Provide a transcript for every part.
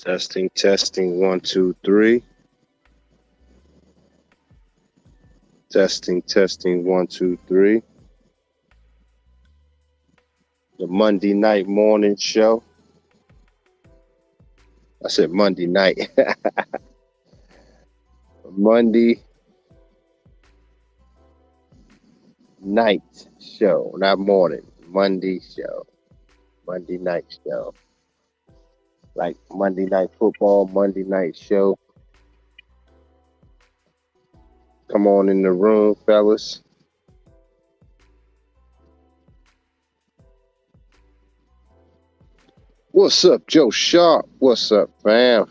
Testing, testing, one, two, three. Testing, testing, one, two, three. The Monday night morning show. I said Monday night. Monday night show, not morning. Monday show. Monday night show. Like Monday night football, Monday night show. Come on in the room, fellas. What's up, Joe Sharp? What's up, fam?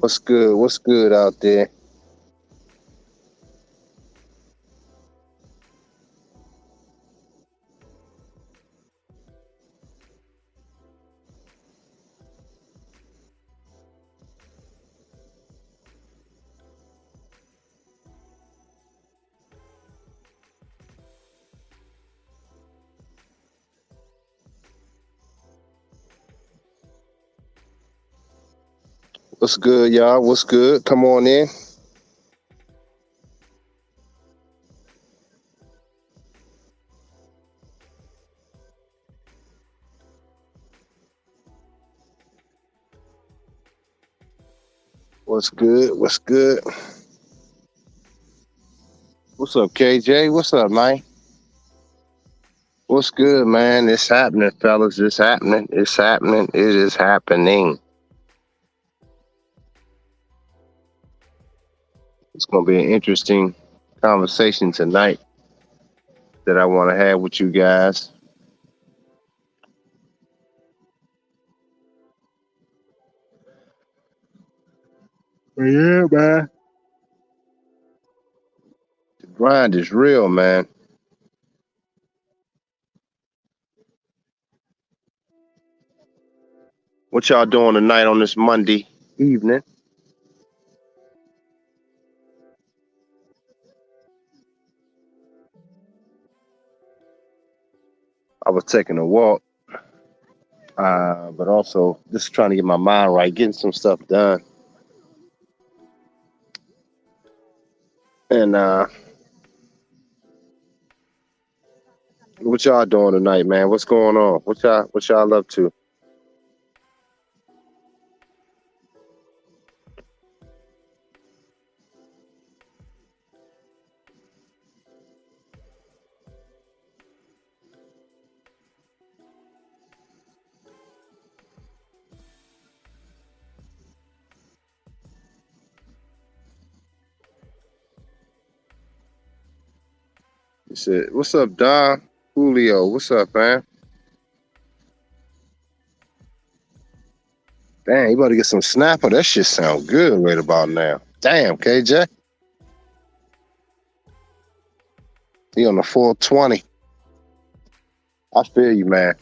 What's good? What's good out there? What's good, y'all? What's good? Come on in. What's good? What's good? What's up, KJ? What's up, man? What's good, man? It's happening, fellas. It's happening. It's happening. It is happening. It's going to be an interesting conversation tonight that I want to have with you guys. Yeah, man. The grind is real, man. What y'all doing tonight on this Monday evening? I was taking a walk, but also just trying to get my mind right, getting some stuff done. And what y'all doing tonight, man? What's going on? What y'all up to? He said, "What's up, Don Julio? What's up, man? Damn, you about to get some snapper? That shit sound good right about now. Damn, KJ, he on the 420. I feel you, man.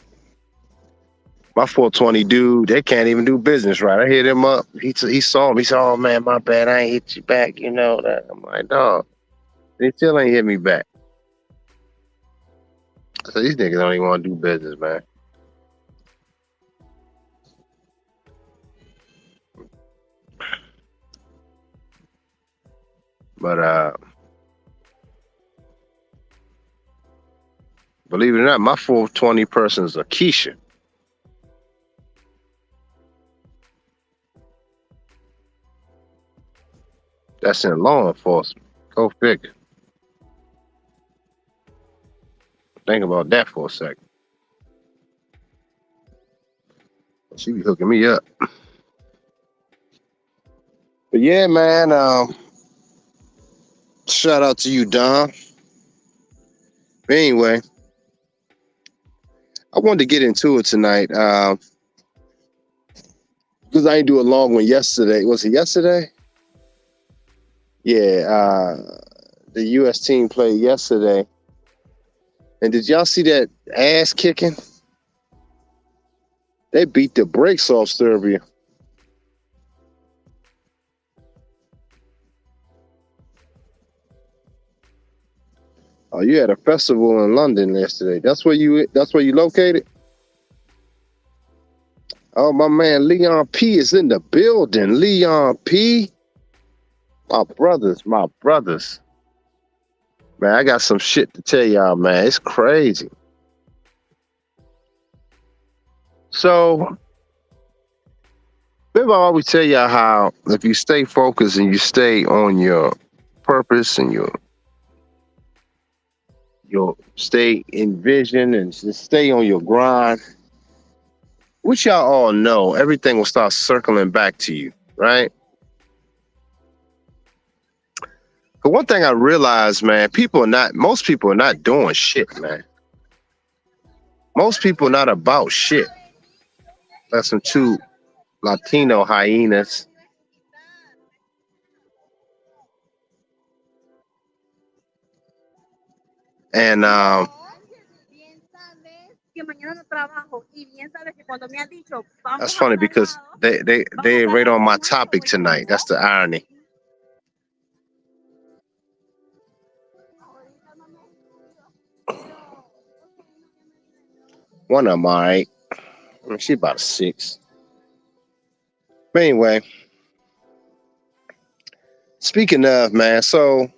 My 420 dude, they can't even do business right. I hit him up. He saw me. He said, "Oh man, my bad. I ain't hit you back. You know that." I'm like, "Dog, they still ain't hit me back." So these niggas don't even want to do business, man. But believe it or not, my 420 person is a Keisha. That's in law enforcement. Go figure. Think about that for a second. She be hooking me up. But yeah, man. Shout out to you, Don. But anyway, I wanted to get into it tonight because I didn't do a long one yesterday. Was it yesterday? Yeah, the U.S. team played yesterday. And did y'all see that ass kicking? They beat the brakes off Serbia. Oh, you had a festival in London yesterday. That's where you located? Oh, my man Leon P is in the building. Leon P. My brothers. Man, I got some shit to tell y'all, man. It's crazy. So, remember I always tell y'all how if you stay focused and you stay on your purpose and you'll stay in vision and just stay on your grind, which y'all all know, everything will start circling back to you, right? But one thing I realized, man, most people are not doing shit, man. Most people are not about shit. That's some two Latino hyenas. And that's funny because they right on my topic tonight. That's the irony. One of them, all right. I mean, she about 6. But anyway, speaking of, man, so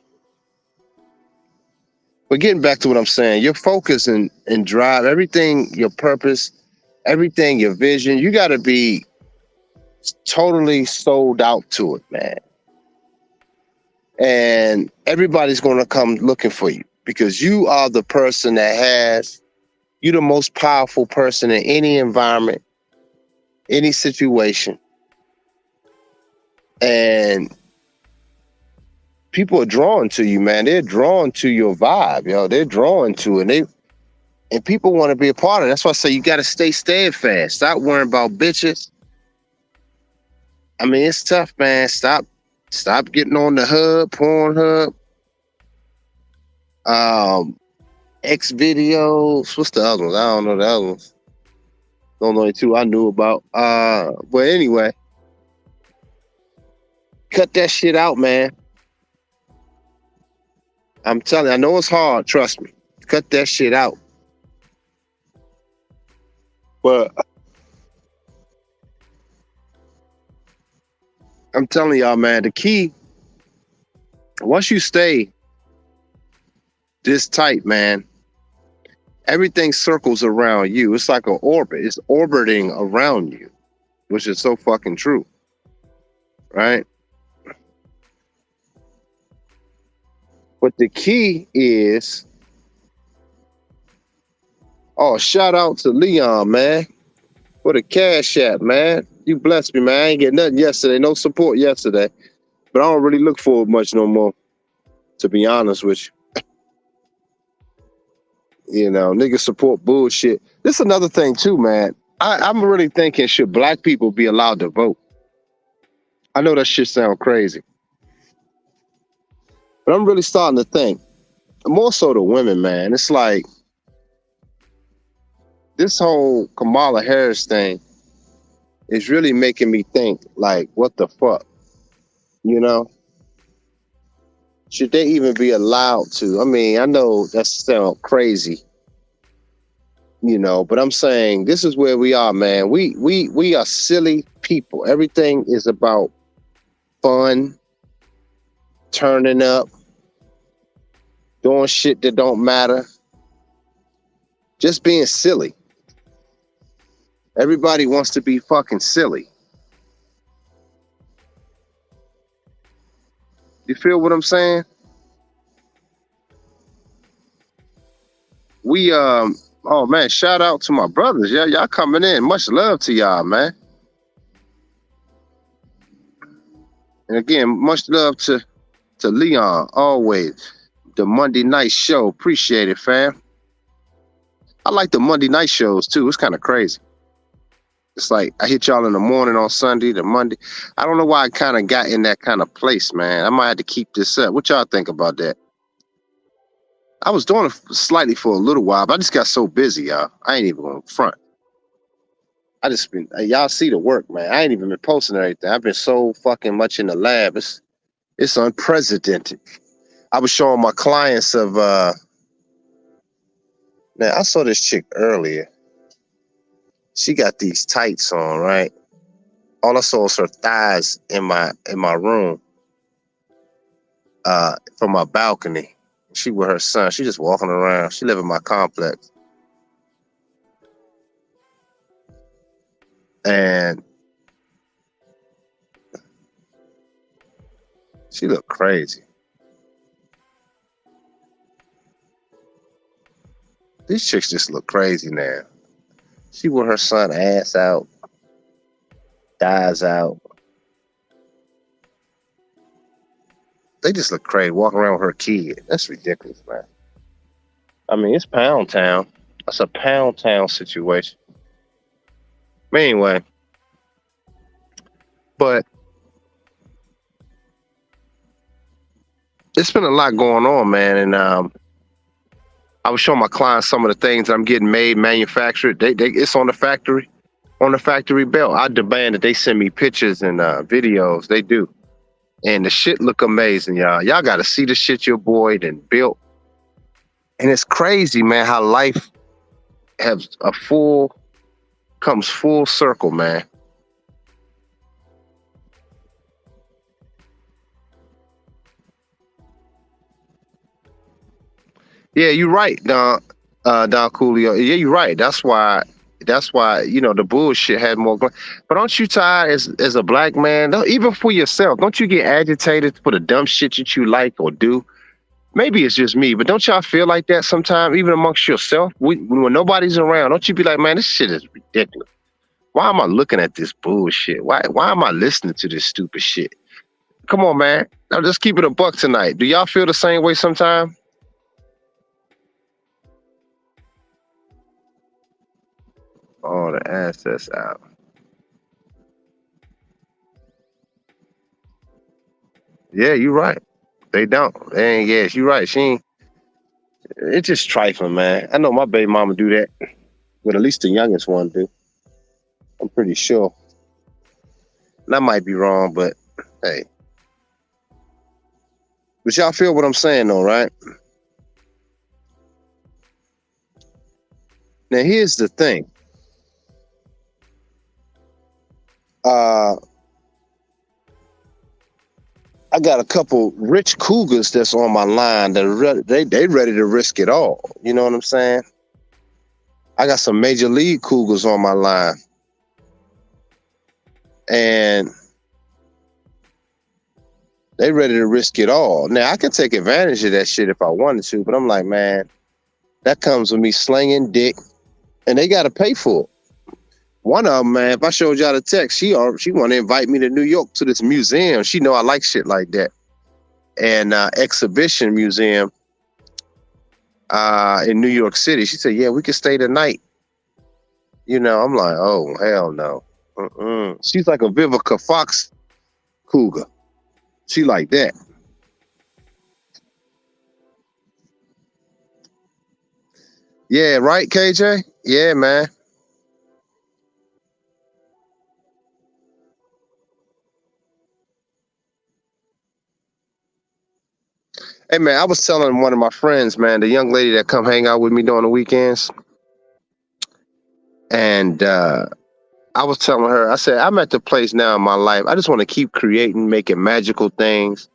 we're getting back to what I'm saying. Your focus and drive, everything, your purpose, everything, your vision, you got to be totally sold out to it, man. And everybody's going to come looking for you because you are the person you're the most powerful person in any environment, any situation. And people are drawn to you, man. They're drawn to your vibe, yo. They're drawn to it. And people want to be a part of it. That's why I say you got to stay steadfast. Stop worrying about bitches. I mean, it's tough, man. Stop getting on the hub, Pornhub, X videos. What's the other ones? I don't know the other ones. Don't know the two I knew about. But anyway, cut that shit out, man. I'm telling you, I know it's hard. Trust me. Cut that shit out. But I'm telling y'all, man, the key, once you stay this tight, man, everything circles around you. It's like an orbit. It's orbiting around you, which is so fucking true. Right? But the key is, shout out to Leon, man. For the Cash App, man. You blessed me, man. I ain't get nothing yesterday. No support yesterday. But I don't really look for it much no more, to be honest with you. You know, niggas support bullshit. This is another thing too, man. I'm really thinking, should black people be allowed to vote? I know that shit sound crazy. But I'm really starting to think, more so the women, man. It's like, this whole Kamala Harris thing is really making me think, like, what the fuck? You know? Should they even be allowed to? I mean, I know that sounds crazy, you know, but I'm saying this is where we are, man. We are silly people. Everything is about fun, turning up, doing shit that don't matter, just being silly. Everybody wants to be fucking silly. You feel what I'm saying? We oh man, shout out to my brothers. Yeah, y'all coming in. Much love to y'all, man. And again, much love to to Leon, always. The Monday night show. Appreciate it, fam. I like the Monday night shows too. It's kind of crazy. It's like I hit y'all in the morning on Sunday, the Monday. I don't know why I kind of got in that kind of place, man. I might have to keep this up. What y'all think about that? I was doing it slightly for a little while, but I just got so busy, y'all. I ain't even going front. I just been, y'all see the work, man. I ain't even been posting everything. I've been so fucking much in the lab. It's unprecedented. I was showing my clients of, man, I saw this chick earlier. She got these tights on, right? All I saw was her thighs in my room, from my balcony. She with her son. She just walking around. She live in my complex. And she look crazy. These chicks just look crazy now. She with her son, ass out, thighs out. They just look crazy, walking around with her kid. That's ridiculous, man. I mean, it's Pound Town. That's a Pound Town situation. But anyway, but it's been a lot going on, man. And I was showing my clients some of the things I'm getting made, manufactured. It's on the factory belt. I demand that they send me pictures and videos. They do. And the shit look amazing, y'all. Y'all got to see the shit your boy done built. And it's crazy, man, how life comes full circle, man. Yeah, you're right, Don Coolio. Yeah, you're right. That's why, the bullshit had more. But aren't you tired as a black man? Even for yourself, don't you get agitated for the dumb shit that you like or do? Maybe it's just me, but don't y'all feel like that sometimes, even amongst yourself? When nobody's around, don't you be like, man, this shit is ridiculous. Why am I looking at this bullshit? Why am I listening to this stupid shit? Come on, man. Now just keep it a buck tonight. Do y'all feel the same way sometimes? Oh, the assets out. Yeah, you're right. They don't. They ain't. Yes, you're right. She ain't. It's just trifling, man. I know my baby mama do that. But at least the youngest one do. I'm pretty sure. And I might be wrong, but hey. But y'all feel what I'm saying, though, right? Now, here's the thing. I got a couple rich cougars that's on my line that they ready to risk it all. You know what I'm saying? I got some major league cougars on my line. And they ready to risk it all. Now, I can take advantage of that shit if I wanted to, but I'm like, man, that comes with me slinging dick, and they got to pay for it. One of them, man, if I showed y'all the text, she want to invite me to New York to this museum. She know I like shit like that. And exhibition museum in New York City. She said, yeah, we could stay the night. You know, I'm like, oh, hell no. She's like a Vivica Fox cougar. She like that. Yeah, right, KJ? Yeah, man. Hey, man, I was telling one of my friends, man, the young lady that come hang out with me during the weekends. And I was telling her, I said, I'm at the place now in my life. I just want to keep creating, making magical things.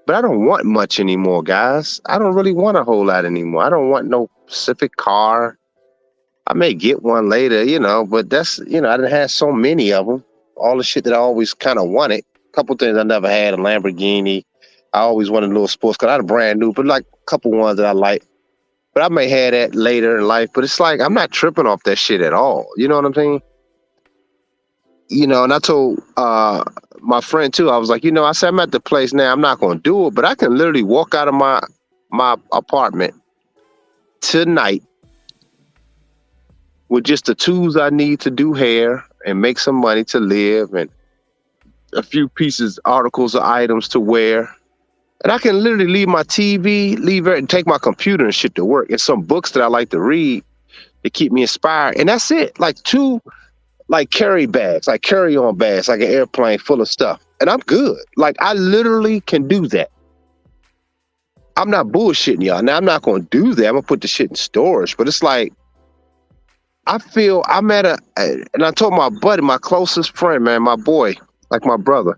But I don't want much anymore, guys. I don't really want a whole lot anymore. I don't want no specific car. I may get one later, but that's, I done had so many of them. All the shit that I always kind of wanted. A couple things I never had, a Lamborghini. I always wanted a little sports car. Not a brand new, but like a couple ones that I like. But I may have that later in life. But it's like, I'm not tripping off that shit at all. You know what I'm saying? And I told my friend too, I was like, I said, I'm at the place now, I'm not gonna do it, but I can literally walk out of my apartment tonight with just the tools I need to do hair and make some money to live and a few pieces, articles or items to wear. And I can literally leave my TV, leave it, and take my computer and shit to work and some books that I like to read to keep me inspired. And that's it. Like two like carry bags, like carry-on bags, like an airplane full of stuff. And I'm good. Like I literally can do that. I'm not bullshitting y'all. Now I'm not gonna do that. I'm gonna put the shit in storage. But it's like I feel I'm at and I told my buddy, my closest friend, man, my boy, like my brother.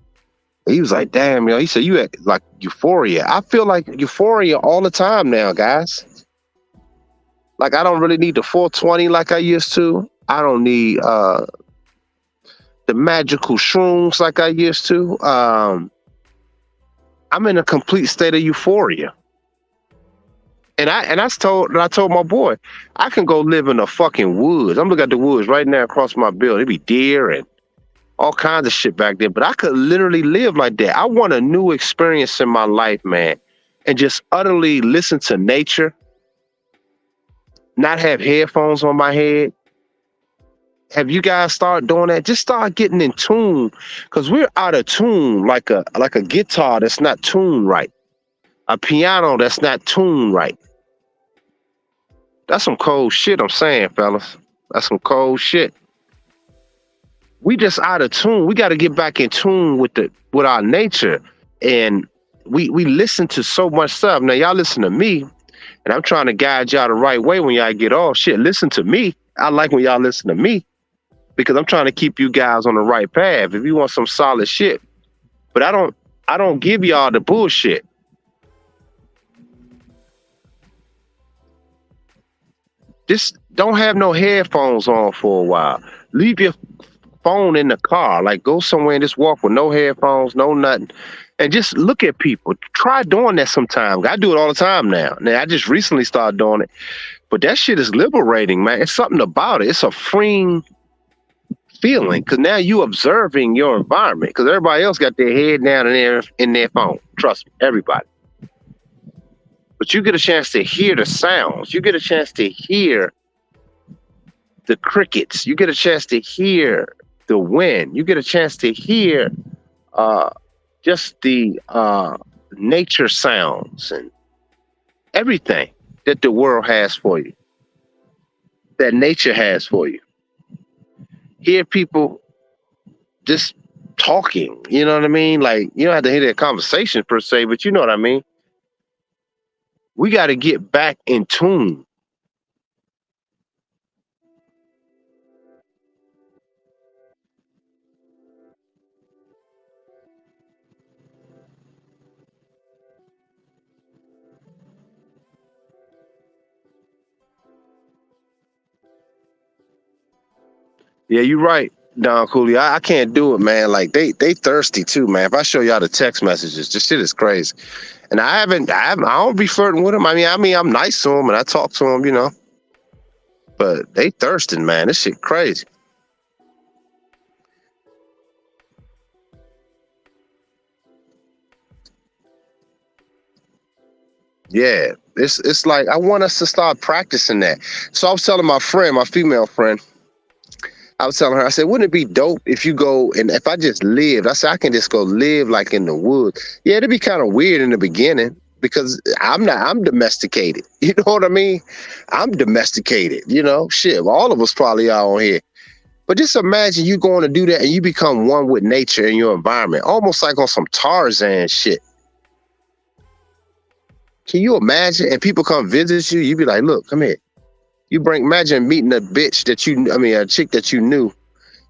He was like, damn, he said, you at like euphoria. I feel like euphoria all the time now, guys. Like I don't really need the 420 like I used to. I don't need the magical shrooms like I used to. I'm in a complete state of euphoria. And I told my boy, I can go live in the fucking woods. I'm looking at the woods right now across my building. It'd be deer and all kinds of shit back there. But I could literally live like that. I want a new experience in my life, man. And just utterly listen to nature. Not have headphones on my head. Have you guys started doing that? Just start getting in tune, because we're out of tune, like a guitar that's not tuned right, a piano that's not tuned right. That's some cold shit I'm saying, fellas. That's some cold shit. We just out of tune. We got to get back in tune with our nature, and we listen to so much stuff. Now y'all listen to me, and I'm trying to guide y'all the right way when y'all get off. Shit, listen to me. I like when y'all listen to me, because I'm trying to keep you guys on the right path. If you want some solid shit, but I don't give y'all the bullshit. Just don't have no headphones on for a while. Leave your phone in the car. Like go somewhere and just walk with no headphones, no nothing. And just look at people. Try doing that sometime. I do it all the time now. Now I just recently started doing it. But that shit is liberating, man. It's something about it. It's a freeing feeling, because now you observing your environment, because everybody else got their head down in their phone. Trust me, everybody. But you get a chance to hear the sounds. You get a chance to hear the crickets. You get a chance to hear the wind. You get a chance to hear just the nature sounds and everything that the world has for you, that nature has for you. Hear people just talking, you know what I mean? Like, you don't have to hear their conversation per se, but you know what I mean? We got to get back in tune. Yeah, you're right, Don Cooley. I can't do it, man. Like they thirsty too, man. If I show y'all the text messages, this shit is crazy. And I don't be flirting with them. I mean, I'm nice to them and I talk to them, but they thirsting, man. This shit crazy. Yeah, it's like I want us to start practicing that. So I was telling my friend, my female friend, I was telling her, I said, wouldn't it be dope if you go and if I just lived? I said, I can just go live like in the woods. Yeah, it'd be kind of weird in the beginning because I'm domesticated. You know what I mean? I'm domesticated, shit. All of us probably are on here. But just imagine you going to do that and you become one with nature and your environment, almost like on some Tarzan shit. Can you imagine? And people come visit you, you be like, look, come here. Imagine meeting a chick that you knew,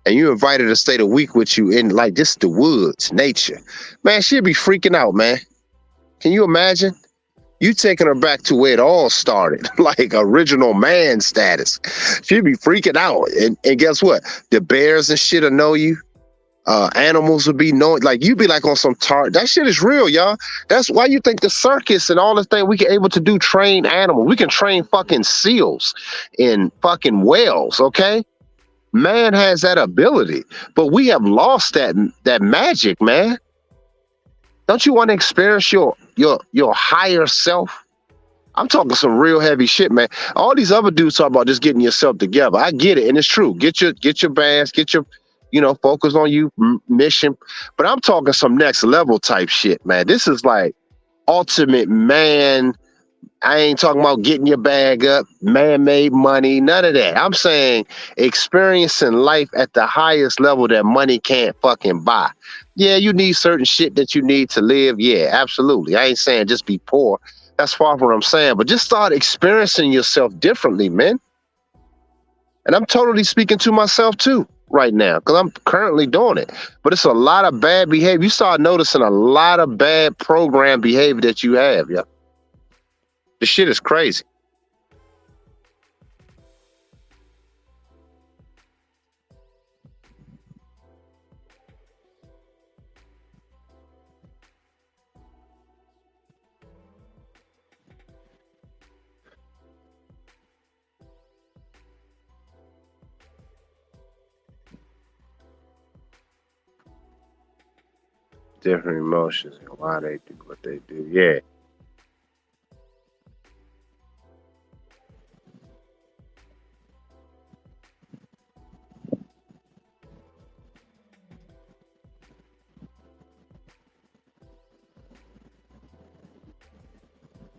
and you invited her to stay the week with you in like just the woods, nature. Man, she'd be freaking out, man. Can you imagine? You taking her back to where it all started, like original man status. She'd be freaking out. And guess what? The bears and shit will know you. Animals would be knowing, like you be like on some that shit is real, y'all. That's why you think the circus and all this thing we can able to do train animals. We can train fucking seals and fucking whales, okay? Man has that ability, but we have lost that magic, man. Don't you want to experience your higher self? I'm talking some real heavy shit, man. All these other dudes talk about just getting yourself together. I get it, and it's true. Get your bands, get your, focus on you mission. But I'm talking some next level type shit, man. This is like ultimate man. I ain't talking about getting your bag up, man-made money, none of that. I'm saying experiencing life at the highest level that money can't fucking buy. Yeah, you need certain shit that you need to live. Yeah, absolutely. I ain't saying just be poor. That's far from what I'm saying. But just start experiencing yourself differently, man. And I'm totally speaking to myself too right now because I'm currently doing it. But it's a lot of bad behavior. You start noticing a lot of bad program behavior that you have, yeah. The shit is crazy. Different emotions and why they do what they do. Yeah.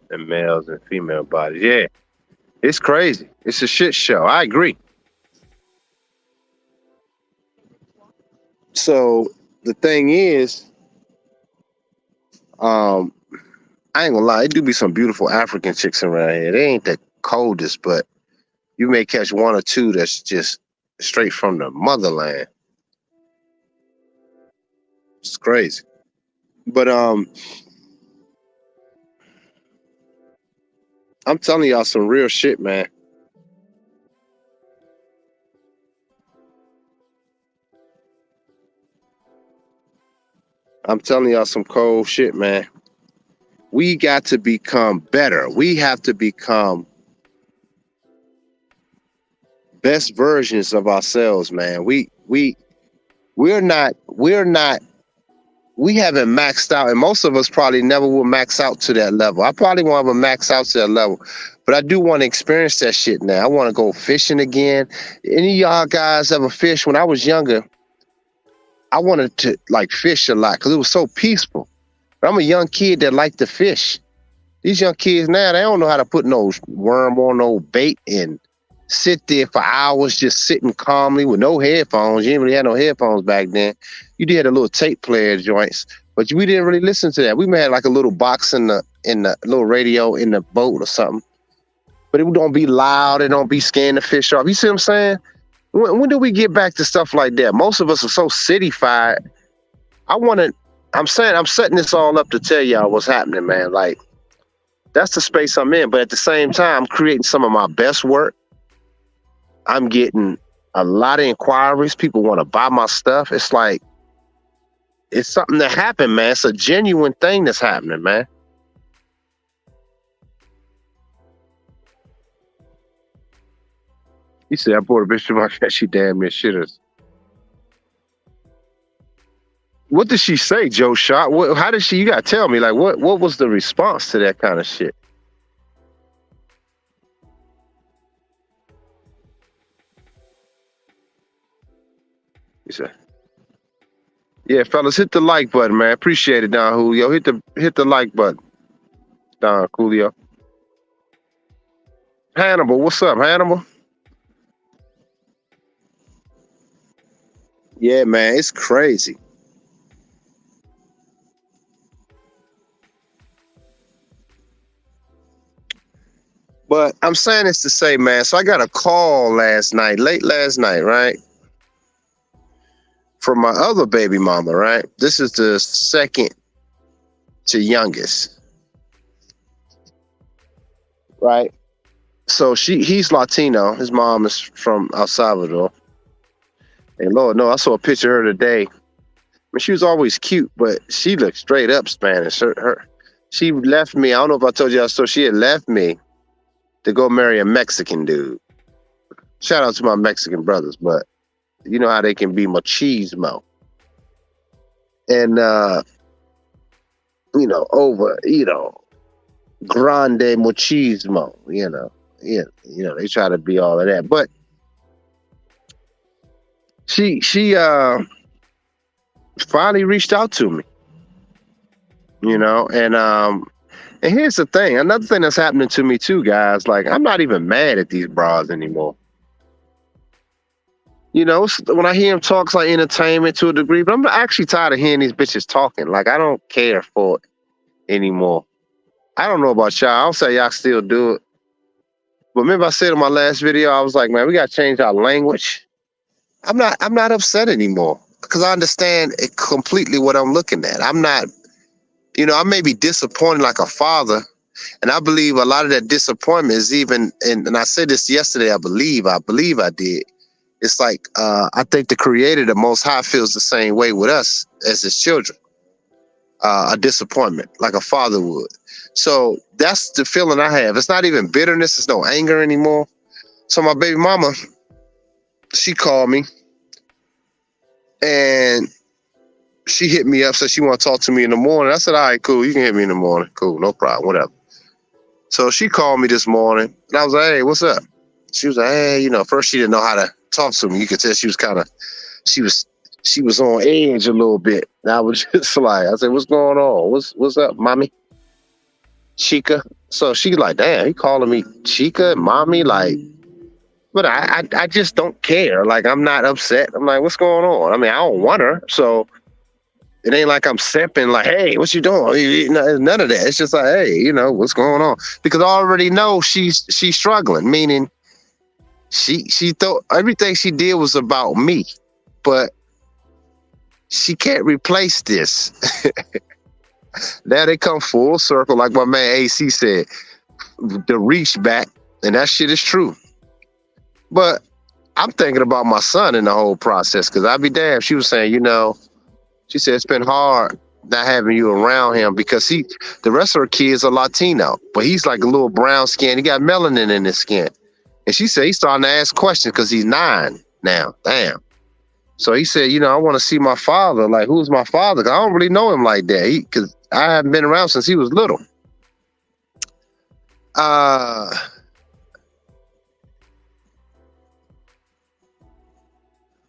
The males and female bodies. Yeah. It's crazy. It's a shit show. I agree. So the thing is, I ain't gonna lie, it do be some beautiful African chicks around here. They ain't the coldest, but you may catch one or two that's just straight from the motherland. It's crazy. But I'm telling y'all some real shit, man. I'm telling y'all some cold shit, man. We got to become better. We have to become best versions of ourselves, man. We're not we haven't maxed out, and most of us probably never will max out to that level. I probably won't ever max out to that level, but I do want to experience that shit now. I want to go fishing again. Any of y'all guys ever fish? When I was younger, I wanted to like fish a lot because it was so peaceful. But I'm a young kid that liked to fish. These young kids now, they don't know how to put no worm on no bait and sit there for hours just sitting calmly with no headphones. You didn't really have no headphones back then. You did a little tape player joints, but we didn't really listen to that. We may have like a little box in the little radio in the boat or something. But it don't be loud. It don't be scaring the fish off. You see what I'm saying? When do we get back to stuff like that? Most of us are so cityfied. I'm setting this all up to tell y'all what's happening, man. Like, that's the space I'm in. But at the same time, I'm creating some of my best work. I'm getting a lot of inquiries. People want to buy my stuff. It's like, it's something that happened, man. It's a genuine thing that's happening, man. He said, I bought a bitch to my cat. She damn near shitters. What did she say, Joe Shot? How did she? You gotta tell me. Like, what was the response to that kind of shit? He said, "Yeah, fellas, hit the like button, man. Appreciate it, Don Julio. Hit the like button, Don Julio. Hannibal, what's up, Hannibal? Yeah, man, it's crazy. But I'm saying this to say, man, so I got a call late last night, right? From my other baby mama, right? This is the second to youngest, right? So he's Latino. His mom is from El Salvador. And Lord, no, I saw a picture of her today. I mean, she was always cute, but she looked straight up Spanish. She left me. I don't know if I told you that story. She had left me to go marry a Mexican dude. Shout out to my Mexican brothers, but You know how they can be machismo. And over, grande machismo, Yeah, they try to be all of that. But she finally reached out to me, and here's the thing. Another thing that's happening to me too, guys, like I'm not even mad at these bras anymore. When I hear them talk, it's like entertainment to a degree, but I'm actually tired of hearing these bitches talking. Like I don't care for it anymore. I don't know about y'all. I don't say y'all still do it. But remember I said in my last video, I was like, man, we gotta change our language. I'm not upset anymore because I understand it completely what I'm looking at. I'm not, I may be disappointed like a father, and I believe a lot of that disappointment is even, and I said this yesterday, I believe I did. It's like I think the Creator, the Most High, feels the same way with us as His children. A disappointment, like a father would. So that's the feeling I have. It's not even bitterness. It's no anger anymore. So my baby mama, she called me and she hit me up, said she want to talk to me in the morning. I said, all right, cool. You can hit me in the morning. Cool, no problem, whatever. So she called me this morning and I was like, hey, what's up? She was like, hey, first she didn't know how to talk to me. You could tell she was on edge a little bit. And I was just like, I said, what's going on? What's up, mommy? Chica. So she's like, damn, he calling me Chica, mommy, like, but I just don't care. Like, I'm not upset. I'm like, what's going on? I mean, I don't want her. So it ain't like I'm simping like, hey, what you doing? None of that. It's just like, hey, what's going on? Because I already know she's struggling, meaning she thought everything she did was about me, but she can't replace this. Now they come full circle, like my man AC said, the reach back, and that shit is true. But I'm thinking about my son in the whole process, because I'd be damned. She was saying, she said it's been hard not having you around him because the rest of her kids are Latino, but he's like a little brown skin. He got melanin in his skin. And she said he's starting to ask questions because he's 9 now. Damn. So he said, I want to see my father. Like, who's my father? 'Cause I don't really know him like that. Because I haven't been around since he was little.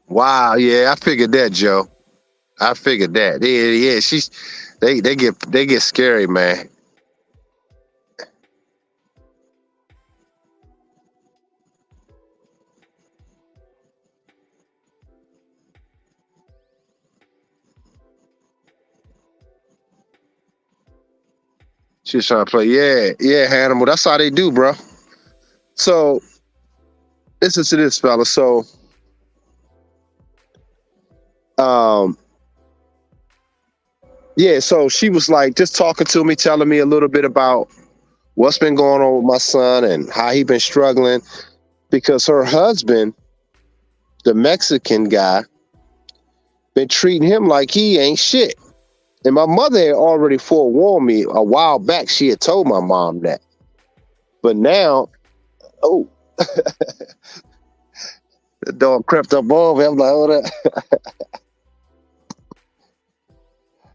Wow, yeah, I figured that, Joe. I figured that. Yeah, they get scary, man. She's trying to play. Yeah, Hannibal. That's how they do, bro. So listen to this, fella. So yeah, so she was like just talking to me, telling me a little bit about what's been going on with my son and how he been struggling because her husband, the Mexican guy, been treating him like he ain't shit. And my mother had already forewarned me a while back. She had told my mom that. But now, the dog crept up over me. I'm like, oh, that.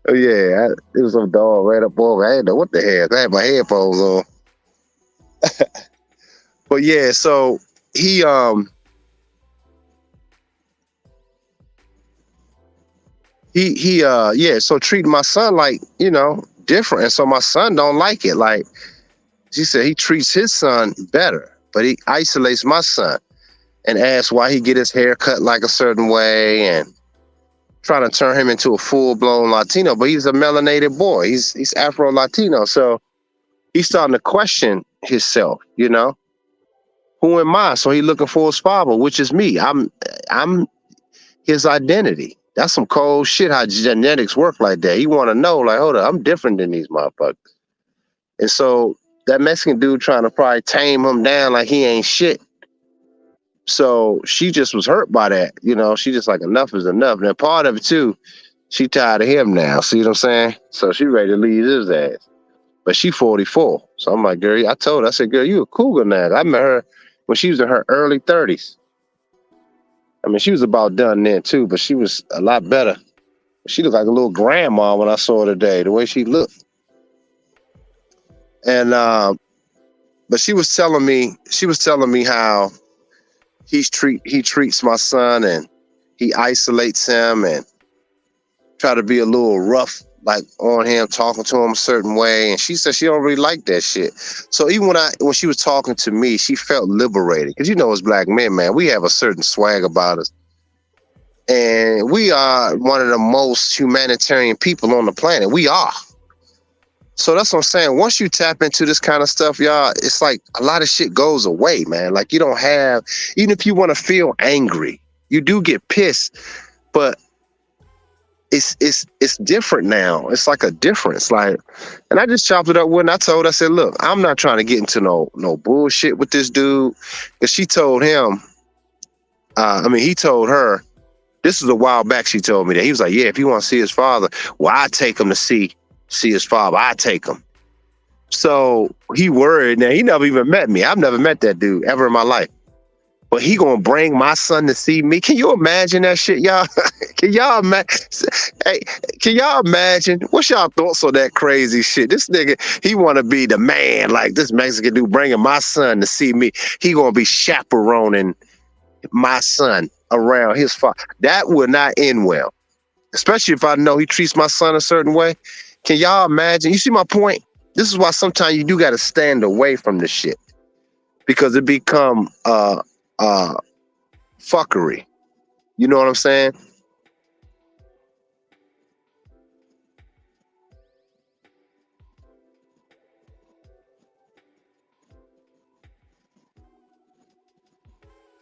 Oh, yeah, it was some dog right up over me. I didn't know what the hell. I had my headphones on. But yeah, so he so treating my son like, different. And so my son don't like it. Like she said, he treats his son better, but he isolates my son and asks why he get his hair cut like a certain way and trying to turn him into a full-blown Latino. But he's a melanated boy. He's Afro-Latino. So he's starting to question himself, Who am I? So he looking for a father, which is me. I'm his identity. That's some cold shit how genetics work like that. He want to know, like, hold up, I'm different than these motherfuckers. And so that Mexican dude trying to probably tame him down like he ain't shit. So she just was hurt by that. She just like, enough is enough. And part of it too, she tired of him now. See what I'm saying? So she ready to leave his ass. But she 44. So I'm like, girl, I said, girl, you a cougar now. I met her when she was in her early 30s. I mean, she was about done then too, but she was a lot better. She looked like a little grandma when I saw her today, the way she looked. And but she was telling me how he treats my son and he isolates him and try to be a little rough like on him, talking to him a certain way. And she said she don't really like that shit. So even when she was talking to me, she felt liberated. Because you know, as black men, man, we have a certain swag about us. And we are one of the most humanitarian people on the planet. We are. So that's what I'm saying. Once you tap into this kind of stuff, y'all, it's like a lot of shit goes away, man. Like you don't have, even if you want to feel angry, you do get pissed, but it's different now. It's like a difference. Like, and I just chopped it up when I said, look, I'm not trying to get into no bullshit with this dude. Cause she told him, he told her, this was a while back. She told me that he was like, yeah, if you want to see his father, well, I take him to see his father. I take him. So he worried. Now he never even met me. I've never met that dude ever in my life. But he gonna bring my son to see me. Can you imagine that shit, y'all? Can y'all imagine? Hey, can y'all imagine? What's y'all thoughts on that crazy shit? This nigga, he wanna be the man, like this Mexican dude bringing my son to see me. He gonna be chaperoning my son around his father. That would not end well, especially if I know he treats my son a certain way. Can y'all imagine? You see my point? This is why sometimes you do got to stand away from the shit because it become fuckery. You know what I'm saying?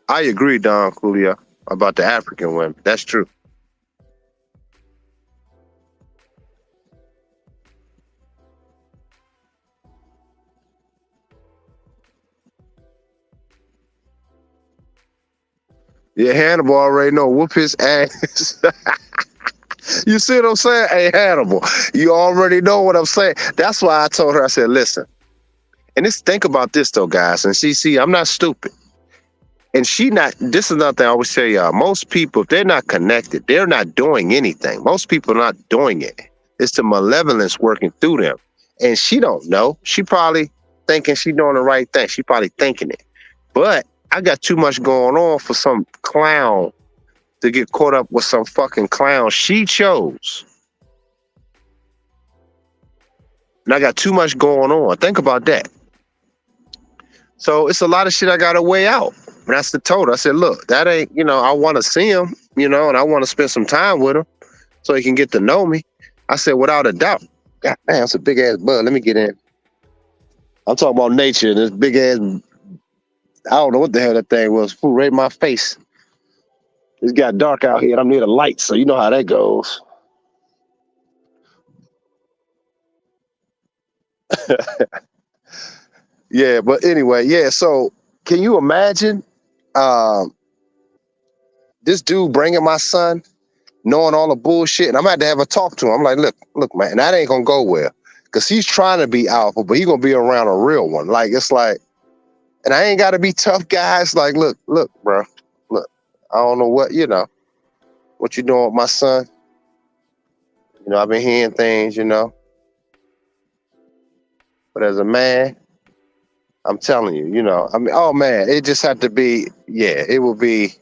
I agree, Don Coolio, about the African women. That's true. Yeah, Hannibal already know. Whoop his ass. You see what I'm saying? Hey, Hannibal, you already know what I'm saying. That's why I told her, I said, listen, and think about this though, guys. And see, I'm not stupid. And this is another thing I always tell y'all. Most people, if they're not connected, they're not doing anything. Most people are not doing it. It's the malevolence working through them. And she don't know. She probably thinking she doing the right thing. She probably thinking it. But I got too much going on for some clown to get caught up with some fucking clown she chose. And I got too much going on. Think about that. So it's a lot of shit I got to weigh out. And that's the total. I said, look, that ain't, I want to see him, and I want to spend some time with him so he can get to know me. I said, without a doubt. God damn, it's a big ass bud. Let me get in. I'm talking about nature. This big ass, I don't know what the hell that thing was. Flew right in my face. It's got dark out here and I'm near the light, so you know how that goes. Yeah, but anyway, yeah. So can you imagine um, this dude bringing my son, knowing all the bullshit, and I'm about to have a talk to him. I'm like, look, man, that ain't gonna go well, cause he's trying to be alpha, but he gonna be around a real one. Like it's like, and I ain't got to be tough guys. Like, look, bro, look, I don't know what what you doing with my son. I've been hearing things, but as a man, I'm telling you, oh man, it just had to be, yeah, it will be,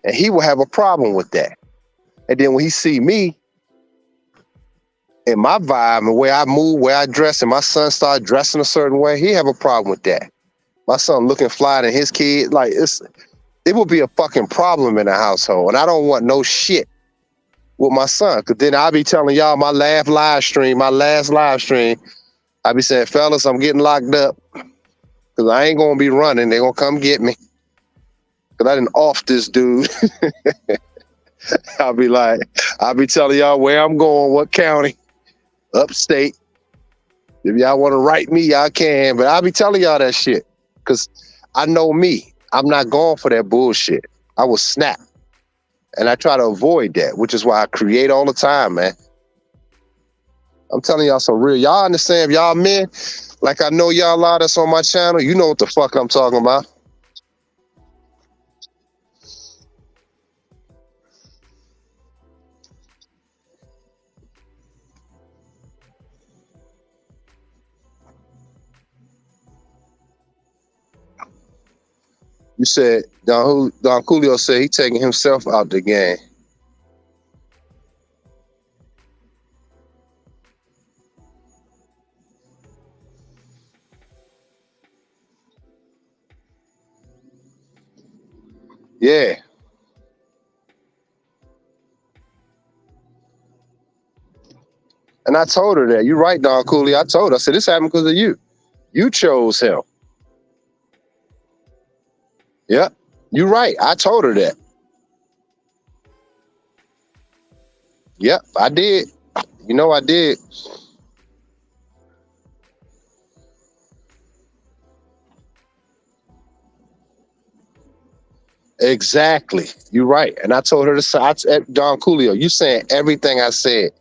and he will have a problem with that. And then when he see me and my vibe and where I move, where I dress, and my son start dressing a certain way, he have a problem with that. My son looking fly than his kid, like it will be a fucking problem in the household. And I don't want no shit with my son. Cause then I'll be telling y'all my last live stream, I be saying, fellas, I'm getting locked up. Cause I ain't gonna be running. They gonna come get me. Cause I didn't off this dude. I'll be telling y'all where I'm going, what county, upstate. If y'all want to write me, y'all can. But I'll be telling y'all that shit. Cause I know me. I'm not going for that bullshit. I will snap. And I try to avoid that, which is why I create all the time, man. I'm telling y'all some real. Y'all understand? If y'all men, like I know y'all a lot that's on my channel, you know what the fuck I'm talking about. You said Don Julio said he taking himself out the game. Yeah. And I told her that. You're right, Don Cooley. I told her. I said, this happened because of you. You chose him. Yeah. You're right. I told her that. Yep, I did. You know I did. Exactly. You're right. And I told her to Don Coolio, you saying everything I said.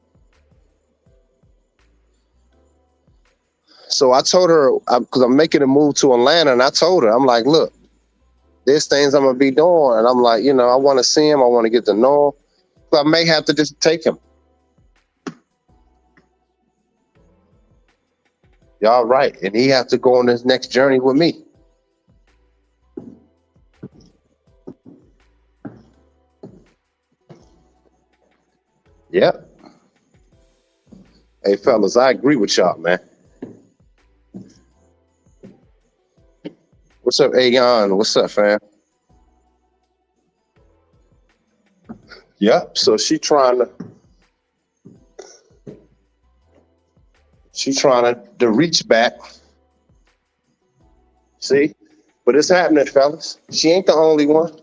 So I told her, because I'm making a move to Atlanta, and I told her, I'm like, look, there's things I'm going to be doing. And I'm like, I want to see him. I want to get to know him. But I may have to just take him. Y'all right. And he have to go on this next journey with me. Yep. Hey, fellas, I agree with y'all, man. What's up, Aeon? What's up, fam? Yep. So she trying to reach back. See? But it's happening, fellas. She ain't the only one.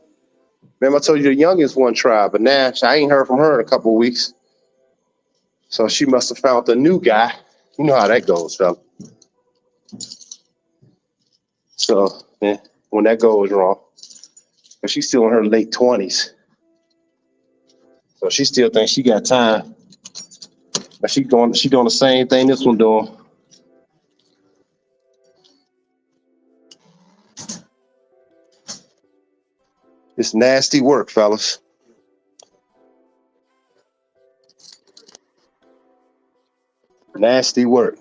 Remember I told you the youngest one tried, but now I ain't heard from her in a couple of weeks. So she must have found a new guy. You know how that goes, fella. So when that goes wrong, but she's still in her late 20s. So she still thinks she got time. But she doing the same thing this one doing. It's nasty work, fellas. Nasty work.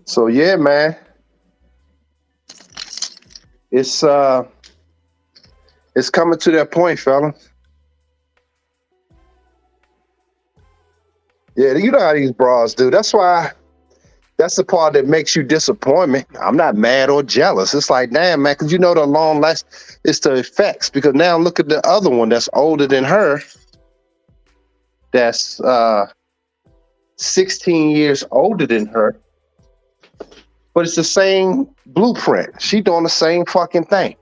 So yeah, man. It's coming to that point, fella. Yeah, you know how these bras do. That's the part that makes you disappointment. I'm not mad or jealous. It's like, damn, man, because the long last, it's the effects. Because now look at the other one that's older than her. That's 16 years older than her. But it's the same blueprint. She doing the same fucking thing.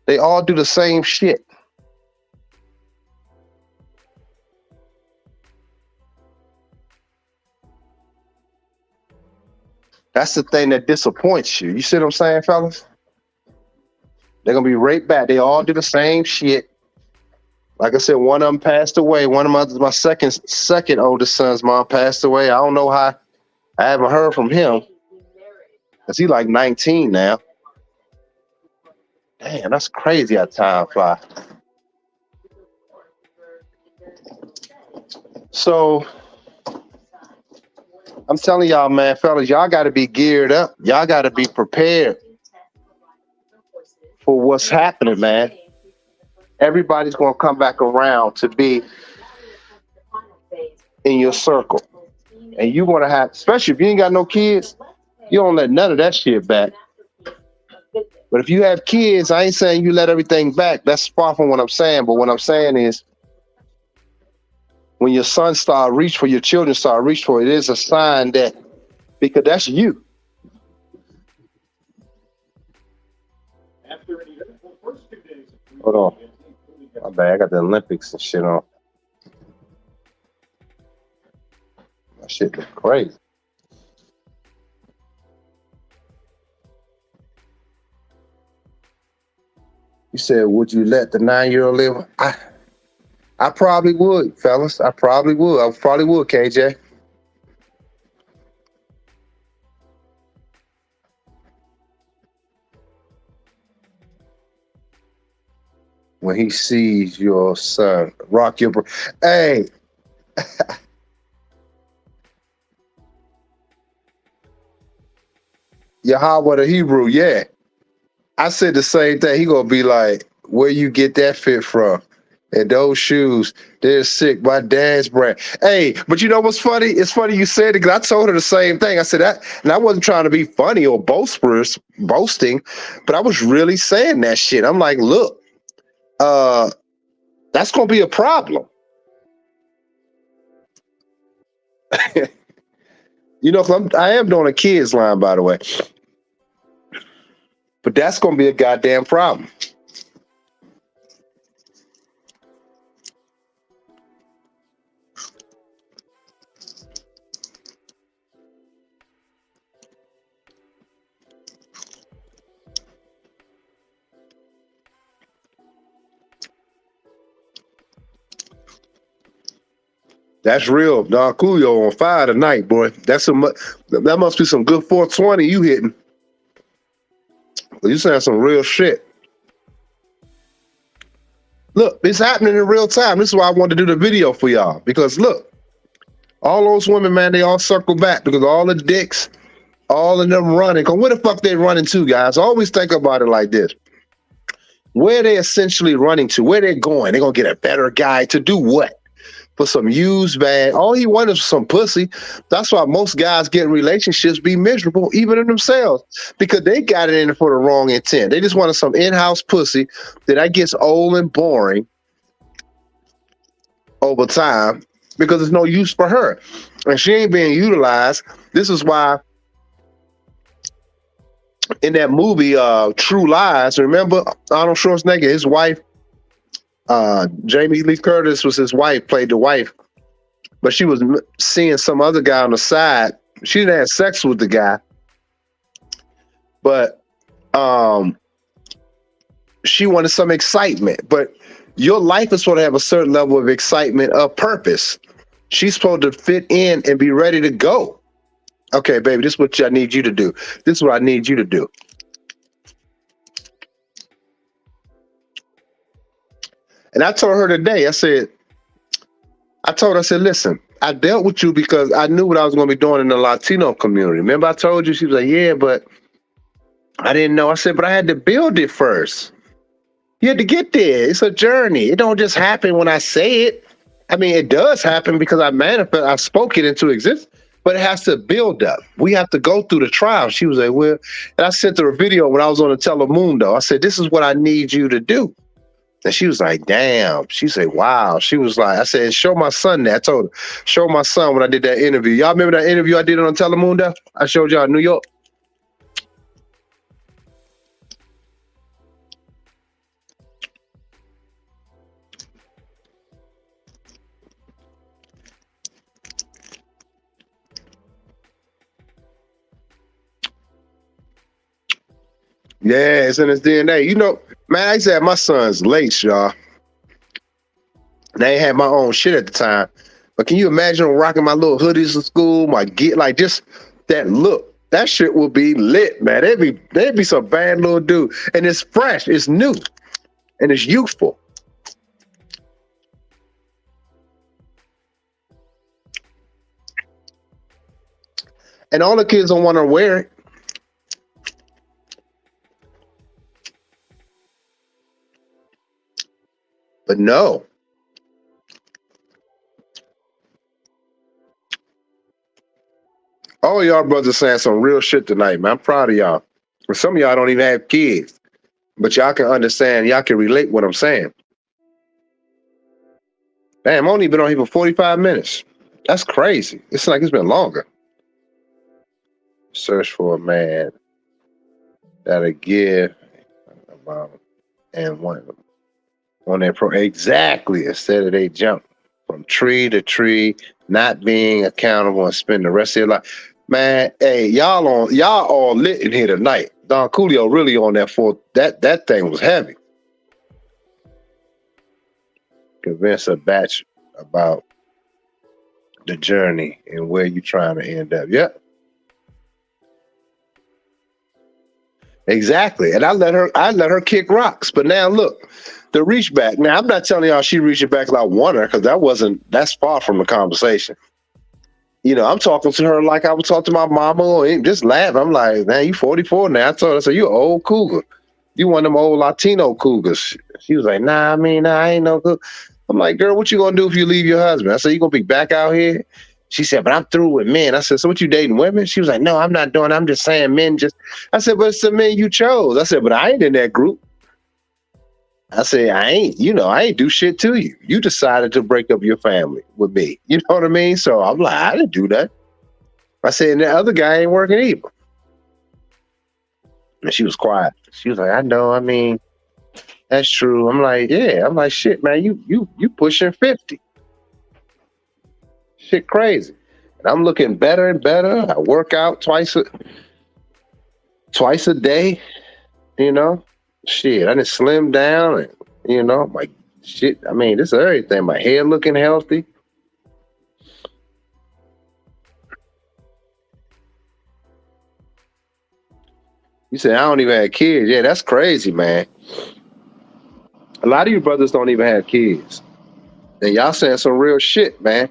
They all do the same shit. That's the thing that disappoints you. You see what I'm saying, fellas? They're gonna be right back. They all do the same shit. Like I said, one of them passed away. One of my second oldest son's mom passed away. I don't know how. I haven't heard from him. Cause he like 19 now. Damn, that's crazy how time fly. So I'm telling y'all, man, fellas, y'all got to be geared up. Y'all got to be prepared for what's happening, man. Everybody's going to come back around to be in your circle. And you want to have, especially if you ain't got no kids, you don't let none of that shit back. But if you have kids, I ain't saying you let everything back. That's far from what I'm saying. But what I'm saying is, when your son start reach for, your children start reach for, it is a sign that, because that's you. Hold on. My bad, I got the Olympics and shit on. That shit look crazy. You said, would you let the 9-year-old live? I probably would, fellas. I probably would. I probably would, KJ. When he sees your son rock your hey, Yahweh the Hebrew, yeah. I said the same thing. He gonna be like, where you get that fit from? And those shoes, they're sick. My dad's brand. Hey, but you know what's funny? It's funny you said it because I told her the same thing. I said that, and I wasn't trying to be funny or boasting, but I was really saying that shit. I'm like, look, that's gonna be a problem. You know, 'cause I am doing a kids line, by the way, but that's gonna be a goddamn problem. That's real. Don Julio on fire tonight, boy. That must be some good 420 you hitting. You saying some real shit. Look, it's happening in real time. This is why I wanted to do the video for y'all. Because look, all those women, man, they all circle back because all the dicks, all of them running. Because where the fuck they running to, guys? Always think about it like this. Where they essentially running to, where they going? They're going to get a better guy to do what? For some used bag. All he wanted was some pussy. That's why most guys get in relationships be miserable, even in themselves, because they got it in for the wrong intent. They just wanted some in-house pussy that gets old and boring over time because there's no use for her. And she ain't being utilized. This is why in that movie, True Lies, remember Arnold Schwarzenegger, his wife, Jamie Lee Curtis was his wife, played the wife, but she was seeing some other guy on the side. She didn't have sex with the guy, but she wanted some excitement. But your life is supposed to have a certain level of excitement, of purpose. She's supposed to fit in and be ready to go. Okay, baby, this is what I need you to do. This is what I need you to do. And I told her today, I said, listen, I dealt with you because I knew what I was going to be doing in the Latino community. Remember I told you? She was like, yeah, but I didn't know. I said, but I had to build it first. You had to get there. It's a journey. It don't just happen when I say it. I mean, it does happen because I spoke it into existence, but it has to build up. We have to go through the trial. She was like, well, and I sent her a video when I was on the Telemundo. I said, this is what I need you to do. And she was like, damn. She said, wow. She was like, I said, show my son that. I told her, show my son when I did that interview. Y'all remember that interview I did on Telemundo? I showed y'all in New York. Yeah, it's in his DNA. You know, man, I used to have my son's lace, y'all. And I ain't had my own shit at the time. But can you imagine rocking my little hoodies to school, like just that look? That shit will be lit, man. They'd be some bad little dude. And it's fresh, it's new, and it's youthful. And all the kids don't want to wear it. But no. All y'all brothers saying some real shit tonight, man. I'm proud of y'all. But some of y'all don't even have kids. But y'all can understand, y'all can relate what I'm saying. Damn, I've only been on here for 45 minutes. That's crazy. It's like it's been longer. Search for a man that'll give and one on their pro exactly instead of they jump from tree to tree, not being accountable and spend the rest of your life. Man, hey, y'all all lit in here tonight. Don Coolio really on that fourth. That thing was heavy. Convince a batch about the journey and where you trying to end up. Yep. Exactly. And I let her kick rocks. But now look, the reach back. Now I'm not telling y'all she reaching back like I want her, because that's far from the conversation. You know, I'm talking to her like I would talk to my mama, or just laugh. I'm like, man, you 44 now. I told her, so you an old cougar. You one of them old Latino cougars. She was like, nah, I ain't no cougar. I'm like, girl, what you gonna do if you leave your husband? I said, you gonna be back out here? She said, but I'm through with men. I said, so what, you dating women? She was like, no, I'm not doing. I'm just saying men just. I said, but it's the men you chose. I said, but I ain't in that group. I said, I ain't do shit to you. You decided to break up your family with me. You know what I mean? So I'm like, I didn't do that. I said, and the other guy ain't working either. And she was quiet. She was like, I know, that's true. I'm like, yeah. I'm like, shit, man, you pushing 50. Shit crazy. And I'm looking better and better. I work out twice a day, you know. Shit, I just slimmed down, and my shit. This is everything. My hair looking healthy. You say I don't even have kids. Yeah, that's crazy, man. A lot of you brothers don't even have kids, and y'all saying some real shit, man.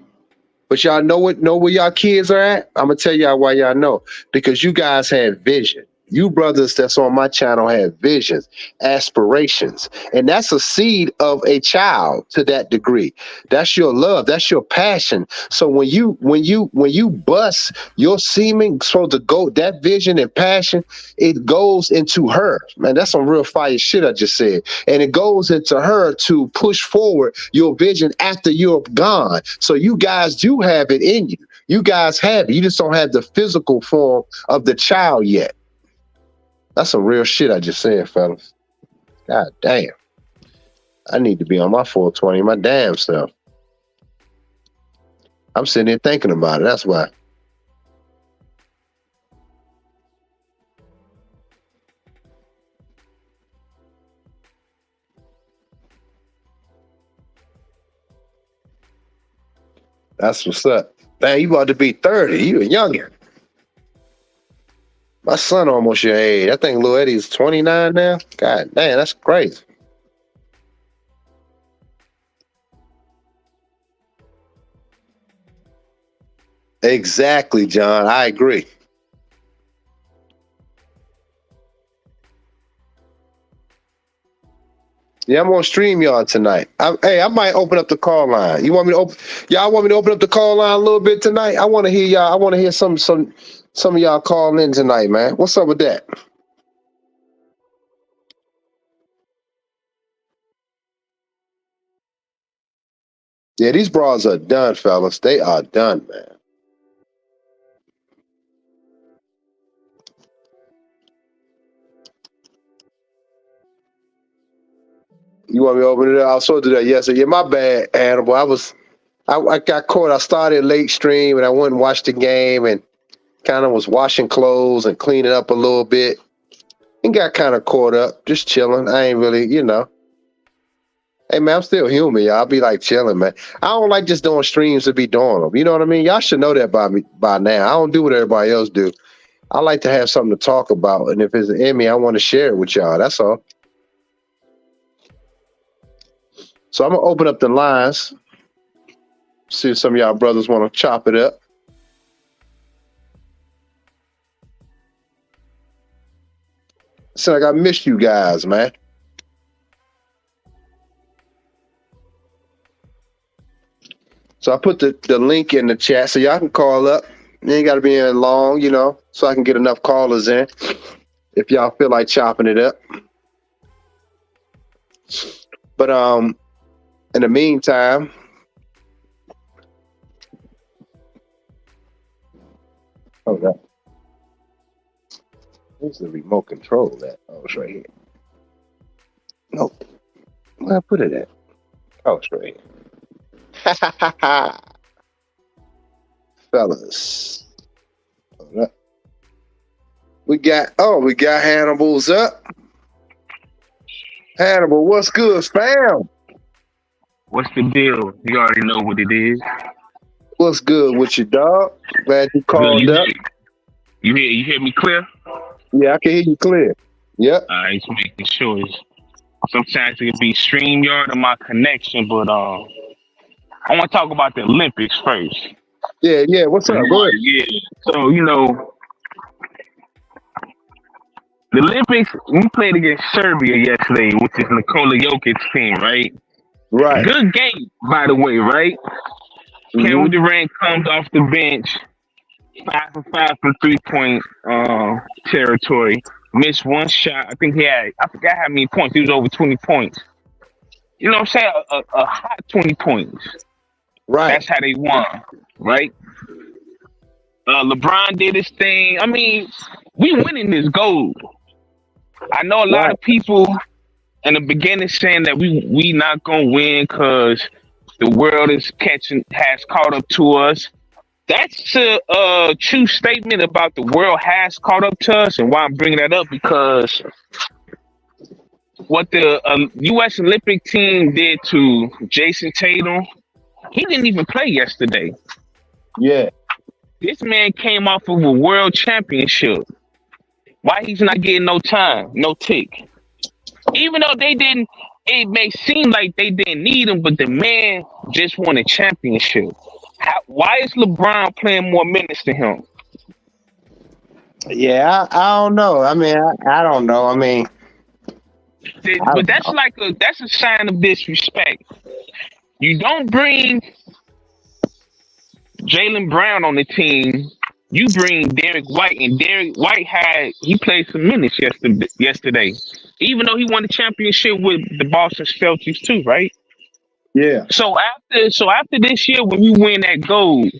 But y'all know where y'all kids are at? I'm gonna tell y'all why y'all know. Because you guys have vision. You brothers that's on my channel have visions, aspirations, and that's a seed of a child to that degree. That's your love. That's your passion. So when you bust your seeming, supposed to go that vision and passion, it goes into her. Man, that's some real fire shit I just said. And it goes into her to push forward your vision after you're gone. So you guys do have it in you. You guys have it. You just don't have the physical form of the child yet. That's some real shit I just said, fellas. God damn. I need to be on my 420, my damn self. I'm sitting here thinking about it. That's why. That's what's up. Man, you about to be 30. You a youngin'. My son almost your age. I think Lil Eddie's 29 now. God damn, that's crazy. Exactly, John. I agree. Yeah, I'm on StreamYard tonight. I might open up the call line. You want me to open? Y'all want me to open up the call line a little bit tonight? I want to hear y'all. I want to hear some of y'all calling in tonight, man. What's up with that? Yeah, these bras are done, fellas. They are done, man. You want me to open it up? I was supposed to do that yesterday. Yeah, my bad, Hannibal. I got caught. I started late stream and I went and watched the game and kind of was washing clothes and cleaning up a little bit and got kind of caught up, just chilling. I ain't really, Hey man, I'm still human, y'all. I'll be like chilling, man. I don't like just doing streams to be doing them. You know what I mean? Y'all should know that by now. I don't do what everybody else do. I like to have something to talk about, and if it's in me, I want to share it with y'all. That's all. So I'm gonna open up the lines. See if some of y'all brothers want to chop it up. Sound like I missed you guys, man. So I put the link in the chat so y'all can call up. You ain't got to be in long, so I can get enough callers in if y'all feel like chopping it up. But in the meantime, okay. Where's the remote control at? Oh, it's right here. No, where I put it at? Oh, it's right here. Fellas. We got Hannibal's up. Hannibal, what's good, fam? What's the deal? You already know what it is. What's good with you, dog? Glad you Good, called up. you hear me clear? Yeah, I can hear you clear. Yep. Alright, just making sure. Sometimes it can be StreamYard or my connection, but I want to talk about the Olympics first. Yeah. What's up? Go ahead. Yeah. So the Olympics, we played against Serbia yesterday, which is Nikola Jokic's team, right? Right. Good game, by the way, right? Kevin Durant comes off the bench, 5 for 5 from 3 point territory. Missed one shot. I think I forgot how many points. He was over 20 points. You know what I'm saying? A hot 20 points. Right. That's how they won, right? LeBron did his thing. I mean, we winning this gold. I know a lot of people in the beginning saying that we not gonna win because the world has caught up to us. That's a true statement about the world has caught up to us, and why I'm bringing that up because what the U.S. Olympic team did to Jason Tatum, he didn't even play yesterday. Yeah. This man came off of a world championship. Why he's not getting no time, no tick? Even though it may seem like they didn't need him, but the man just won a championship. Why is LeBron playing more minutes than him? Yeah, I don't know. I mean, I don't know. I mean, but that's a sign of disrespect. You don't bring Jaylen Brown on the team. You bring Derek White, and Derek White he played some minutes yesterday, even though he won the championship with the Boston Celtics too, right? Yeah. So after this year, when you win that gold,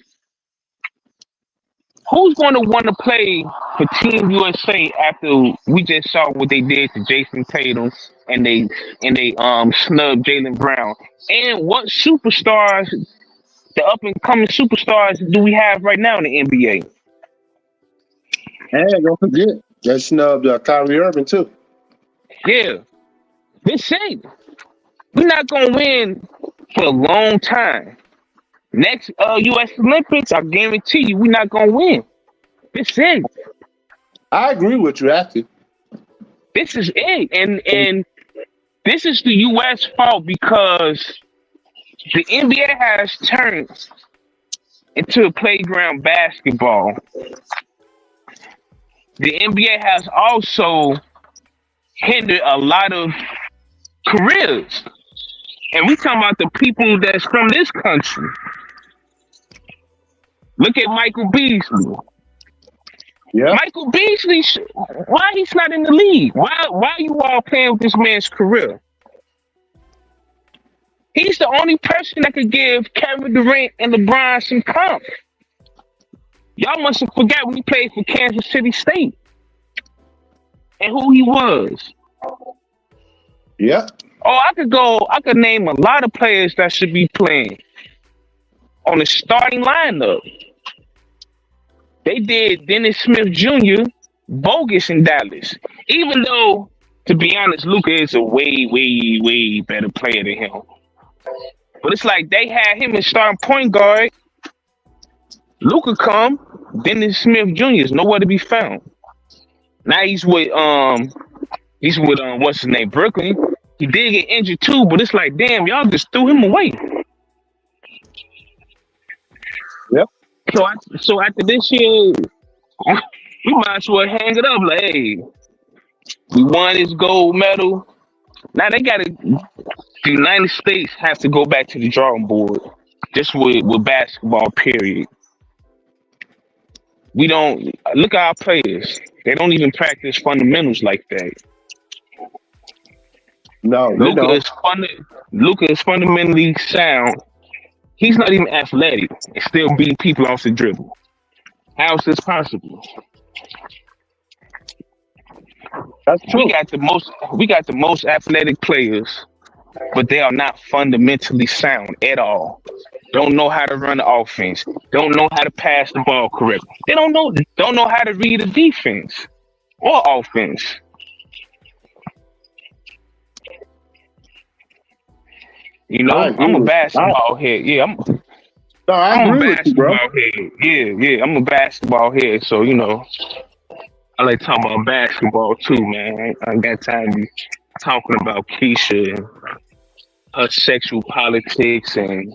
who's going to want to play for Team USA after we just saw what they did to Jason Tatum and they snubbed Jaylen Brown? And what superstars, the up and coming superstars, do we have right now in the NBA? And don't forget, they snubbed Kyrie Irving too. Yeah, this ain't. We're not gonna win for a long time. Next U.S. Olympics, I guarantee you, we're not gonna win. This is. I agree with you, actually. This is it, and this is the U.S. fault because the NBA has turned into a playground basketball. The NBA has also hindered a lot of careers. And we talking about the people that's from this country. Look at Michael Beasley. Yeah. Michael Beasley, why he's not in the league? Why you all playing with this man's career? He's the only person that could give Kevin Durant and LeBron some comp. Y'all must have forgot when he played for Kansas City State and who he was. Yeah. Oh, I could name a lot of players that should be playing on the starting lineup. They did Dennis Smith Jr. bogus in Dallas. Even though, to be honest, Luka is a way, way, way better player than him. But it's like they had him as starting point guard. Luka come, Dennis Smith Jr. is nowhere to be found. Now he's with what's his name, Brooklyn. He did get injured too, but it's like, damn, y'all just threw him away. Yep. So after this year, we might as well hang it up. Like, hey, we won this gold medal. Now the United States have to go back to the drawing board, just with basketball. Period. We don't look at our players. They don't even practice fundamentals like that. No, Luka is fundamentally sound. He's not even athletic and still beating people off the dribble. How is this possible? That's true. We got the most athletic players but they are not fundamentally sound at all. Don't know how to run the offense. Don't know how to pass the ball correctly. They don't know how to read the defense or offense. You I know, I'm a agree. basketball head. Yeah, No, I I'm a agree with you, bro. basketball head. Yeah, yeah, I'm a basketball head. So I like talking about basketball too, man. I ain't got time to be talking about Keisha and her sexual politics and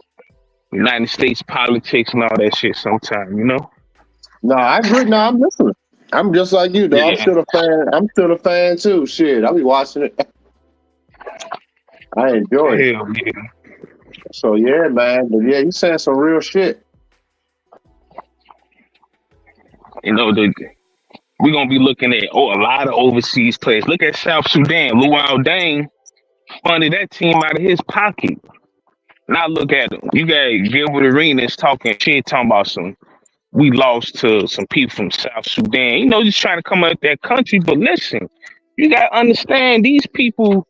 United States politics and all that shit. Sometime. No, I agree. No, I'm listening. I'm just like you, though. I'm Yeah, still a fan. I'm still a fan too. Shit, I'll be watching it. I enjoy it. hell yeah. So yeah, man. But yeah, you saying some real shit. The we're gonna be looking at a lot of overseas players. Look at South Sudan. Luau Dane funded that team out of his pocket. Now look at him. You got Gilbert Arenas talking shit, talking about we lost to some people from South Sudan. Just trying to come out that country. But listen, you gotta understand these people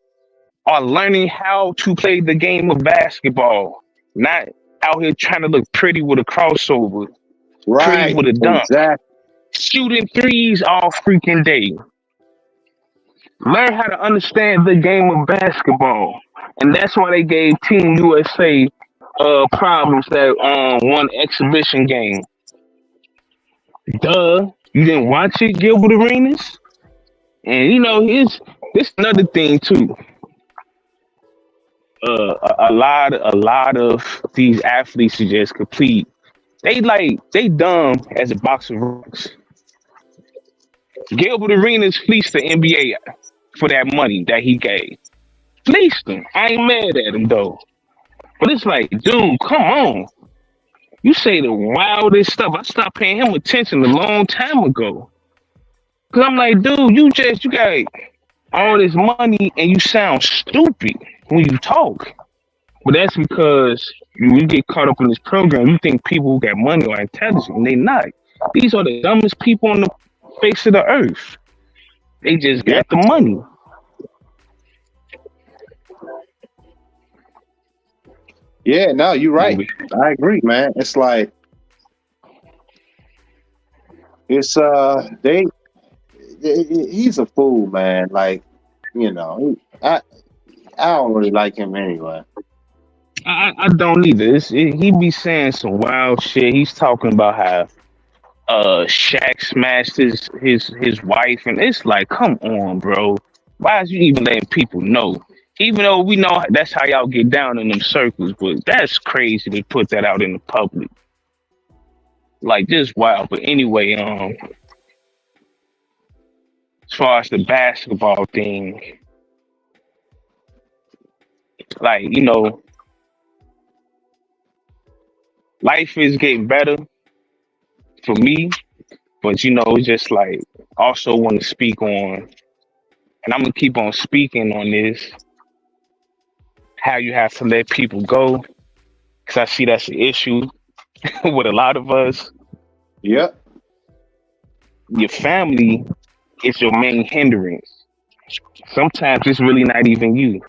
are learning how to play the game of basketball, not out here trying to look pretty with a crossover, pretty Right. with a dunk, Exactly. shooting threes all freaking day. Learn how to understand the game of basketball. And that's why they gave Team USA problems that one exhibition game. Duh. You didn't watch it, Gilbert Arenas? And here's this another thing too. A lot of these athletes are just complete. They dumb as a box of rocks. Gilbert Arenas fleeced the NBA for that money that he gave. Fleeced him. I ain't mad at him though. But it's like, dude, come on. You say the wildest stuff. I stopped paying him attention a long time ago. Cause I'm like, dude, you got all this money and you sound stupid when you talk. But that's because you get caught up in this program. You think people who got money are intelligent, and they not. These are the dumbest people on the face of the earth. They just Yeah. got the money. Yeah. No, you're right. Movie. I agree, man. It's like it's he's a fool, man. Like I don't really like him anyway. I don't either. He be saying some wild shit. He's talking about how Shaq smashed his wife, and it's like, come on, bro. Why is you even letting people know? Even though we know that's how y'all get down in them circles, but that's crazy to put that out in the public. Like, just wild. But anyway, as far as the basketball thing, like, life is getting better for me, but it's just like also want to speak on, and I'm gonna keep on speaking on this, how you have to let people go, because I see that's an issue with a lot of us. Yep. Your family is your main hindrance. Sometimes it's really not even you,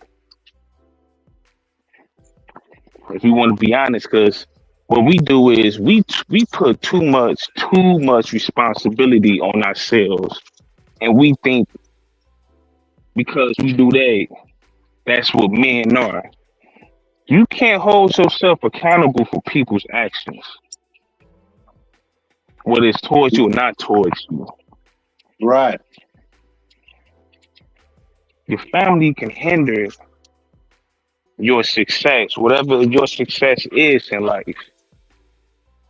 if you want to be honest, because what we do is we put too much responsibility on ourselves, and we think because we do that, that's what men are. You can't hold yourself accountable for people's actions, whether it's towards you or not towards you. Right. Your family can hinder your success, whatever your success is in life.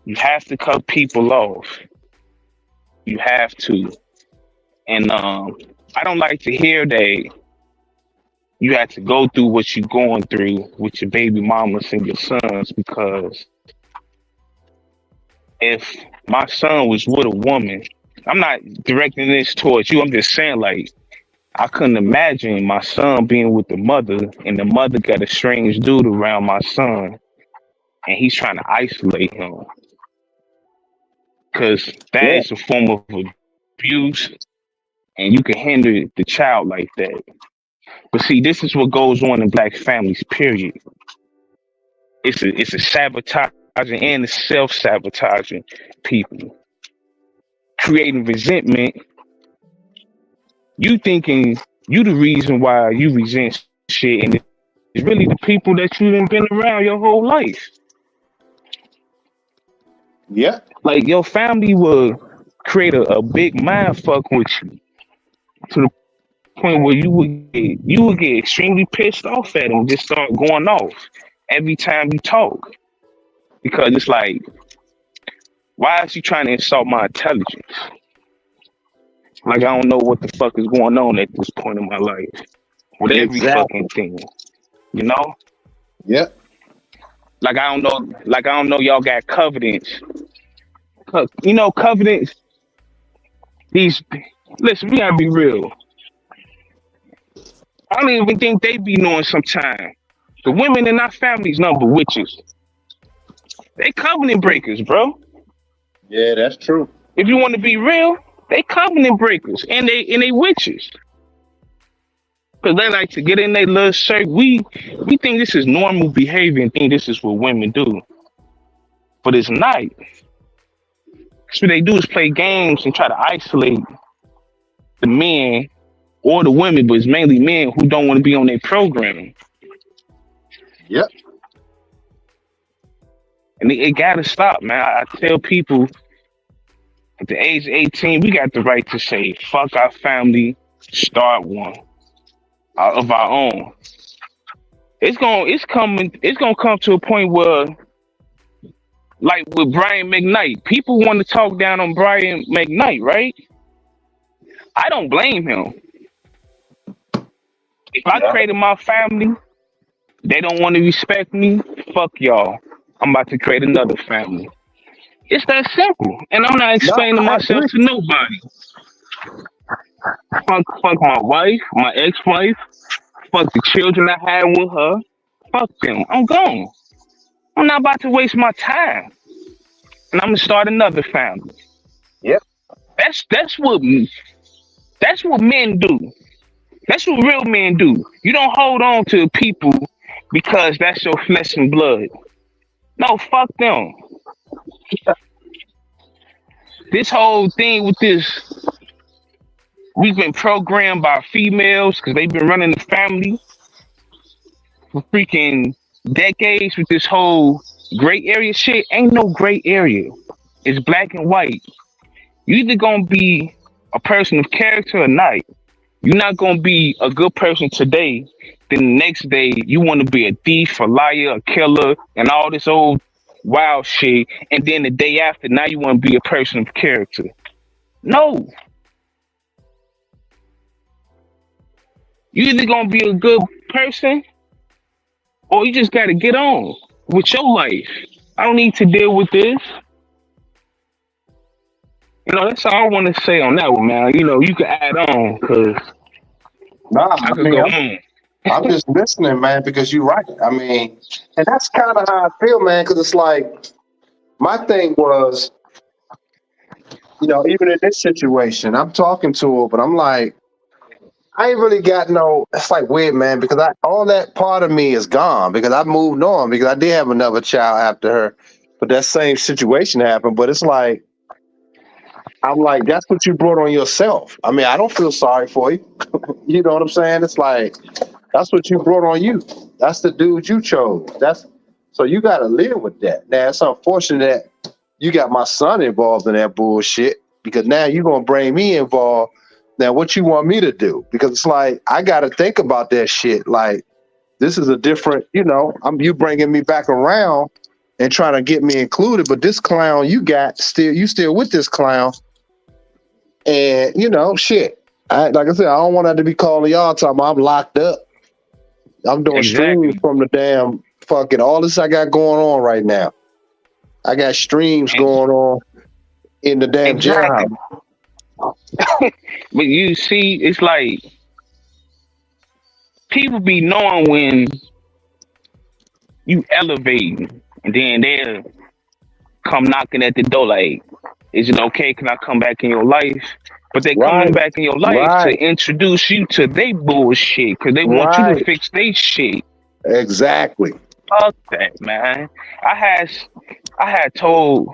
You have to cut people off. You have to. And I don't like to hear that you had to go through what you're going through with your baby mamas and your sons, because if my son was with a woman, I'm not directing this towards you. I'm just saying, like, I couldn't imagine my son being with the mother, and the mother got a strange dude around my son, and he's trying to isolate him, because that Yeah. is a form of abuse, and you can hinder the child like that. But see, this is what goes on in black families, period. It's a sabotaging and a self-sabotaging people. Creating resentment. You thinking you the reason why you resent shit, and it's really the people that you done been around your whole life. Yeah. Like your family will create a big mind fuck with you to the point where you would get extremely pissed off at them, just start going off every time you talk. Because it's like, why is he trying to insult my intelligence? Like I don't know what the fuck is going on at this point in my life. With every Exactly. fucking thing. You know? Yeah. Like I don't know y'all got covenants. You know, covenants, these listen, we gotta be real. I don't even think they be knowing sometimes. The women in our families number witches. They covenant breakers, bro. Yeah, that's true. If you want to be real, they covenant breakers and they witches. Cause they like to get in their little shirt. We think this is normal behavior and think this is what women do. But it's not. So what they do is play games and try to isolate the men or the women, but it's mainly men who don't want to be on their program. Yep. And it gotta stop, man. I tell people at the age of 18, we got the right to say, fuck our family, start one of our own. It's gonna come to a point where, like with Brian McKnight, people want to talk down on Brian McKnight, right? I don't blame him. If I created my family, they don't want to respect me, fuck y'all. I'm about to create another family. It's that simple. And I'm not explaining myself to nobody. Fuck my wife, my ex-wife, fuck the children I had with her. Fuck them. I'm gone. I'm not about to waste my time. And I'm gonna start another family. Yep. That's what men do. That's what real men do. You don't hold on to people because that's your flesh and blood. No, fuck them. This whole thing with this, we've been programmed by females because they've been running the family for freaking decades with this whole gray area shit. Ain't no gray area. It's black and white. You either gonna be a person of character or not. You're not gonna be a good person today, then the next day you want to be a thief, a liar, a killer, and all this old wild shit. And then the day after, now you want to be a person of character. No. You either gonna be a good person or you just gotta get on with your life. I don't need to deal with this. You know, that's all I want to say on that one, man. You know, you can add on because I could go on. I'm just listening, man, because you're right. I mean, and that's kind of how I feel, man, because it's like, my thing was, you know, even in this situation, I'm talking to her, but I'm like, I ain't really got no, it's like weird, man, because all that part of me is gone because I moved on because I did have another child after her, but that same situation happened. But it's like, I'm like, that's what you brought on yourself. I mean, I don't feel sorry for you. You know what I'm saying? It's like, that's what you brought on you. That's the dude you chose. So you got to live with that. Now, it's unfortunate that you got my son involved in that bullshit because now you're going to bring me involved. Now, what you want me to do? Because it's like, I got to think about that shit. Like, this is a different, you know, you bringing me back around and trying to get me included. But this clown you got, you still with this clown. And, you know, shit. Like I said, I don't want that to be calling y'all talking about I'm locked up. I'm doing streams from the damn fucking all this I got going on right now. I got streams going on in the damn jailhouse. But you see, it's like people be knowing when you elevating, and then they'll come knocking at the door like, is it okay? Can I come back in your life? but they coming Right. back in your life to Right. introduce you to their bullshit because they want you to Right. fix their shit. Exactly. Fuck that, man. I had told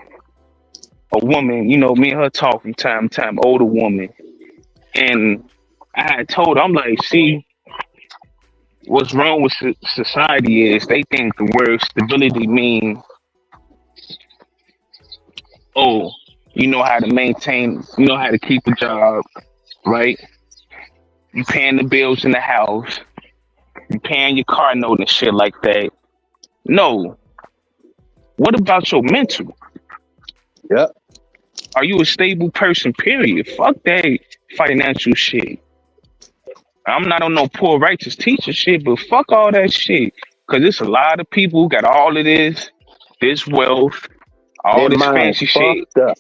a woman, you know, me and her talk from time to time, older woman, and I had told her, I'm like, see, what's wrong with society is they think the word stability means, oh, you know how to maintain, you know how to keep a job, right? You paying the bills in the house, you paying your car note and shit like that. No. What about your mental? Yep. Are you a stable person, period? Fuck that financial shit. I'm not on no poor righteous teacher shit, but fuck all that shit. Cause it's a lot of people who got all of this wealth, all Their this mind fancy shit, fucked up.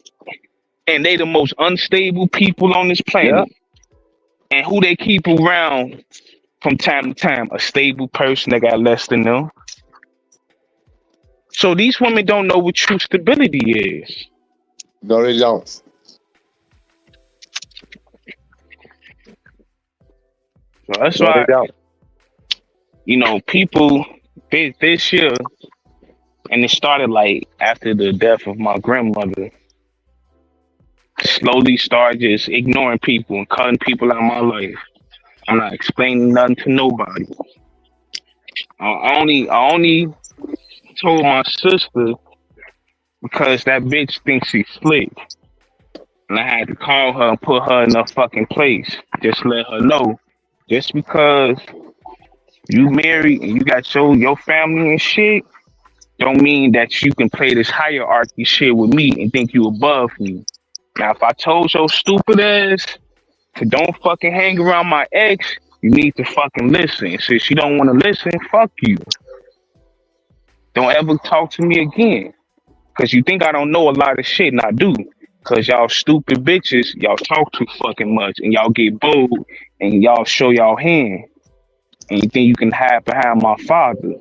and they the most unstable people on this Yep. planet. And who they keep around from time to time? A stable person that got less than them. So these women don't know what true stability is. No, they don't. So that's No, they why, don't. you know, people this year, and it started like after the death of my grandmother, slowly started just ignoring people and cutting people out of my life. I'm not explaining nothing to nobody. I only told my sister because that bitch thinks she's slick. And I had to call her and put her in her fucking place. Just let her know. Just because you married and you got your family and shit, don't mean that you can play this hierarchy shit with me and think you above me. Now, if I told your stupid ass to don't fucking hang around my ex, you need to fucking listen. Since you don't want to listen, fuck you. Don't ever talk to me again. Cause you think I don't know a lot of shit, and I do. Cause y'all stupid bitches, y'all talk too fucking much, and y'all get bold, and y'all show y'all hand, and you think you can hide behind my father.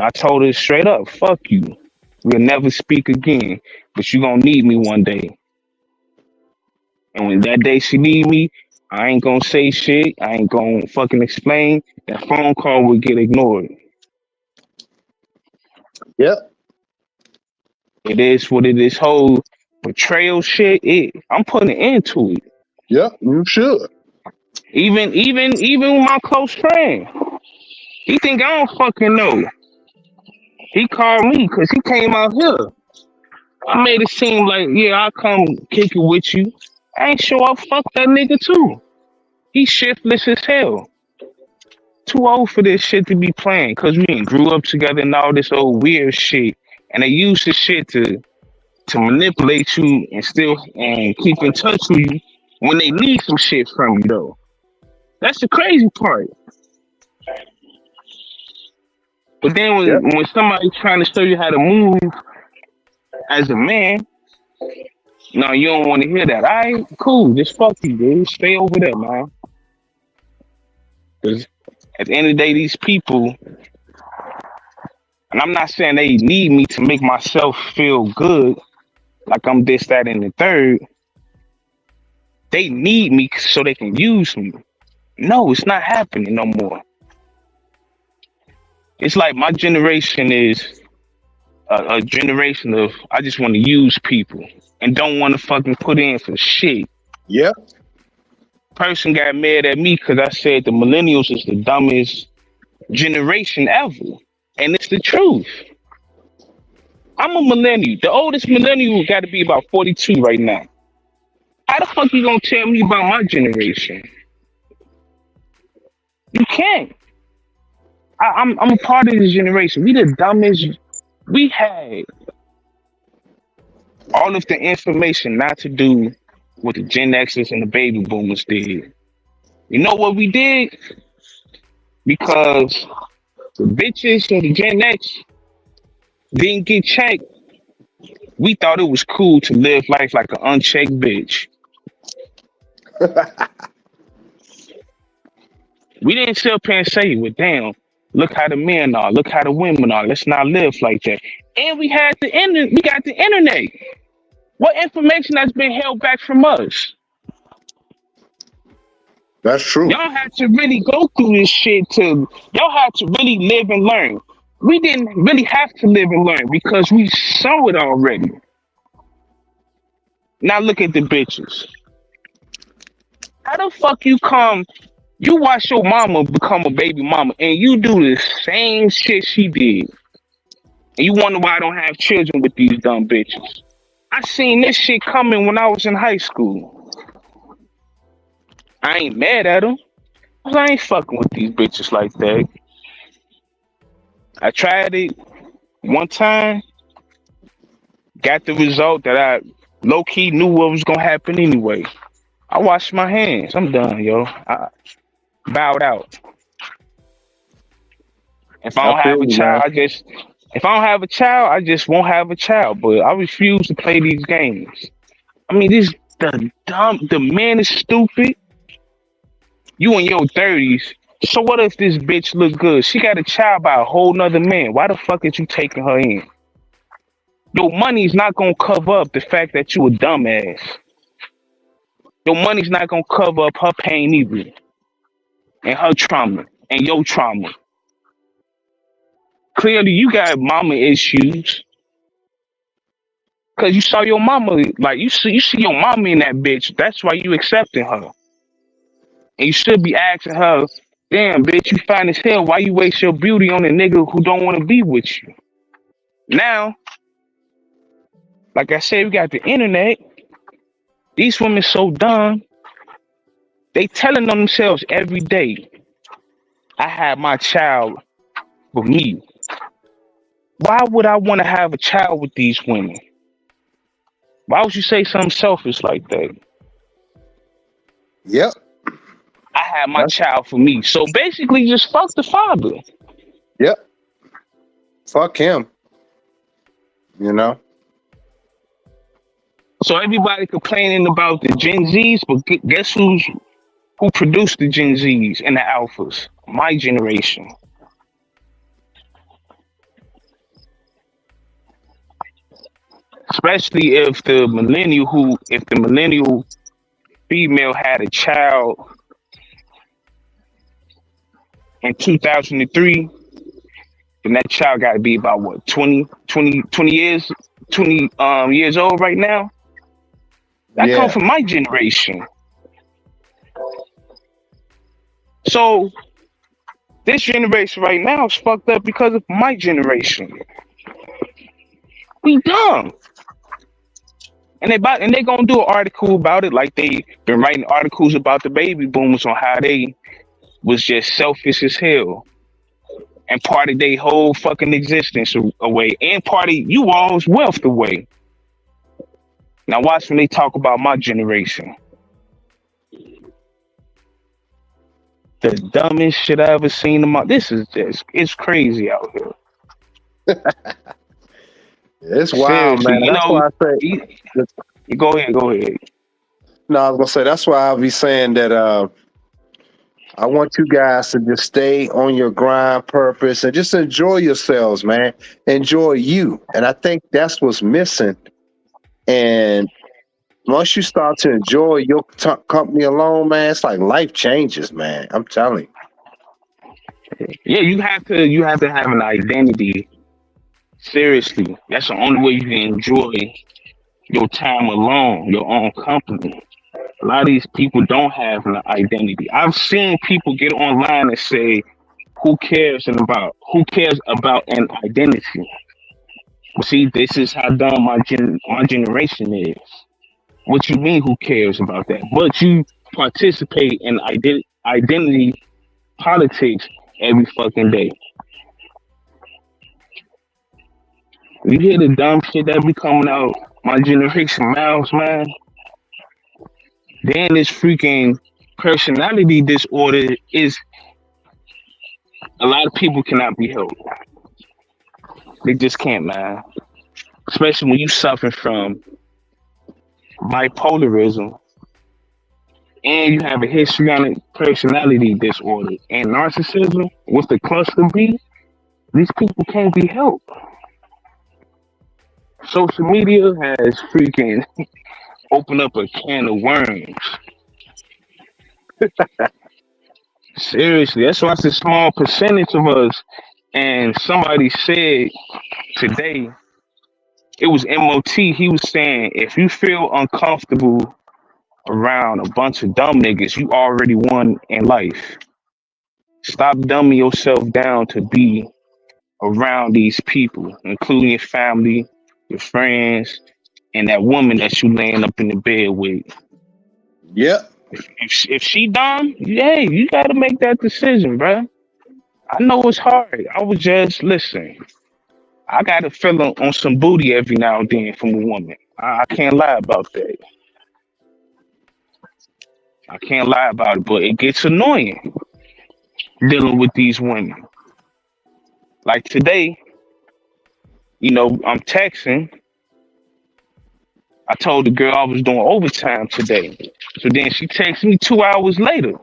I told her straight up, fuck you. We'll never speak again, but you gonna need me one day. And when that day she need me, I ain't gonna say shit. I ain't gonna fucking explain. That phone call will get ignored. Yep. It is what it is. Whole betrayal shit. I'm putting an end to it. Yep. You should. Even with my close friend. He think I don't fucking know. He called me because he came out here. I made it seem like, yeah, I'll come kick it with you. I ain't show up. Fuck that nigga too. He shiftless as hell. Too old for this shit to be playing because we ain't grew up together and all this old weird shit. And they use this shit to manipulate you and still and keep in touch with you when they need some shit from you though. That's the crazy part. But then Yep. when somebody's trying to show you how to move as a man, no, you don't want to hear that. All right, cool. Just fuck you, dude. Stay over there, man. Because at the end of the day, these people, and I'm not saying they need me to make myself feel good, like I'm this, that, and the third. They need me so they can use me. No, it's not happening no more. It's like my generation is a generation of I just want to use people and don't want to fucking put in for shit. Yep. Person got mad at me because I said the millennials is the dumbest generation ever. And it's the truth. I'm a millennial. The oldest millennial got to be about 42 right now. How the fuck you gonna tell me about my generation? You can't. I'm a part of this generation. We the dumbest. We had all of the information not to do what the Gen Xers and the baby boomers did. You know what we did? Because the bitches of the Gen X didn't get checked. We thought it was cool to live life like an unchecked bitch. We didn't sit up here and say, well, damn, look how the men are, look how the women are. Let's not live like that. And we got the internet. What information has been held back from us? That's true. Y'all had to really go through this shit to y'all had to really live and learn. We didn't really have to live and learn because we saw it already. Now look at the bitches. How the fuck you watch your mama become a baby mama and you do the same shit she did. And you wonder why I don't have children with these dumb bitches. I seen this shit coming when I was in high school. I ain't mad at them. I ain't fucking with these bitches like that. I tried it one time, got the result that I low key knew what was gonna happen anyway. I washed my hands. I'm done, yo. I bowed out. If I I don't feel have a you, man. child, if I don't have a child, I just won't have a child. But I refuse to play these games. I mean, the man is stupid. You in your 30s. So what if this bitch look good? She got a child by a whole nother man. Why the fuck is you taking her in? Your money's not gonna cover up the fact that you a dumbass. Your money's not gonna cover up her pain either. And her trauma. And your trauma. Clearly you got mama issues. Cause you saw your mama, like you see your mama in that bitch. That's why you accepting her. And you should be asking her, damn, bitch, you fine as hell. Why you waste your beauty on a nigga who don't want to be with you? Now, like I said, we got the internet. These women so dumb. They telling on themselves every day, I had my child for me. Why would I want to have a child with these women? Why would you say something selfish like that? Yep. I had my child for me. So basically, just fuck the father. Yep. Fuck him. You know? So everybody complaining about the Gen Zs, but guess who produced the Gen Zs and the Alphas? My generation. Especially if the millennial female had a child in 2003, then that child got to be about what, 20 years old right now. That Yeah. come from my generation. So this generation right now is fucked up because of my generation. We dumb. And they gonna do an article about it, like they been writing articles about the baby boomers on how they was just selfish as hell and parted their whole fucking existence away and party you all's wealth away. Now watch when they talk about my generation. The dumbest shit I ever seen in my. This is just, it's crazy out here. It's wild, Seriously, man. you That's know. why I say. Go ahead. No, I was gonna say that's why I'll be saying that. I want you guys to just stay on your grind purpose and just enjoy yourselves, man. Enjoy you, and I think that's what's missing. And once you start to enjoy your company alone, man, it's like life changes, man. I'm telling you. Yeah, you have to have an identity. Seriously, that's the only way you can enjoy your time alone, your own company. A lot of these people don't have an identity. I've seen people get online and say, who cares about an identity? Well, see, this is how dumb my generation is. What you mean, who cares about that? But you participate in identity politics every fucking day. You hear the dumb shit that be coming out my generation mouths, man. Then this freaking personality disorder is a lot of people cannot be helped. They just can't, man. Especially when you suffer from bipolarism and you have a histrionic personality disorder and narcissism with the cluster B, these people can't be helped. Social media has freaking opened up a can of worms. Seriously, that's why it's a small percentage of us. And somebody said today, it was MOT. He was saying, if you feel uncomfortable around a bunch of dumb niggas, you already won in life. Stop dumbing yourself down to be around these people, including your family, your friends, and that woman that you laying up in the bed with. Yep. If she dumb, hey, you got to make that decision, bruh. I know it's hard. I was just listen. I got to feel on some booty every now and then from a woman. I can't lie about that. I can't lie about it, but it gets annoying dealing with these women. Like today, I'm texting. I told the girl I was doing overtime today. So then she texted me 2 hours later.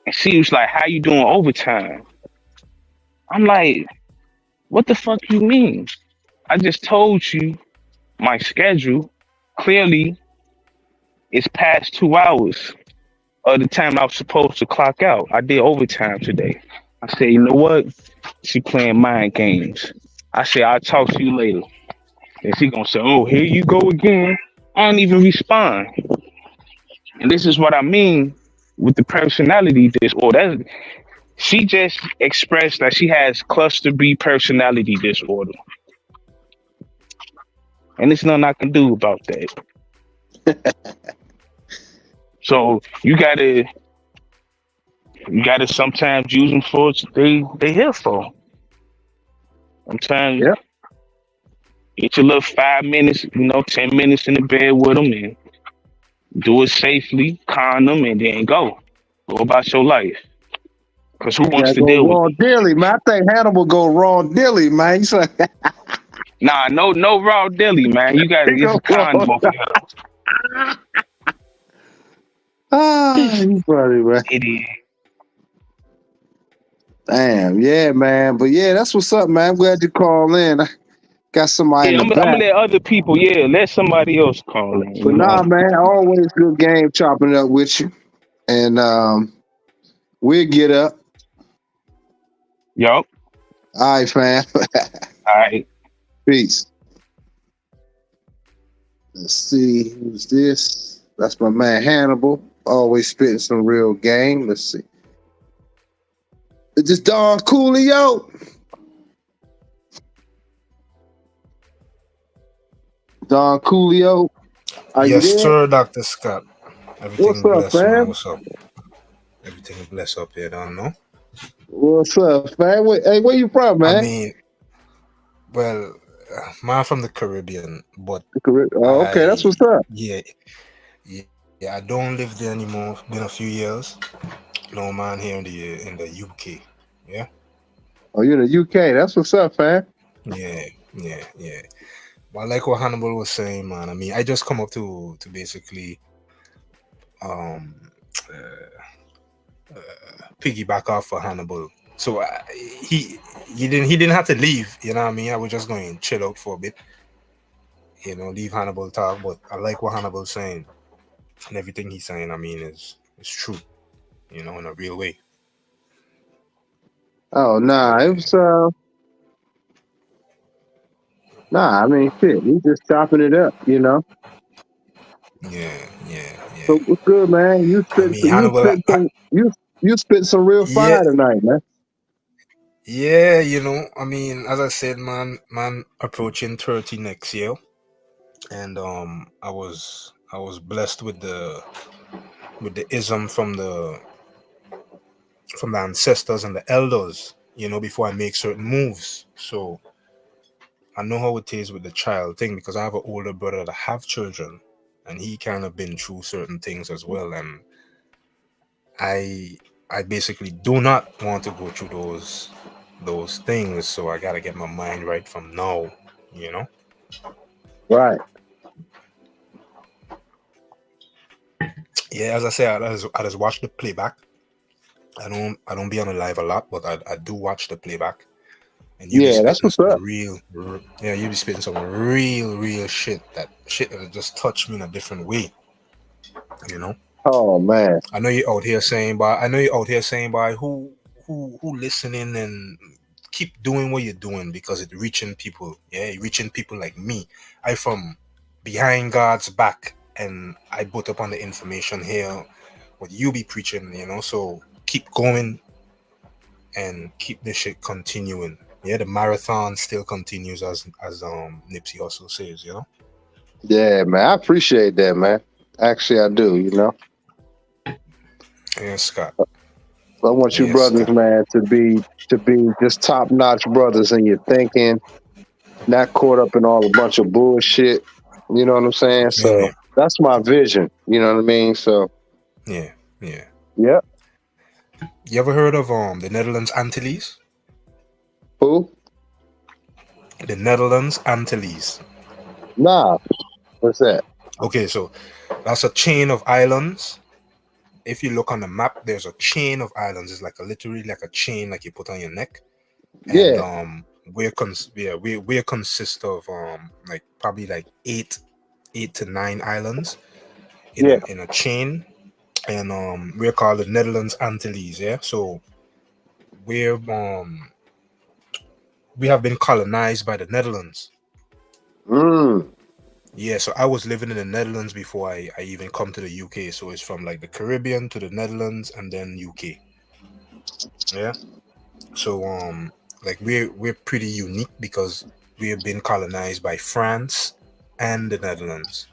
And she was like, how you doing overtime? I'm like, what the fuck you mean? I just told you my schedule clearly is past 2 hours of the time I was supposed to clock out. I did overtime today. I said, you know what? She playing mind games. I said, I'll talk to you later. And she gonna say, oh, here you go again. I don't even respond. And this is what I mean with the personality disorder. She just expressed that she has cluster B personality disorder. And there's nothing I can do about that. So you gotta sometimes use them for what they here for. Sometimes Yep. get your little 5 minutes, 10 minutes in the bed with them and do it safely, con them, and then go about your life. Because who wants Yeah, to go deal with raw dilly, man. I think Hannibal go raw dilly, man. He's like, Nah, no raw dilly, man. You got to he get go some raw. condom over here. You funny, man. Idiot. Damn, yeah, man. But yeah, that's what's up, man. I'm glad you called in. I got somebody Yeah, in the I'm gonna back. let other people. Yeah, let somebody else call in. But nah, man, always good game chopping up with you. And we'll get up. Yup. All right, fam. All right. Peace. Let's see, who's this? That's my man Hannibal. Always spitting some real game. Let's see. It's just Don Coolio. Don Coolio. Are Yes, you there? sir, Dr. Scott. Everything What's up, blessed, man. fam? What's up? Everything blessed up here, don't know. What's up, fam? Hey, where you from, man? I mean, well, man from the Caribbean, but Oh, okay, that's what's up. Yeah, I don't live there anymore. Been a few years. No, man, here in the UK. Yeah. Oh, you're in the UK. That's what's up, fam. Yeah. Well, like what Hannibal was saying, man. I mean, I just come up to basically piggyback off for Hannibal. So he didn't have to leave. You know what I mean? I was just going to chill out for a bit. Leave Hannibal talk. But I like what Hannibal's saying, and everything he's saying. I mean, is true. In a real way. Oh, nah, it was nah, I mean, shit, we just chopping it up, Yeah. So what's good, man? You spit some real fire tonight, man. Yeah, I mean, as I said, man approaching 30 next year, and I was blessed with the ism from the ancestors and the elders, before I make certain moves. So I know how it is with the child thing, because I have an older brother that have children, and he kind of been through certain things as well, and I basically do not want to go through those things, so I gotta get my mind right from now, Right. Yeah, as I say, I just watch the playback. I don't be on the live a lot, but I do watch the playback. And you be spitting some you be spitting some real shit that just touched me in a different way. You know, Oh man. I know you're out here saying, but who listening and keep doing what you're doing because it's reaching people. Yeah, it's reaching people like me. I from behind God's back, and I put up on the information here what you be preaching. You know, so keep going and keep this shit continuing. Yeah, the marathon still continues as Nipsey Hussle says. You know. Yeah, man. I appreciate that, man. Actually, I do. Yeah, Scott. I want you Yes, brothers, Scott. man, to be just top notch brothers in your thinking, not caught up in all a bunch of bullshit. You know what I'm saying? You feel me? So that's my vision. You know what I mean? So Yeah, yeah. yeah. You ever heard of the Netherlands Antilles? Who? The Netherlands Antilles. Nah. What's that? Okay, so that's a chain of islands. If you look on the map, there's a chain of islands. It's like literally like a chain, like you put on your neck. And Yeah. we're consist of like probably like eight to nine islands Yeah. in a chain, and we're called the Netherlands Antilles. Yeah, so we're we have been colonized by the Netherlands. Mm. Yeah, so I was living in the Netherlands before I even come to the UK. So it's from like the Caribbean to the Netherlands and then UK. Yeah. So like we're pretty unique because we have been colonized by France and the Netherlands.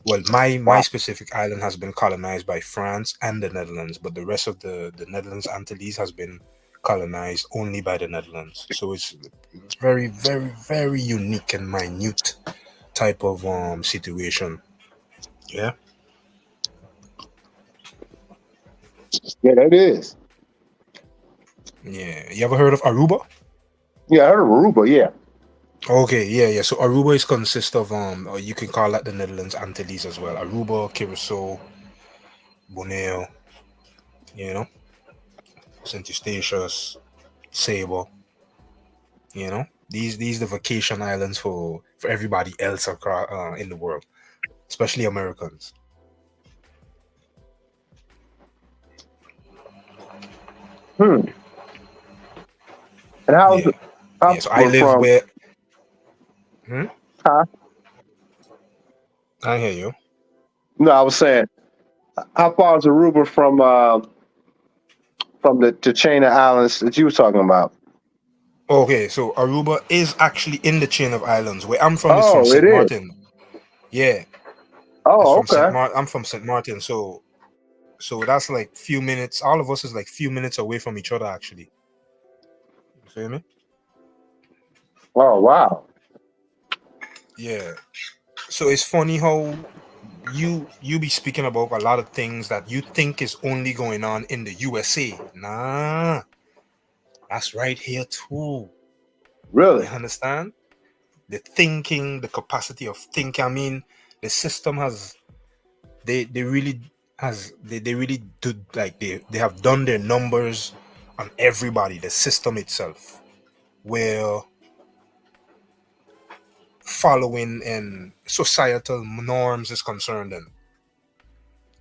Well, my Wow. specific island has been colonized by France and the Netherlands, but the rest of the Netherlands Antilles has been colonized only by the Netherlands. So it's very, very, very unique and minute type of situation. Yeah. Yeah, that is. Yeah. You ever heard of Aruba? Yeah, I heard of Aruba. Yeah. Okay, yeah, yeah. So Aruba is consist of or you can call that the Netherlands Antilles as well. Aruba, Curacao, Borneo, you know, Saint Eustatius, Sable, you know. These the vacation islands for everybody else across in the world, especially Americans. Hmm. And how's Yeah. it? How Yeah. So I far live from? where hmm? Huh? I hear you. No, I was saying, how far is Aruba from the chain of islands that you were talking about? Okay, so Aruba is actually in the chain of islands. Where I'm from is from Oh, it St. is. Martin. Yeah, it's Oh, from St. okay. Martin. I'm from St. Martin, so that's like few minutes. All of us is like few minutes away from each other, actually. You feel me? Oh, wow. Yeah. So it's funny how you be speaking about a lot of things that you think is only going on in the USA. Nah, that's right here too. You Really? understand? The thinking, the capacity of thinking. I mean, the system has they really they really do, like they have done their numbers on everybody, the system itself, where following and societal norms is concerned, and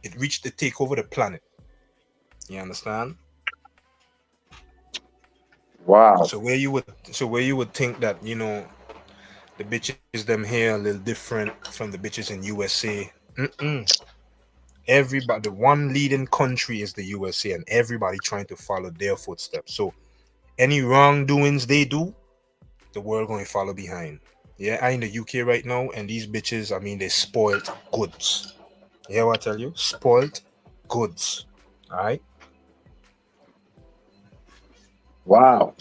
it reached to take over the planet. You understand? Wow. So where you would think that, the bitches them here a little different from the bitches in USA. Mm-mm. Everybody, the one leading country is the USA, and everybody trying to follow their footsteps. So any wrongdoings they do, the world going to follow behind. Yeah, I in the UK right now, and these bitches, I mean, they spoiled goods. You hear what I tell you? Spoiled goods. All right. Wow.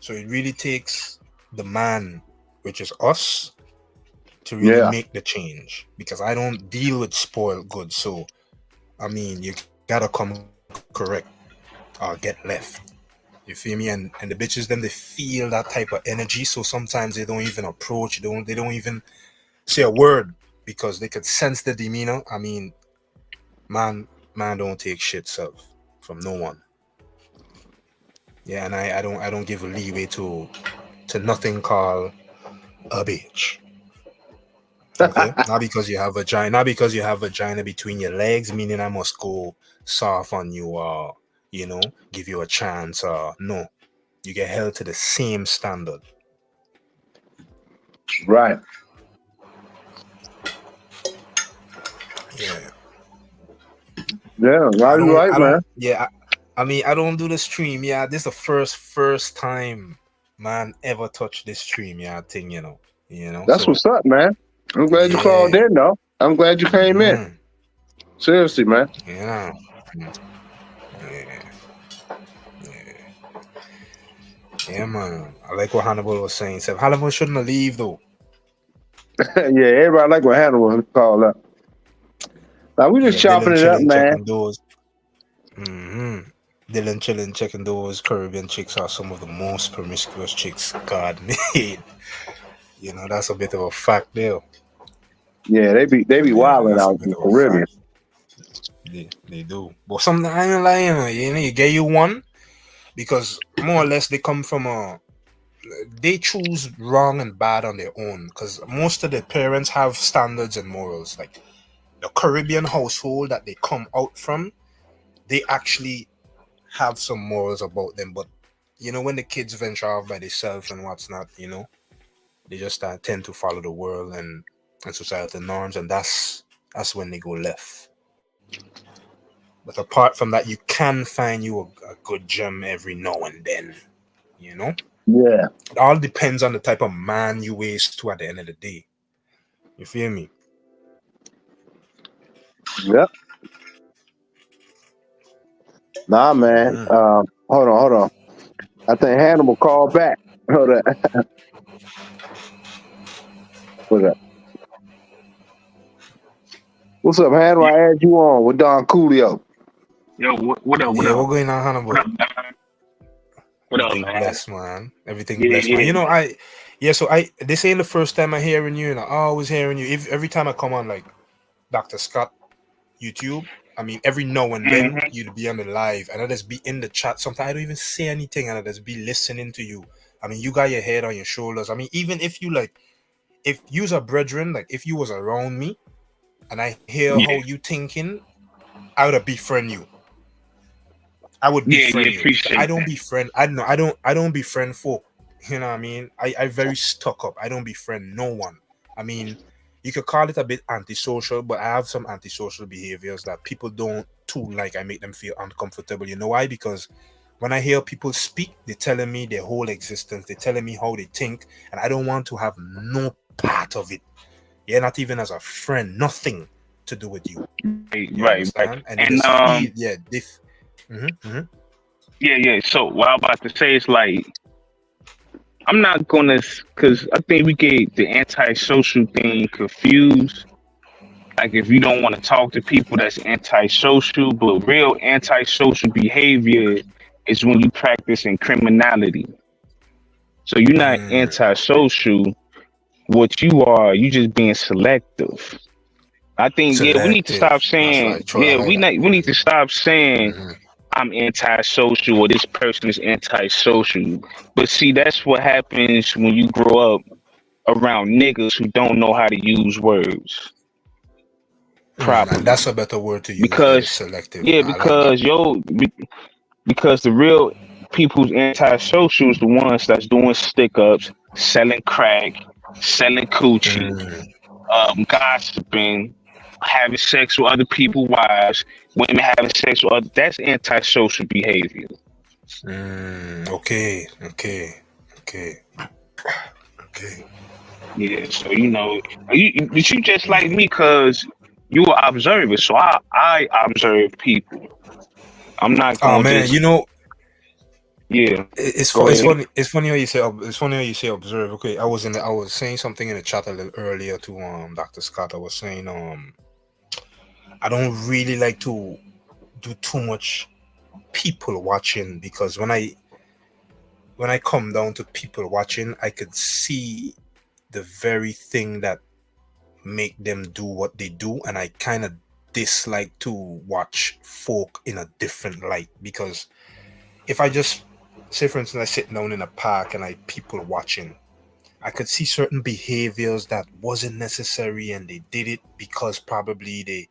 So it really takes the man, which is us, to really Yeah. make the change. Because I don't deal with spoiled goods. So I mean, you gotta come correct or get left. You feel me? And the bitches them, they feel that type of energy. So sometimes they don't even approach. They don't even say a word because they could sense the demeanor. I mean, man don't take shit self from no one. Yeah, and I don't give a leeway to nothing called a bitch. Okay, not because you have vagina between your legs, meaning I must go soft on you, give you a chance. No, you get held to the same standard. Right. Yeah, Yeah, I right, you don't, right, I man. don't. Yeah, I mean, I don't do the stream. Yeah, this is the first time man ever touched this stream. Yeah, thing, That's So what's up, man. I'm glad you called yeah, in, though. I'm glad you came in. mm, Seriously, man. yeah, mm, yeah, yeah, yeah, man. I like what Hannibal was saying. So Hannibal shouldn't leave though. Yeah, everybody like what Hannibal called up. Now we just Yeah, chopping Dylan it up, chilling, man. checking doors. hmm Dylan chilling, checking doors. Caribbean chicks are some of the most promiscuous chicks God made. That's a bit of a fact there. Yeah, they be Yeah, wilding that's a out bit in the of a Caribbean. fact. They do. But sometimes I ain't lying, you get you one because more or less they come from they choose wrong and bad on their own because most of the parents have standards and morals. Like the Caribbean household that they come out from, they actually have some morals about them. But when the kids venture off by themselves and what's not, they just tend to follow the world and societal norms, and that's when they go left. But apart from that, you can find you a good gem every now and then. Yeah. It all depends on the type of man you waste to at the end of the day. You feel me? Yep. Nah, man. Mm. Hold on. I think Hannibal called back. Hold on. What's up? What's up, Hannibal? I had you on with Don Coolio. Yo, what up? What Yeah, up? what's going on, What Hannibal? up, man? What up, Everything man? blessed, man. Everything Yeah, blessed, man. yeah. So this ain't the first time I hearing you, and I always hearing you. Every time I come on, like Dr. Scott YouTube, I mean, every now and then Mm-hmm. you'd be on the live, and I just be in the chat. Sometimes I don't even say anything, and I just be listening to you. I mean, you got your head on your shoulders. I mean, even if you if you's a brethren, like if you was around me, and I hear how Yeah, you thinking, I would befriend you. I would yeah. befriend you. I Appreciate don't that. befriend. I don't know. I don't befriend folk. You know what I mean? I very stuck up. I don't befriend no one. I mean, you could call it a bit antisocial, but I have some antisocial behaviors that people don't too like. I make them feel uncomfortable. You know why? Because when I hear people speak, they're telling me their whole existence. They're telling me how they think, and I don't want to have no part of it. Yeah, not even as a friend. Nothing to do with you. You Right. understand? And they And just feel, yeah, this. yeah. So what I'm about to say is like I'm not gonna, cause I think we get the antisocial thing confused. Like if you don't want to talk to people, that's antisocial. But real antisocial behavior is when you practicing criminality. So you're not antisocial. What you are, you just being selective. I think yeah, we need to stop Selective. That's saying right. I yeah, like that. we need to stop saying Mhm. I'm antisocial or this person is antisocial. But see, that's what happens when you grow up around niggas who don't know how to use words And that's properly. a better word to use there. Because Selective. yeah, I like that. because the real people's antisocial is the ones that's doing stick ups, selling crack, selling coochie, Mm, gossiping, having sex with other people's wives, women having sex with other. That's antisocial behavior. okay. Okay. Yeah, so but you just like me because you are observer. So I observe people. I'm not Oh gonna man, just yeah. Go it's ahead. funny. It's funny how you say observe. Okay, I was saying something in the chat a little earlier to Dr. Scott. I was saying I don't really like to do too much people watching because when I come down to people watching, I could see the very thing that make them do what they do, and I kind of dislike to watch folk in a different light because if I just say, for instance, I sit down in a park and I people watching, I could see certain behaviors that wasn't necessary, and they did it because probably they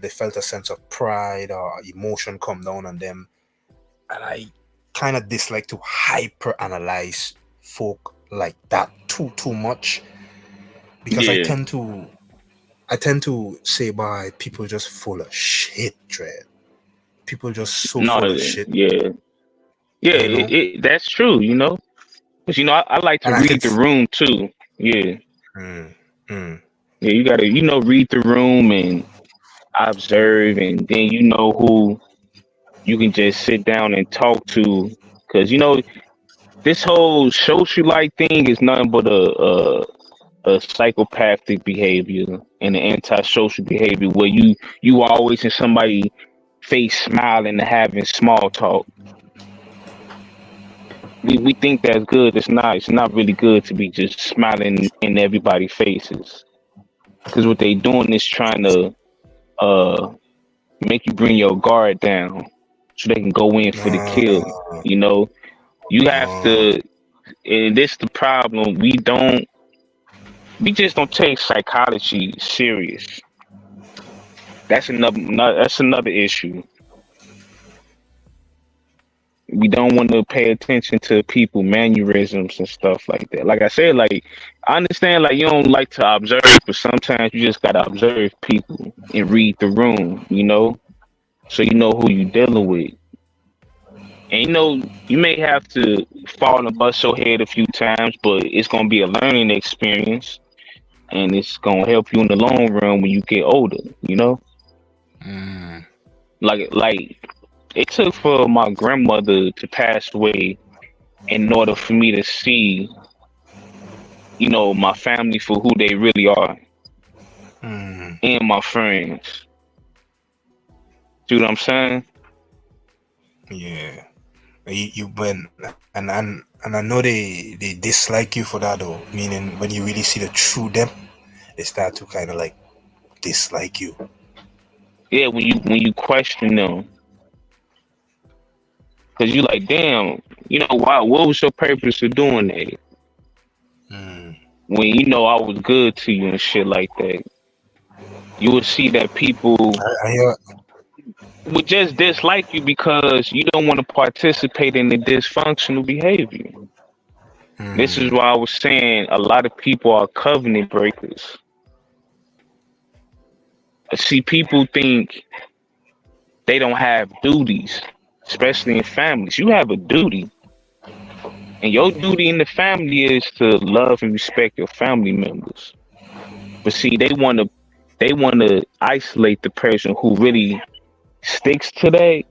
felt a sense of pride or emotion come down on them. And I kind of dislike to hyper analyze folk like that too much, because Yeah. I tend to say, "Bye, people just full of shit, Dread. People just so No. full of shit, Yeah. Yeah. you know." That's true. But I like to And I could, read the room too. Yeah. mm, mm, Yeah. You gotta read the room and observe, and then who you can just sit down and talk to, because this whole social life thing is nothing but a psychopathic behavior and an antisocial behavior where you always in somebody face smiling and having small talk. We think that's good. It's not really good to be just smiling in everybody's faces, because what they doing is trying to uh make you bring your guard down so they can go in for the kill. uh, You know, you have uh, to, and this the problem. We just don't take psychology serious. That's another issue. We don't want to pay attention to people mannerisms and stuff like that. Like I said, like I understand, like you don't like to observe, but sometimes you just gotta observe people and read the room, so you know who you dealing with. And you may have to fall and bust your head a few times, but it's gonna be a learning experience, and it's gonna help you in the long run when you get older. mm, Like it took for my grandmother to pass away in order for me to see, my family for who they really are mm. and my friends. See what I'm saying? Yeah. You when and I know they dislike you for that though. Meaning when you really see the true them, they start to kind of like dislike you. Yeah, when you question them, because you like, damn, why? What was your purpose of doing that? Mm. When I was good to you and shit like that, you would see that people I hear. would just dislike you because you don't want to participate in the dysfunctional behavior. This is Mm. why I was saying a lot of people are covenant breakers. See, people think they don't have duties, especially in families. You have a duty, and your duty in the family is to love and respect your family members. But see, they want to isolate the person who really sticks to that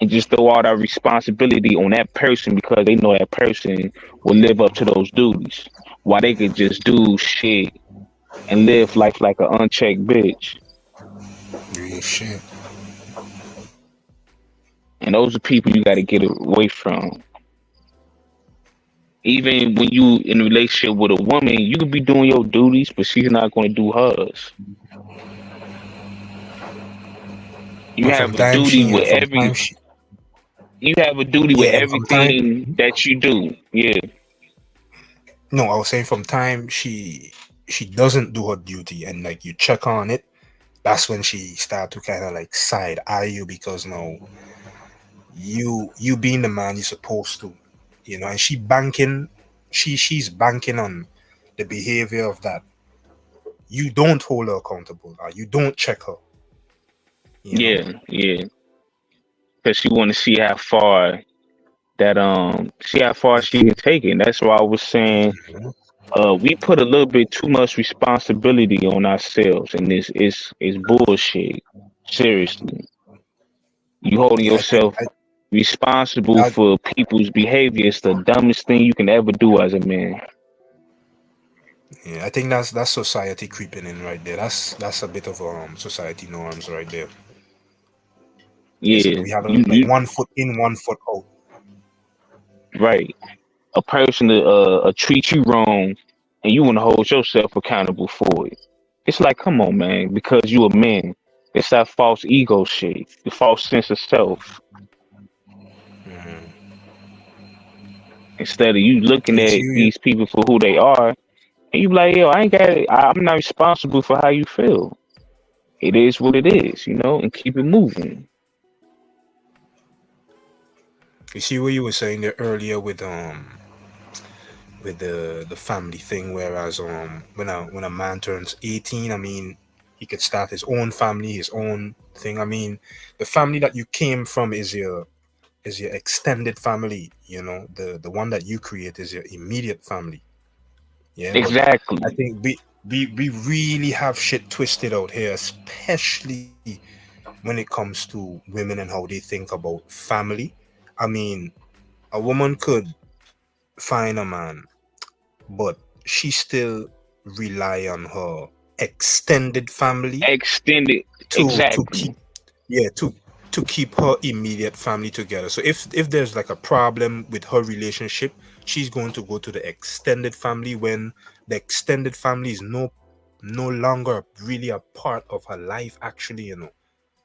and just throw all that responsibility on that person because they know that person will live up to those duties. While they could just do shit and live life like an unchecked bitch. Real shit. And those are people you got to get away from. Even when you in a relationship with a woman, you could be doing your duties, but she's not going to do hers. You And have a duty with you have a duty with yeah, and from time, everything that you do. Yeah. no, I was saying from time she doesn't do her duty, and like you check on it, that's when she start to kind of like side eye you, because no, you being the man you're supposed to, and she's banking on the behavior of that. You don't hold her accountable, or you don't check her, you know. Yeah. Yeah. Because she want to see how far she can take it. And that's why I was saying Mhm. we put a little bit too much responsibility on ourselves, and this is bullshit. Seriously, you holding Yeah, I think yourself responsible I, for people's behavior is the dumbest thing you can ever do as a man. yeah, I think that's society creeping in right there. That's a bit of society norms right there. Is Yeah, we have like you one foot in, one foot out. right. A person to treat you wrong, and you want to hold yourself accountable for it. It's like, come on, man, because you a man. It's that false ego shit, the false sense of self. Mhm. instead of you looking It's at you. these people for who they are, and you be like, yo, I ain't got it. I'm not responsible for how you feel. It is what it is, and keep it moving. You see what you were saying there earlier with the family thing, whereas when a man turns 18, I mean, he could start his own family, his own thing. I mean, the family that you came from is your extended family, the one that you create is your immediate family. Yeah, but I Exactly. think we really have shit twisted out here, especially when it comes to women and how they think about family. I mean, a woman could find a man, but she still rely on her extended family Extended. to Exactly. keep, yeah, to keep her immediate family together. So if there's like a problem with her relationship, she's going to go to the extended family when the extended family is no longer really a part of her life. Actually,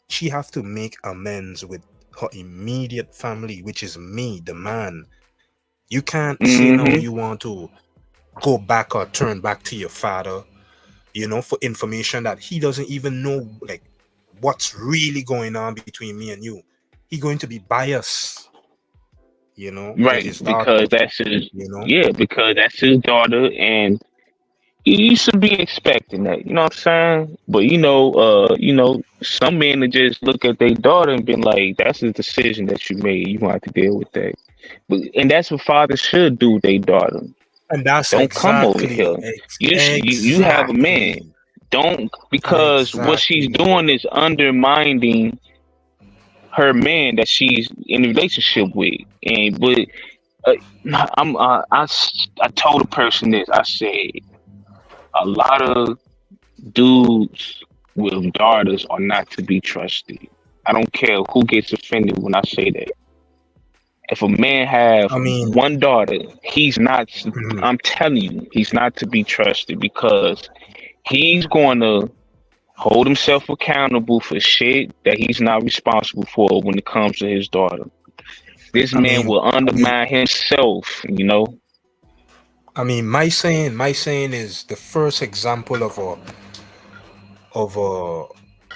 she have to make amends with her immediate family, which is me, the man. You can't say now you Hmm. want to go back or turn back to your father, for information that he doesn't even know, like, what's really going on between me and you. He going to be biased, with Right, his daughter, because that's his. you know. Yeah, because that's his daughter, and you should be expecting that. You know what I'm saying? But some men that just look at their daughter and be like, "That's a decision that you made. You gonna have to deal with that." And that's what fathers should do with their daughter. And that's Don't come over exactly here. You have a man. exactly Don't, because what she's exactly, bro. doing is undermining her man that she's in a relationship with. And but uh, I told a person this. I said a lot of dudes with daughters are not to be trusted. I don't care who gets offended when I say that. If a man have I mean, one daughter, he's not. mhm. I'm telling you, he's not to be trusted because he's going to hold himself accountable for shit that he's not responsible for when it comes to his daughter. This I man mean, will we. undermine himself. I mean, my saying is the first example of a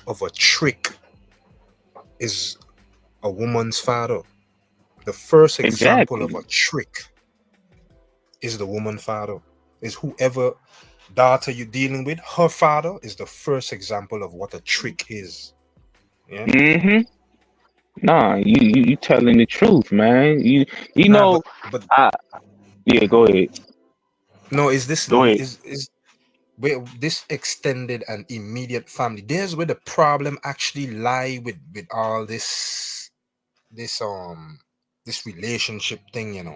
of a trick is a woman's father. The first example of Exactly. a trick is the woman father. Is whoever daughter you're dealing with, her father is the first example of what a trick is. Yeah. Mm-hmm. Nah, you telling the truth, man. You Nah, know, but I yeah, go ahead. no, is this Go ahead. is where this extended and immediate family? There's where the problem actually lie with all this this relationship thing.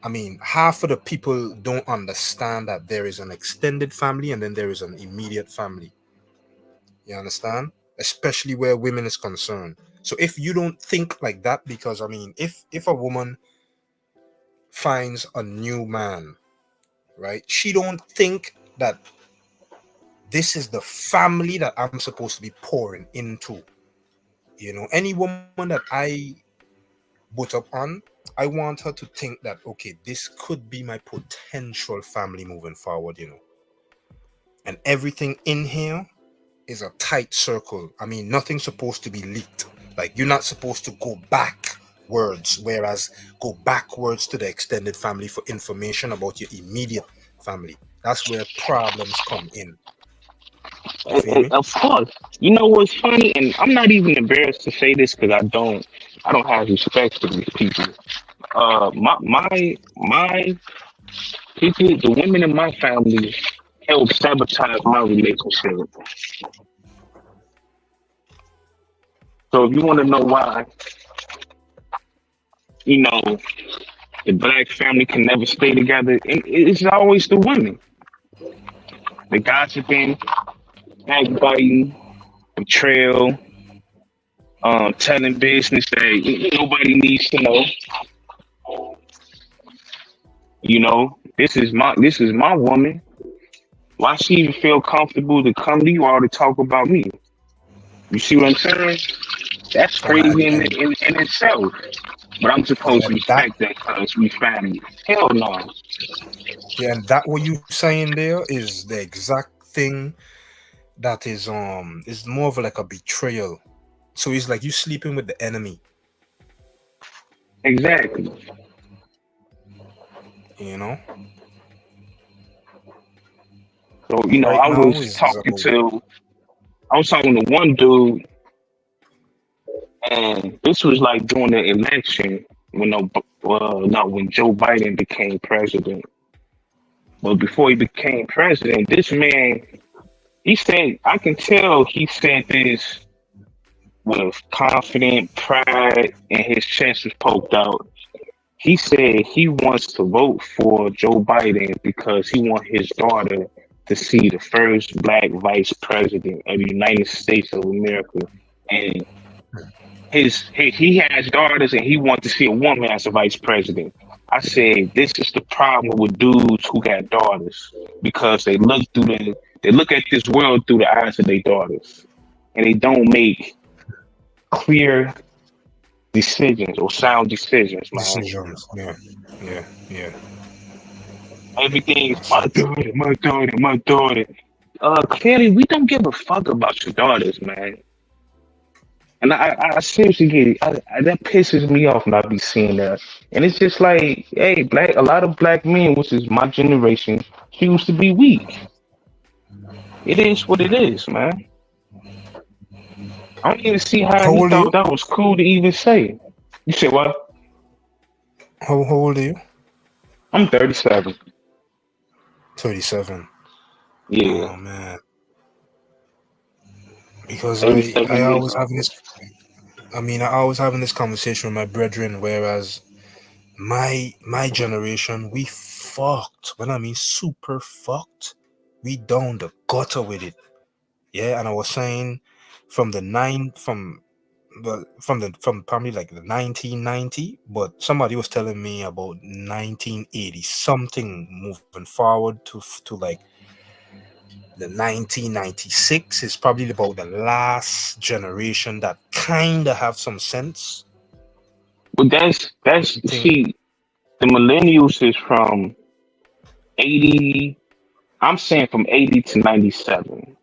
I mean, half of the people don't understand that there is an extended family and then there is an immediate family. You understand? Especially where women is concerned. So if you don't think like that, because I mean, if a woman finds a new man, right? She don't think that this is the family that I'm supposed to be pouring into. Any woman that I put up on, I want her to think that okay, this could be my potential family moving forward. And everything in here is a tight circle. I mean, nothing's supposed to be leaked. Like you're not supposed to go backwards, whereas go backwards to the extended family for information about your immediate family. That's where problems come in. You feel me? Of course. You know what's funny, and I'm not even embarrassed to say this because I don't have respect for these people. My people, the women in my family helped sabotage my relationship. So if you want to know why, you know, the black family can never stay together, it's always the women. The gossiping, backbiting, betrayal, telling business that nobody needs to know. This is my woman. Why she even feel comfortable to come to you all to talk about me? You see what I'm saying? That's And crazy in itself. But I'm supposed Yeah, to respect that because we family. Hell no. and that what you saying there is the exact thing that is more of like a betrayal. So it's like you sleeping with the enemy, Exactly. you know. So, Right now is about I was talking to one dude, and this was like during the election when when Joe Biden became president. But before he became president, this man, he said, I can tell he said this with confident pride and his chest was poked out. He said he wants to vote for Joe Biden because he wants his daughter to see the first black vice president of the United States of America. And he has daughters and he wants to see a woman as a vice president. I said this is the problem with dudes who got daughters because they look at this world through the eyes of their daughters and they don't make clear decisions or sound decisions, man. decisions. Yeah, yeah, yeah. Everything is my daughter, my daughter, my daughter. Clearly, we don't give a fuck about your daughters, man. And I seriously get it. That pisses me off when I be seeing that. And it's just like, hey, a lot of black men, which is my generation, choose to be weak. It is what it is, man. I don't even see how How he old are you? thought that was cool to even say. You said what? How old are you? I'm 37. 37. Yeah, Oh man, because I 37 years always old. having this. I mean, I always having this conversation with my brethren, whereas my generation, we fucked. When I mean super fucked, we down the gutter with it. Yeah, and I was saying from the nine from probably like the 1990, but somebody was telling me about 1980 something moving forward to like the 1996 is probably about the last generation that kind of have some sense. But that's I think. see, the millennials is from 80. I'm saying from 80 to 97.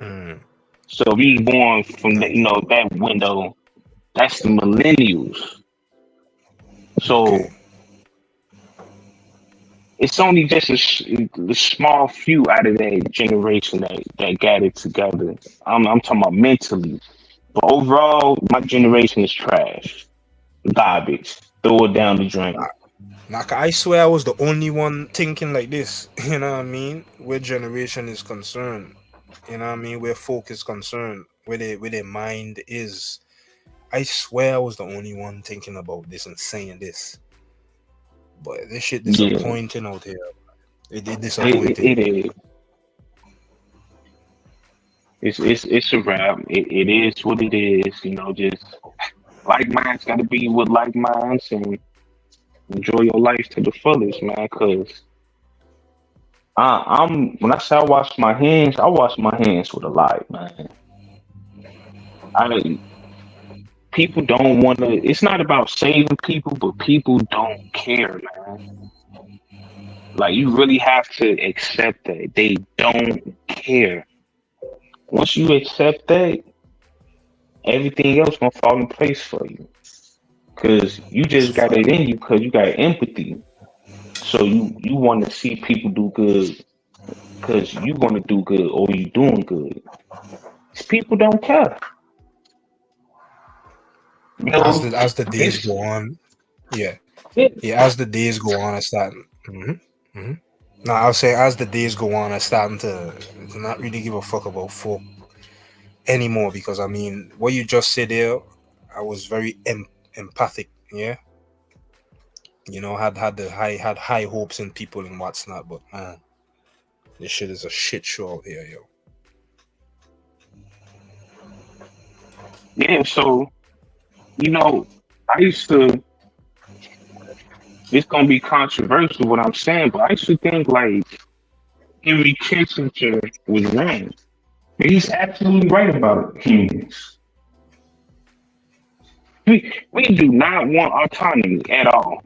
Mm, So if you born from nice. that window, that's the millennials. Okay. So it's only just a small few out of that generation that got it together. I'm talking about mentally, but overall, my generation is trash, garbage. Throw it down the drain. Like I swear I was the only one thinking like this. You know what I mean? Where generation is concerned. You know what I mean? Where folk is concerned. Where their mind is. I swear I was the only one thinking about this and saying this. But this shit Yeah, disappointing out here. It it disappointing. is. It's a wrap. It is what it is. Just like minds got to be with like minds and enjoy your life to the fullest, man. Cause I'm when I say I wash my hands with a light, man. I People don't want to. It's not about saving people, but people don't care, man. Like you really have to accept that they don't care. Once you accept that, everything else gonna fall in place for you. Cause you It's just got fact. it in you. Cause you got empathy. So you want to see people do good. Cause you want to do good or you doing good. These people don't care. You know, As the days it's go on, yeah, it, yeah. As the days go on, I start. Hmm. Now I'll say as the days go on, I starting to not really give a fuck about folk anymore because I mean what you just said there, I was very empathic. Yeah, had high hopes in people and what's not, but man, this shit is a shit show out here, yo. yeah. So I used to. It's gonna be controversial what I'm saying, but I used to think like Henry Kissinger was wrong. And he's absolutely right about humans. We do not want autonomy at all.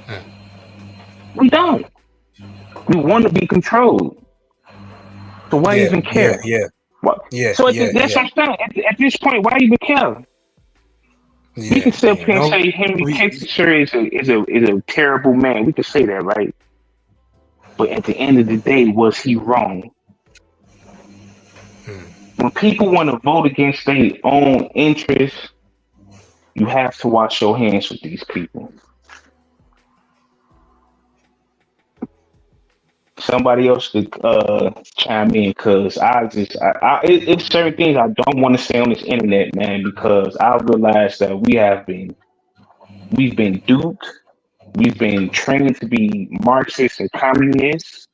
Hmm. We don't. We want to be controlled. So why Yeah, even yeah, care? yeah, What? yeah, So yeah, that's yeah, what I'm saying. At this point, why even care? We can yeah, sit up yeah. here and No, say Henry we, Kissinger is a terrible man. We can say that, right? But at the end of the day, was he wrong? hmm. When people want to vote against their own interests, you have to wash your hands with these people. Somebody else could chime in because it's certain things I don't want to say on this internet, man, because I realize that we've been duped, we've been trained to be Marxists and communists,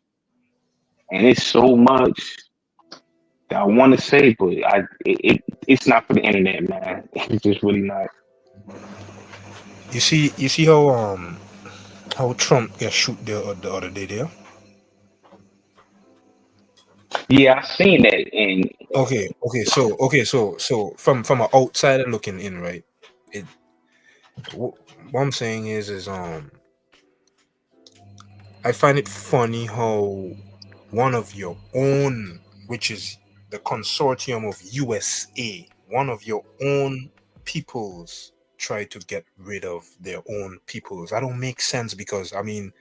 and it's so much that I want to say, but it's not for the internet, man. It's just really not. You see how Trump got shoot the other day there. Yeah, I seen that, and Okay, so from an outsider looking in, right? It what I'm saying is I find it funny how one of your own, which is the consortium of USA, one of your own peoples try to get rid of their own peoples. That don't make sense because I mean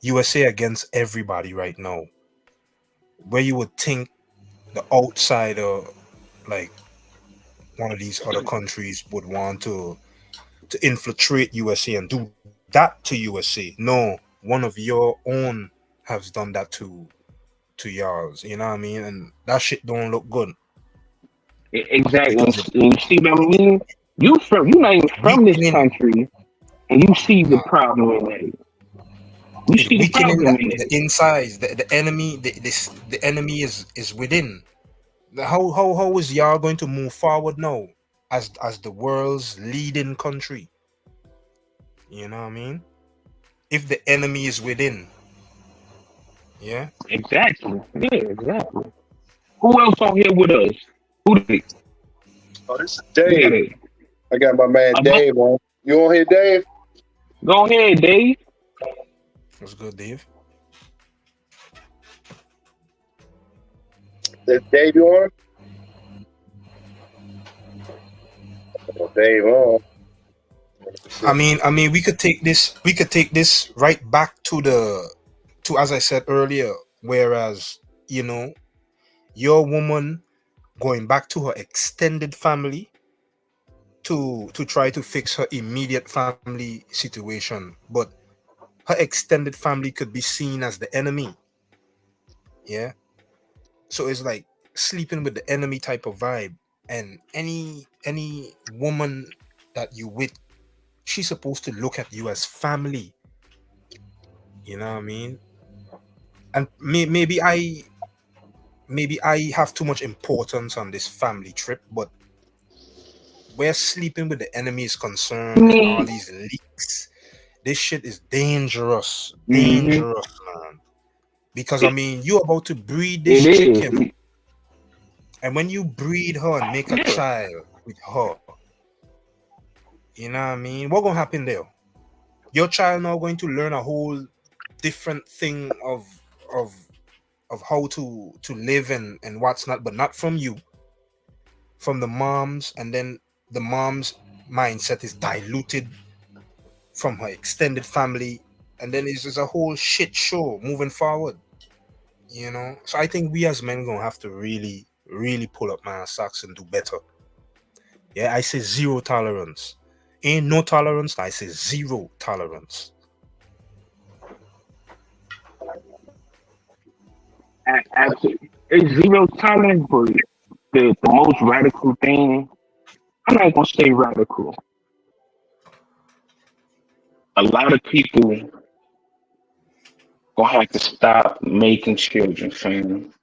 USA against everybody right now. Where you would think the outsider, like one of these other countries, would want to infiltrate USA and do that to USA. No, one of your own has done that to y'all's. You know what I mean? And that shit don't look good exactly, because and you see what I mean. You not even from this weakening, country, and you see the nah, problem in it. You it see the weakening problem that in the it. insides, the enemy, the enemy is within. How is y'all going to move forward now as the world's leading country? You know what I mean? If the enemy is within, yeah. Exactly. Yeah, exactly. Who else on here with us? Who they? Oh, this is We got Dave. it. I got my man Dave on. You on here, Dave? Go ahead, Dave. What's good, Dave? Dave, you on? Oh, Dave on. I mean, we could take this right back to as I said earlier. Whereas, you know, your woman going back to her extended family to try to fix her immediate family situation, but her extended family could be seen as the enemy. Yeah, so it's like sleeping with the enemy type of vibe. And any woman that you with, she's supposed to look at you as family. You know what I mean? And maybe I have too much importance on this family trip, but where sleeping with the enemy is concerned and all Me. these leaks, this shit is dangerous, Mm-hmm. dangerous, man. Because I It, mean, you're about to breed this it chicken, is. and when you breed her and make a Yeah, child with her, you know what I mean? What gonna happen there? Your child now going to learn a whole different thing of of how to live and what's not, but not from you, from the moms, and then the mom's mindset is diluted from her extended family, and then it's just a whole shit show moving forward. You know, so I think we as men gonna have to really, really pull up my socks and do better. Yeah, I say zero tolerance. Ain't no tolerance. I say zero tolerance. absolutely. It's zero tolerance, but the most radical thing. I'm not gonna say radical. A lot of people gonna have to stop making children, fam.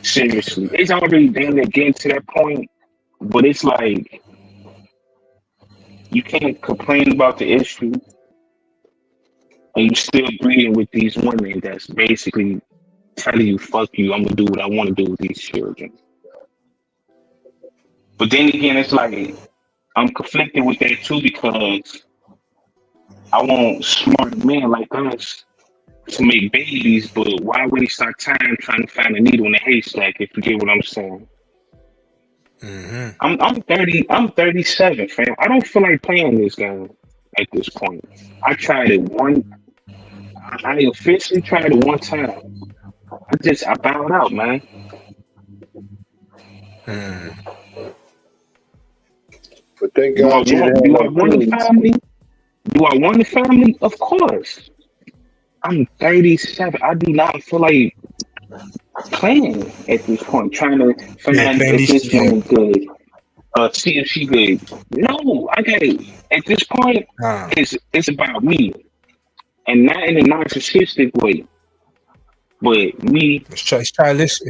Seriously, it's already damn near getting to that point, but it's like you can't complain about the issue and you still breeding with these women that's basically telling you, fuck you, I'm gonna do what I want to do with these children. But then again, it's like I'm conflicted with that too because I want smart men like us to make babies, but why waste our time trying to find a needle in a haystack? If you get what I'm saying. Mm-hmm. I'm 30. I'm 37, fam. I don't feel like playing this game at this point. I tried it one. I officially tried it one time. I bowed out, man. Mm. But thank Do I God you want? didn't have Do I no want a kids. family? Do I want a family? Of course. I'm 37. I do not feel like playing at this point. Trying to Yeah, find playing if these. this Yeah. woman good. See if she good. No, I got it. At this point, Ah. it's about me, and not in a narcissistic way, but me It's childish.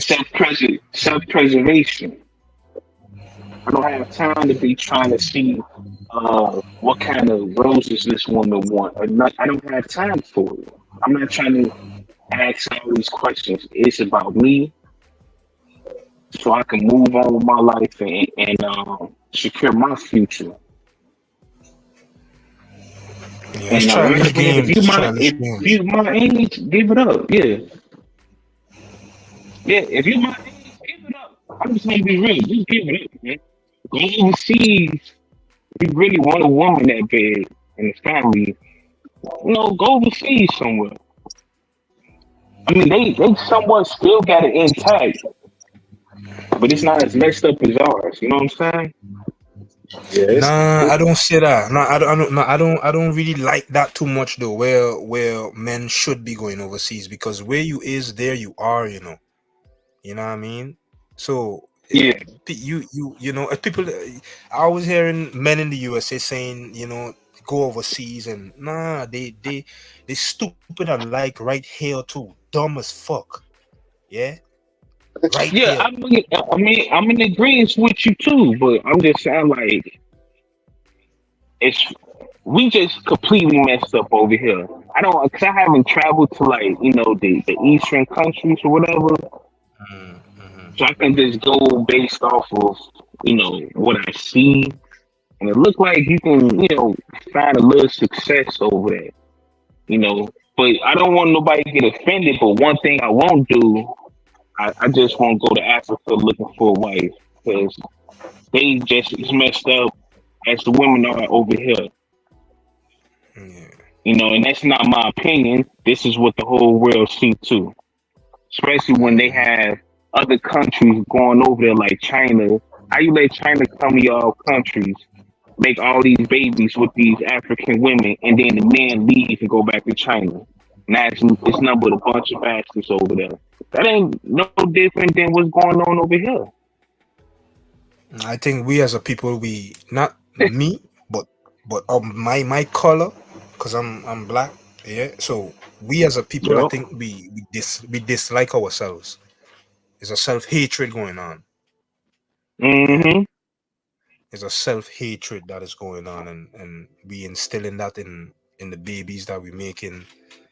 self preservation. I don't have time to be trying to see what kind of roses this woman want. Or not, I don't have time for it. I'm not trying to ask all these questions. It's about me, so I can move on with my life and secure my future. Yeah, it's And childish man, games. Childish if games. you my age, give it up. Yeah, yeah. If you my age, give it up. I'm just gonna be real. Just give it up, man. Go overseas. If you really want a woman that big and the family, go overseas somewhere. I mean, they somewhat still got it intact, but it's not as messed up as ours. You know what I'm saying? Yeah, Nah, I don't say that. Nah, I don't really like that too much though. Where men should be going overseas because where you is, there you are. You know what I mean. So Yeah, people. I was hearing men in the USA saying go overseas and nah, they stupid and like right here too, dumb as fuck. Yeah, right yeah. here. I'm in agreement with you too, but I'm just saying like it's we just completely messed up over here. I don't, cause I haven't traveled to like the eastern countries or whatever, so I can just go based off of what I see, and it looked like you can find a little success over there, you know. But I don't want nobody to get offended. But one thing I won't do, I just won't go to Africa looking for a wife because they just as messed up as the women are over here. Yeah. And that's not my opinion. This is what the whole world see too. Especially when they have other countries going over there like China. How you let China come to y'all countries, make all these babies with these African women, and then the men leave and go back to China? Now it's nothing but a bunch of bastards over there. That ain't no different than what's going on over here. I think we as a people, we not me, but my color, cause I'm black. Yeah, so we as a people, I Yup. think we dislike ourselves. There's a self hatred going on. Yeah, Mm-hmm. there's a self hatred that is going on, and we instilling that in the babies that we making,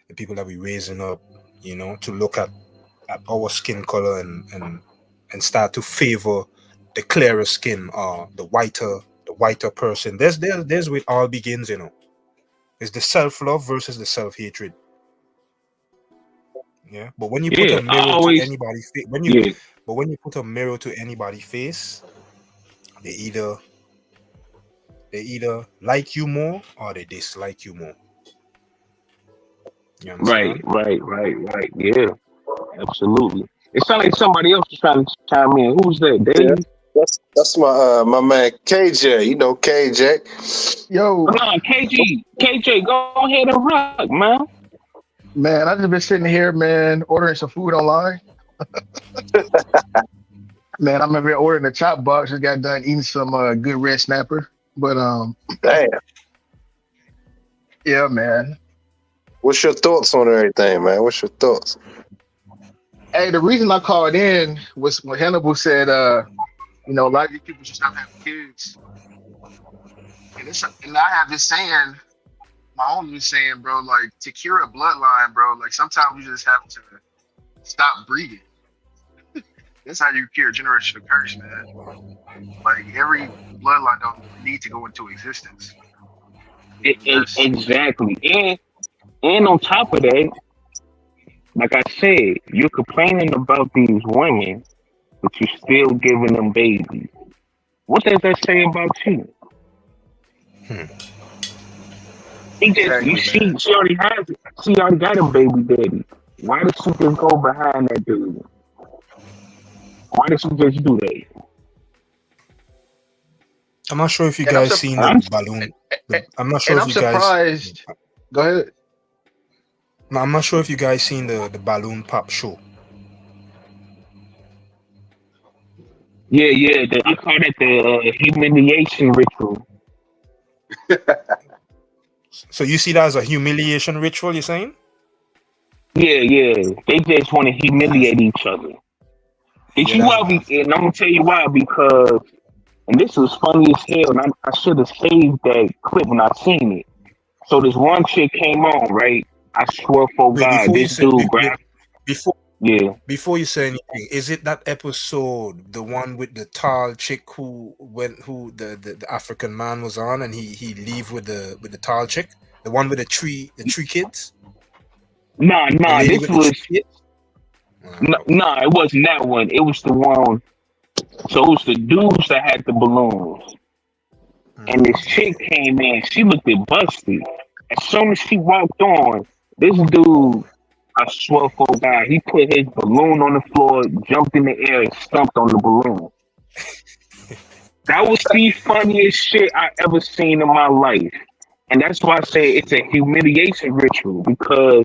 the people that we raising up. To look at our skin color and start to favor the clearer skin or the whiter person. There's where it all begins. It's the self love versus the self hatred. Yeah, but when you put Yeah. a I mirror to always. anybody's face, Yeah. when you put a mirror to anybody's face, they either like you more or they dislike you more. You Right. understand? Right. Right. Right. Yeah. Absolutely. It sounds like somebody else is trying to chime in. Who's that? yeah. Dave? That's my man KJ. You know KJ. Yo, Come on, KG. Go ahead and rock, man. man, I just been sitting here, man, ordering some food online. Man, I'm over here ordering a chop box. Just got done eating some good red snapper. But Damn. yeah, man. What's your thoughts on everything, man? What's your thoughts? Hey, the reason I called in was when Hannibal said, a lot of these people should stop having kids. And I have this saying, my own was saying, bro, like to cure a bloodline, bro, like sometimes you just have to stop breeding. That's how you cure a generational curse, man. Like every bloodline don't need to go into existence. That's Exactly. And on top of that, like I said, you're complaining about these women, but you're still giving them babies. What does that say about you? Hmm. He just you exactly, see man. she already has it. She already got a baby daddy. Why did she just go behind that dude? Why did she just do that? I'm not sure if you And I'm guys sur- seen the I'm balloon. and I'm not sure and if I'm you guys. surprised. Go ahead. No, I'm not sure if you guys seen the balloon pop show. yeah. I call that the humiliation ritual. So you see that as a humiliation ritual? You're saying? Yeah. They just want to humiliate each other. Did Yeah, you that's ever? bad. And I'm gonna tell you why. Because and this was funny as hell. And I should have saved that clip when I seen it. So this one chick came on, right? I swear for Wait, God, before you this say dude grabbed. before Yeah. before you say anything, is it that episode, the one with the tall chick who the African man was on, and he leave with the tall chick, the one with the three kids, the Nah. lady This with the three was kids? Okay. nah. It wasn't that one. It was the one. So it was the dudes that had the balloons. And this chick Okay. came in. She looked at busted. As soon as she walked on, this dude, I swear for God, he put his balloon on the floor, jumped in the air, and stumped on the balloon. That was the funniest shit I ever seen in my life. And that's why I say it's a humiliation ritual because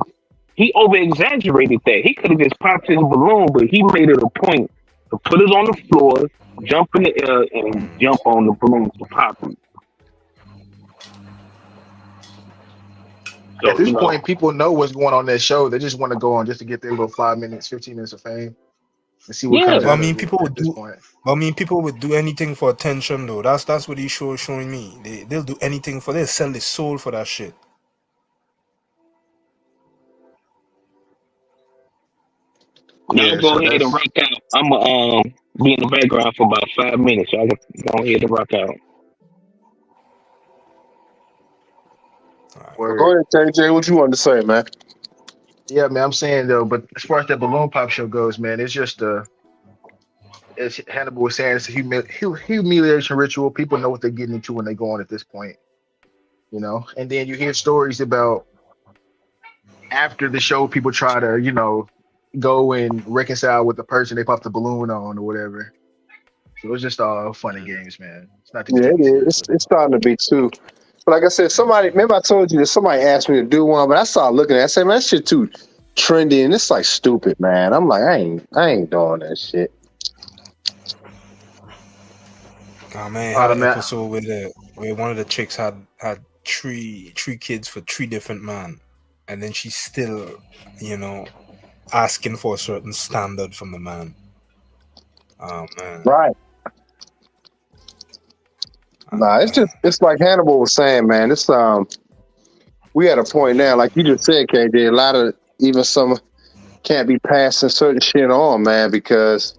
he over exaggerated that. He could have just popped his balloon, but he made it a point to put it on the floor, jump in the air, and Mm. jump on the balloon to pop it. At So, this point, people know what's going on in that show. They just want to go on just to get their little 5 minutes, 15 minutes of fame and see what yeah. comes But I out mean, of it. people would At this do. point, But I mean, people would do anything for attention, though. That's what these shows showing me. They'll do anything for. They'll sell their soul for that shit. Y'all yeah. go So ahead and that's rock out. I'm gonna be in the background for about 5 minutes. Y'all go ahead and rock out. All right. Well, go word. ahead, KJ. What you wanted to say, man? Yeah, man. I'm saying though, but as far as that balloon pop show goes, man, it's just as Hannibal was saying, it's a humiliation ritual. People know what they're getting into when they go on at this point, you know. And then you hear stories about after the show, people try to, go and reconcile with the person they popped the balloon on or whatever. So it's just all fun and games, man. It's not to be Yeah, it taken is. seriously. It's starting to be too. But like I said, somebody. Remember, I told you that somebody asked me to do one, but I started looking at it. I said, man, that shit too trendy and it's like stupid, man. I'm like, I ain't doing that shit. Oh man, All had right, an man. episode where one of the chicks had three kids for three different men, and then she's still, you know, asking for a certain standard from the man. Oh man. Right. Nah, it's like Hannibal was saying, man. It's we at a point now, like you just said, KJ. A lot of even some can't be passing certain shit on, man, because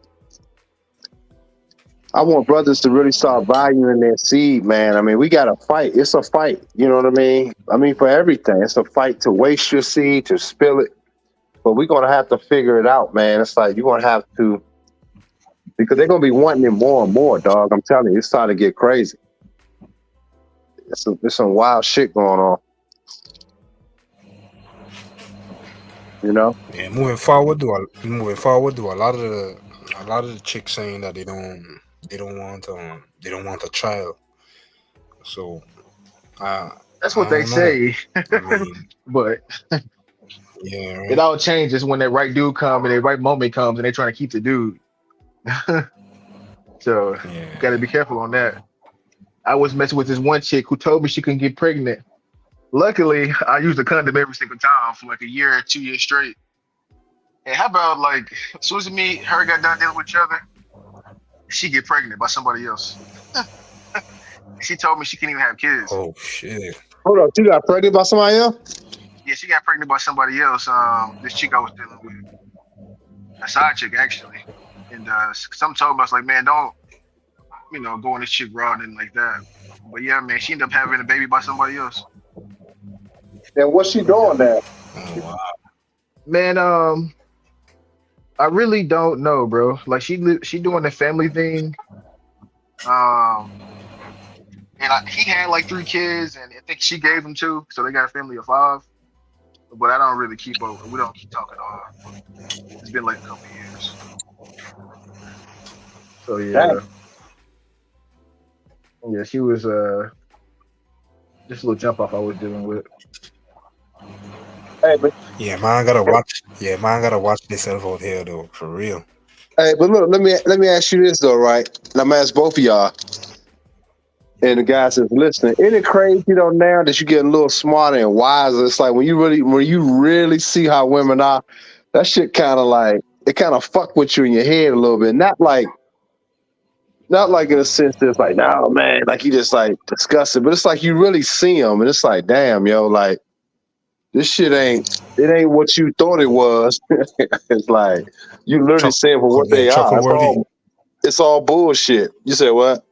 I want brothers to really start valuing their seed, man. I mean, we got to fight. It's a fight. You know what I mean? I mean, for everything, it's a fight to waste your seed, to spill it. But we're gonna have to figure it out, man. It's like you're gonna have to, because they're gonna be wanting it more and more, dog. I'm telling you, it's starting to get crazy. There's some wild shit going on. You know? Yeah, moving forward, a lot of the chicks saying that they don't want a child. So That's what I they don't know. say, I mean, but yeah, it right. all changes when that right dude comes and that right moment comes and they're trying to keep the dude. So you got Yeah. to be careful on that. I was messing with this one chick who told me she couldn't get pregnant. Luckily, I used a condom every single time for like a year or 2 years straight. And how about like as soon as me her got done dealing with each other, she get pregnant by somebody else. She told me she can't even have kids. Oh shit. Hold up, you got pregnant by somebody else? Yeah, she got pregnant by somebody else. This chick I was dealing with, a side chick actually, and some told me I was like, man, don't going this chick raw and like that. But yeah, man, she ended up having a baby by somebody else. And what's she doing now? Oh, wow. Man, I really don't know, bro. Like she doing the family thing. Um, and he had like 3 kids, and I think she gave him 2, so they got a family of 5. But I don't really keep up. We don't keep talking on. It's been like a couple years. So Dang. yeah, she was just a little jump off I was dealing with. Hey, but Yeah, man, gotta watch. Yeah, man, gotta watch themselves out here though, for real. look, let me ask you this though, right? And I'm gonna ask both of y'all and the guys that's listening. Isn't it crazy though now that you get a little smarter and wiser? It's like when you really see how women are, that shit kind of like it kind of fuck with you in your head a little bit. Not like in a sense that it's like, no man, like you just like disgust it, but it's like you really see them and it's like, damn, yo, like this shit ain't what you thought it was. It's like you literally Chuck, saying for what yeah, they are. Chuckleworthy. It's all bullshit. You said what?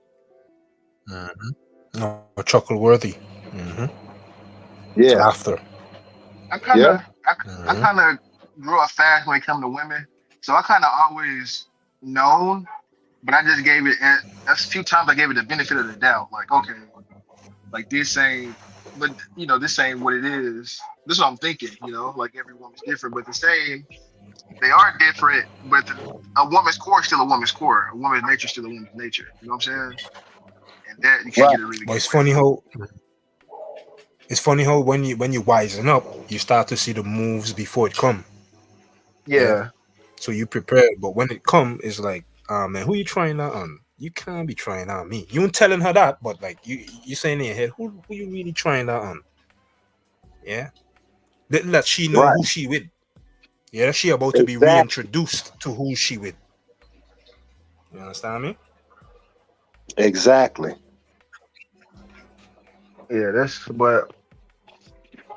Mm-hmm. No, Chuckleworthy. Mm-hmm. Yeah, Laughter. I kind yeah, of I Mm-hmm. kind of grew up fast when it come to women, so I kind of always known, but I just gave it a few times. I gave it the benefit of the doubt. Like, okay, like this ain't, but this ain't what it is. This is what I'm thinking. Like every woman's different, but the same. They are different, but a woman's core is still a woman's core. A woman's nature is still a woman's nature. You know what I'm saying? And that you can't right. really But get away from. it's funny how when you wisen up, you start to see the moves before it come. Yeah. Yeah, So you prepare, but when it come, it's like, man, who you trying that on? You can't be trying on me. You ain't telling her that, but like you saying in your head, who you really trying that on? Yeah. Let she know Right. who she with. Yeah, she about to be Exactly. reintroduced to who she with. You understand me? Exactly. yeah. But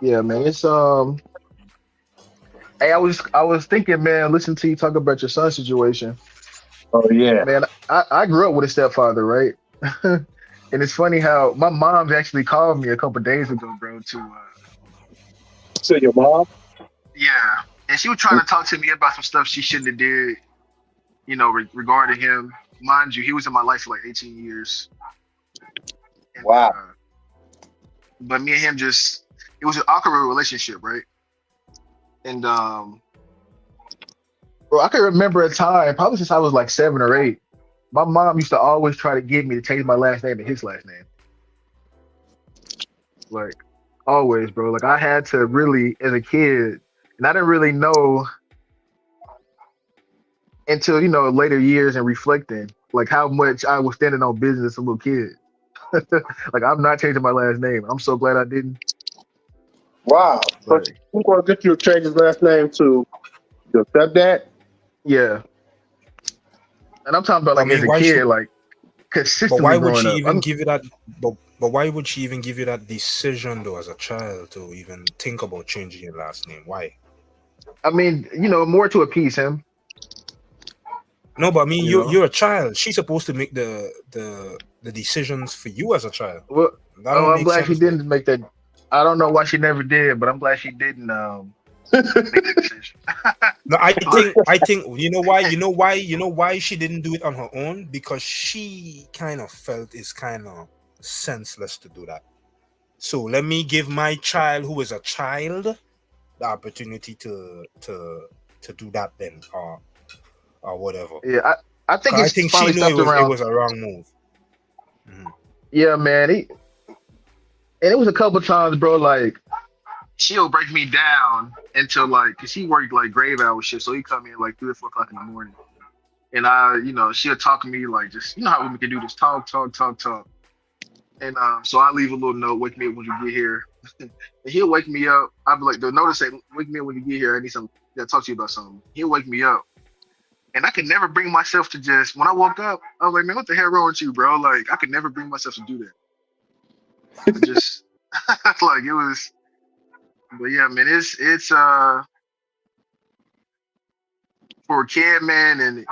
yeah, man. Hey, I was thinking, man. Listen to you talk about your son situation, Oh yeah. man. I grew up with a stepfather, right? And it's funny how my mom's actually called me a couple days ago, bro. So your mom? Yeah, and she was trying to talk to me about some stuff she shouldn't have did, regarding him. Mind you, he was in my life for like 18 years. And Wow. but me and him it was an awkward relationship, right? And bro, I can remember a time, probably since I was like 7 or 8, my mom used to always try to get me to change my last name to his last name. Like always, bro. Like I had to really, as a kid, and I didn't really know until later years and reflecting, like how much I was standing on business as a little kid. Like I'm not changing my last name. I'm so glad I didn't. Wow. So Like you gonna get you to change his last name to your stepdad? yeah, and I'm talking about I like as mean, a why kid, should? like But consistently why would growing she up. even give you that? But why would she even give you that decision though, as a child, to even think about changing your last name? Why? I mean, more to appease him. No, but I mean, You you're know. you're a child. She's supposed to make the decisions for you as a child. Well, That oh, don't I'm make glad she sense though. didn't make that. I don't know why she never did, but I'm glad she didn't make that decision. No, I But think I think you know why she didn't do it on her own, because she kind of felt it's kind of senseless to do that. So let me give my child, who is a child, the opportunity to do that then, or whatever. yeah, I think 'Cause I it's think she finally knew it stopped was it around. was a wrong move. Mhm. Yeah, man. And it was a couple times, bro. Like she'll break me down until like, cause he worked like grave hour shift, so he come in like 3 or 4 o'clock in the morning, and she'll talk to me like just how women can do this, talk, talk, talk, talk, and so I leave a little note, wake me up when you get here, and he'll wake me up. I'll be like, the notice say, wake me up when you get here. I need some, talk to you about something. He'll wake me up. And I could never bring myself to just when I woke up, I was like, man, what the hell wrong with you, bro? Like I could never bring myself to do that. I just like it was, but yeah, man, it's for a kid, man, and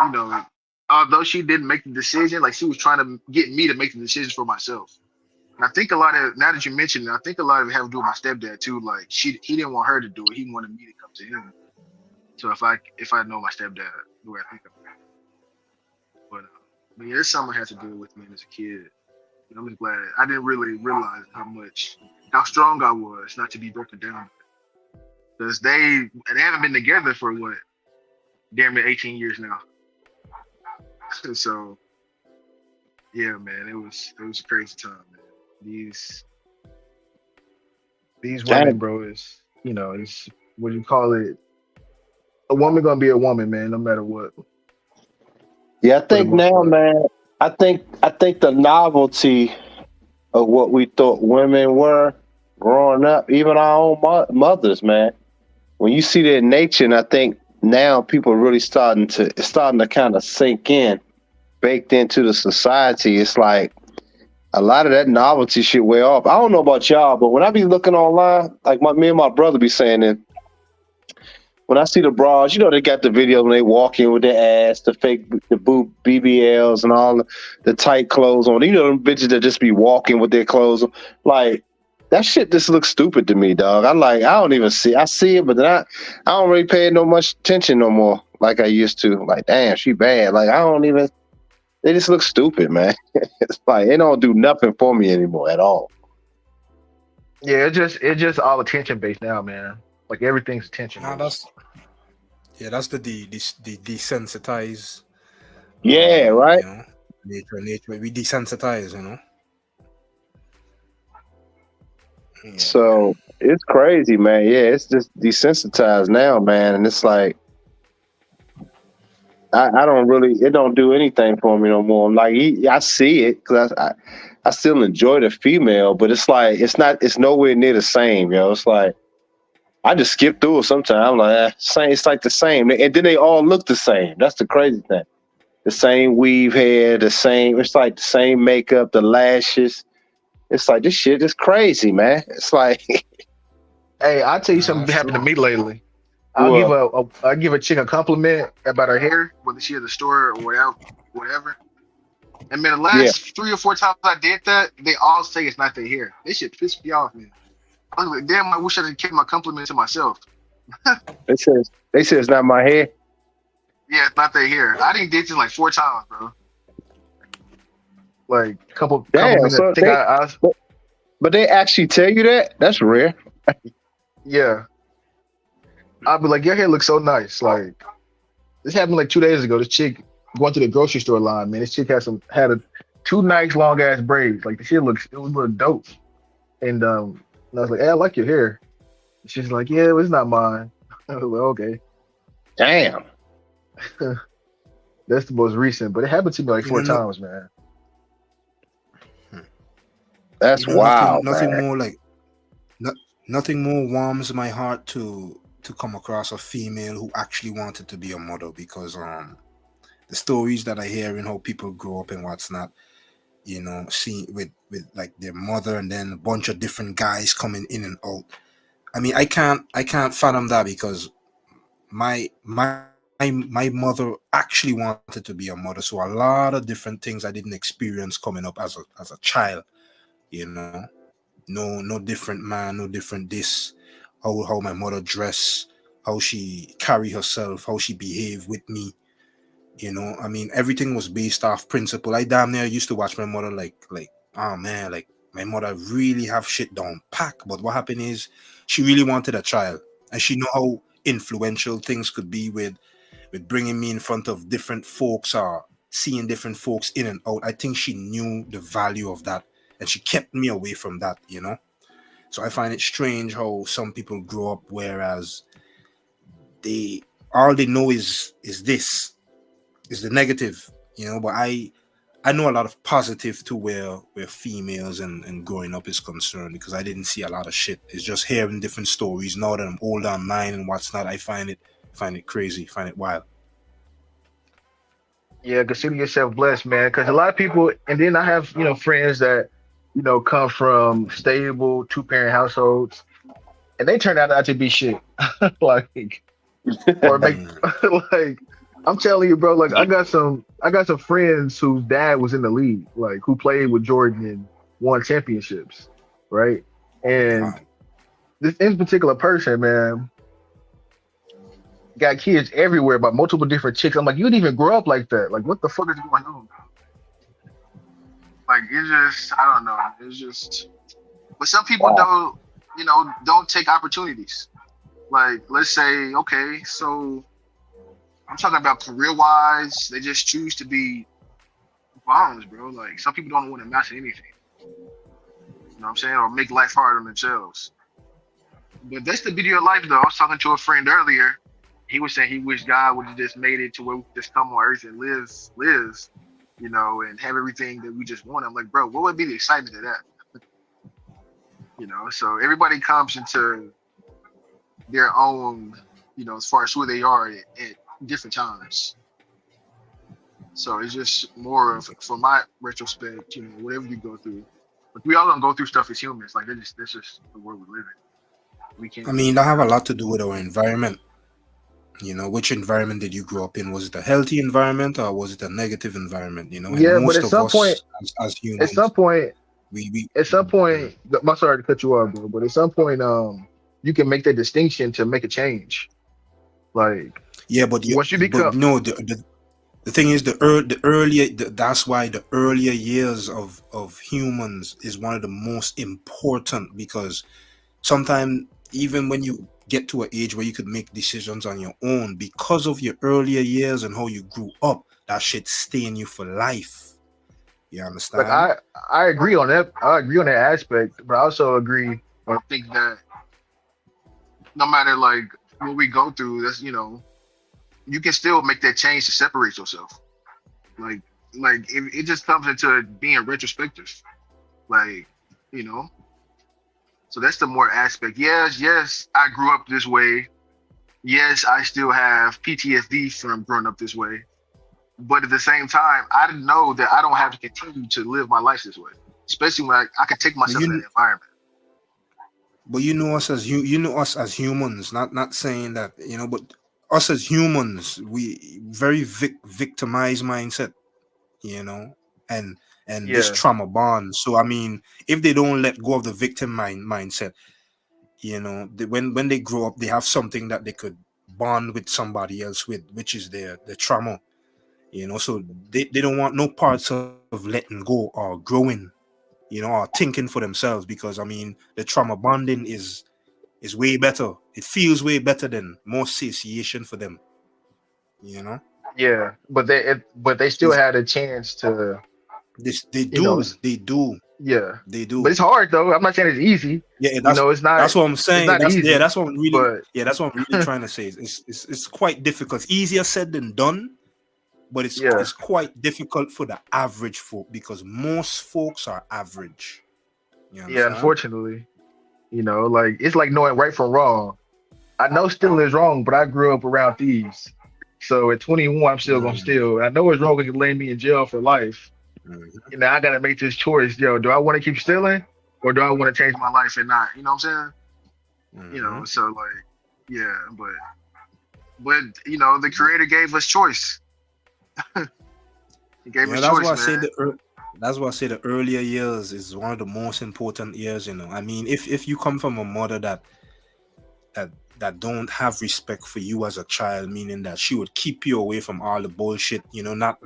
although she didn't make the decision, like she was trying to get me to make the decisions for myself. And I think a lot of now that you mentioned it, I think a lot of it has to do with my stepdad too. Like he didn't want her to do it; he wanted me to come to him. So if I know my stepdad the way I think of him, but yeah, it's something I had to deal with, man, as a kid. And I'm just glad I didn't really realize how strong I was not to be broken down. Because they haven't been together for what, damn near 18 years now. So yeah, man, it was a crazy time, man. These women, bro, is it's what you call it. A woman gonna be a woman, man, no matter what. Yeah, I think now, man. I think the novelty of what we thought women were growing up, even our own mothers, man. When you see their nature, and I think now people are really starting to kind of sink in, baked into the society. It's like a lot of that novelty shit wear off. I don't know about y'all, but when I be looking online, like me and my brother be saying it. When I see the bras, they got the video when they walk in with their ass, the boob BBLs and all the tight clothes on. Them bitches that just be walking with their clothes on. Like, that shit just looks stupid to me, dog. I don't even see. I see it, but then I don't really pay no much attention no more like I used to. Like, damn, she bad. Like, they just look stupid, man. It's like, it don't do nothing for me anymore at all. Yeah, it's just all attention based now, man. Like everything's attention. That's the desensitize. Yeah, right. Nature. We desensitize, Yeah. So it's crazy, man. Yeah, it's just desensitized now, man. And it's like, I don't really, it don't do anything for me no more. Like, I see it because I still enjoy the female, but it's like, it's nowhere near the same, It's like, I just skip through it sometimes. I'm like, it's like the same. And then they all look the same. That's the crazy thing. The same weave hair, it's like the same makeup, the lashes. It's like, this shit is crazy, man. It's like, hey, I'll tell you something happened to me lately. I'll give a chick a compliment about her hair, whether she at the store or whatever. And man, the last 3 or 4 times I did that, they all say it's not their hair. This shit pissed me off, man. I was like, damn, I wish I had kept my compliment to myself. they say it's not my hair. Yeah, it's not their hair. I didn't did this like 4 times, bro. Like a couple minutes. So but they actually tell you that? That's rare. Yeah. I'll be like, your hair looks so nice. Like, this happened like 2 days ago. This chick going to the grocery store line, man. This chick had 2 nice long ass braids. Like, the shit it was look dope. And I was like, hey, I like your hair. She's like, yeah, it's not mine. I was like, okay. Damn. That's the most recent, but it happened to me like 4 times, man. That's wild. Nothing more warms my heart to come across a female who actually wanted to be a mother, because the stories that I hear and how people grow up and what's not, see with like their mother and then a bunch of different guys coming in and out. I mean, I can't fathom that, because my mother actually wanted to be a mother, so a lot of different things I didn't experience coming up as a child. No different man, no different this. How my mother dress, how she carry herself, how she behave with me. I mean, everything was based off principle. I damn near used to watch my mother like, oh man, like my mother really have shit down pack. But what happened is she really wanted a child, and she know how influential things could be with bringing me in front of different folks or seeing different folks in and out. I think she knew the value of that, and she kept me away from that, So I find it strange how some people grow up, whereas all they know is this, is the negative, But I know a lot of positive to where females and growing up is concerned, because I didn't see a lot of shit. It's just hearing different stories now that I'm older online and what's not. I find it crazy, find it wild. Yeah, consider yourself blessed, man. Because a lot of people, and then I have friends that come from stable 2-parent households, and they turn out to be shit. Like, or make like I'm telling you, bro. Like I got some friends whose dad was in the league, like who played with Jordan and won championships, right? And Wow. this in particular person, man, got kids everywhere by multiple different chicks. I'm like, you didn't even grow up like that. Like, what the fuck is going on? Like, it's just, I don't know. It's just, but some people Wow. don't take opportunities. Like, let's say, okay, so I'm talking about career wise, they just choose to be bums, bro. Like, some people don't want to master anything. You know what I'm saying? Or make life hard on themselves. But that's the beauty of life, though. I was talking to a friend earlier. He was saying he wished God would have just made it to where we could just come on earth and live, and have everything that we just want. I'm like, bro, what would be the excitement of that? So everybody comes into their own, as far as who they are at different times. So it's just more of, from my retrospect, whatever you go through. But we all gonna go through stuff as humans. Like that's just the world we live in. We I can't mean, really that have a lot to do with our environment. Which environment did you grow up in? Was it a healthy environment or was it a negative environment? And Yeah, but most of us as at some humans, point, we at some Mhm. point, I'm sorry to cut you off, bro, but at some point, you can make that distinction to make a change. Like Yeah, but once you but become, no, the thing is that's why the earlier years of humans is one of the most important, because sometimes even when you get to an age where you could make decisions on your own, because of your earlier years and how you grew up, that shit stay in you for life. You like understand? I agree on that. I agree on that aspect, but I also agree or think that no matter like what we go through, that's you can still make that change to separate yourself. Like it just comes into being retrospective. Like you know, so that's the more aspect. Yes, I grew up this way. Yes, I still have PTSD from growing up this way. But at the same time, I didn't know that I don't have to continue to live my life this way, especially when I could take But myself in that you environment. you know us as us as humans, not saying that, but us as humans, we very victimized mindset, you know, and this Yeah, trauma bond. So I mean, if they don't let go of the victim mindset, when they grow up, they have something that they could bond with somebody else with, which is their trauma. So they don't want no parts of letting go or growing, or thinking for themselves, because I mean the trauma bonding is way better. It feels way better than more satiation for them. You know, yeah, but they still it's, had a chance to, this they you know, do, they do, yeah. they But do. it's hard though. I'm not saying it's easy. Yeah, It's not that's what I'm it's saying. not easy, That's what I'm really but yeah, that's what I'm really trying to say. It's quite difficult. It's easier said than done, but yeah, it's quite difficult for the average folk, because most folks are average. You yeah. understand? Unfortunately, like it's like knowing right from wrong. I know stealing is wrong, but I grew up around thieves. So at 21, I'm still gonna Mm, steal. I know it's wrong. It can land me in jail for life. mhm, I gotta make this choice. Yo, do I want to keep stealing, or do I want to change my life and not? You know what I'm saying? mhm. So like, yeah, but the creator gave us choice. He gave us Yeah, that's why choice, I say man. the earlier years is one of the most important years. I mean, if you come from a mother that that don't have respect for you as a child, meaning that she would keep you away from all the bullshit, not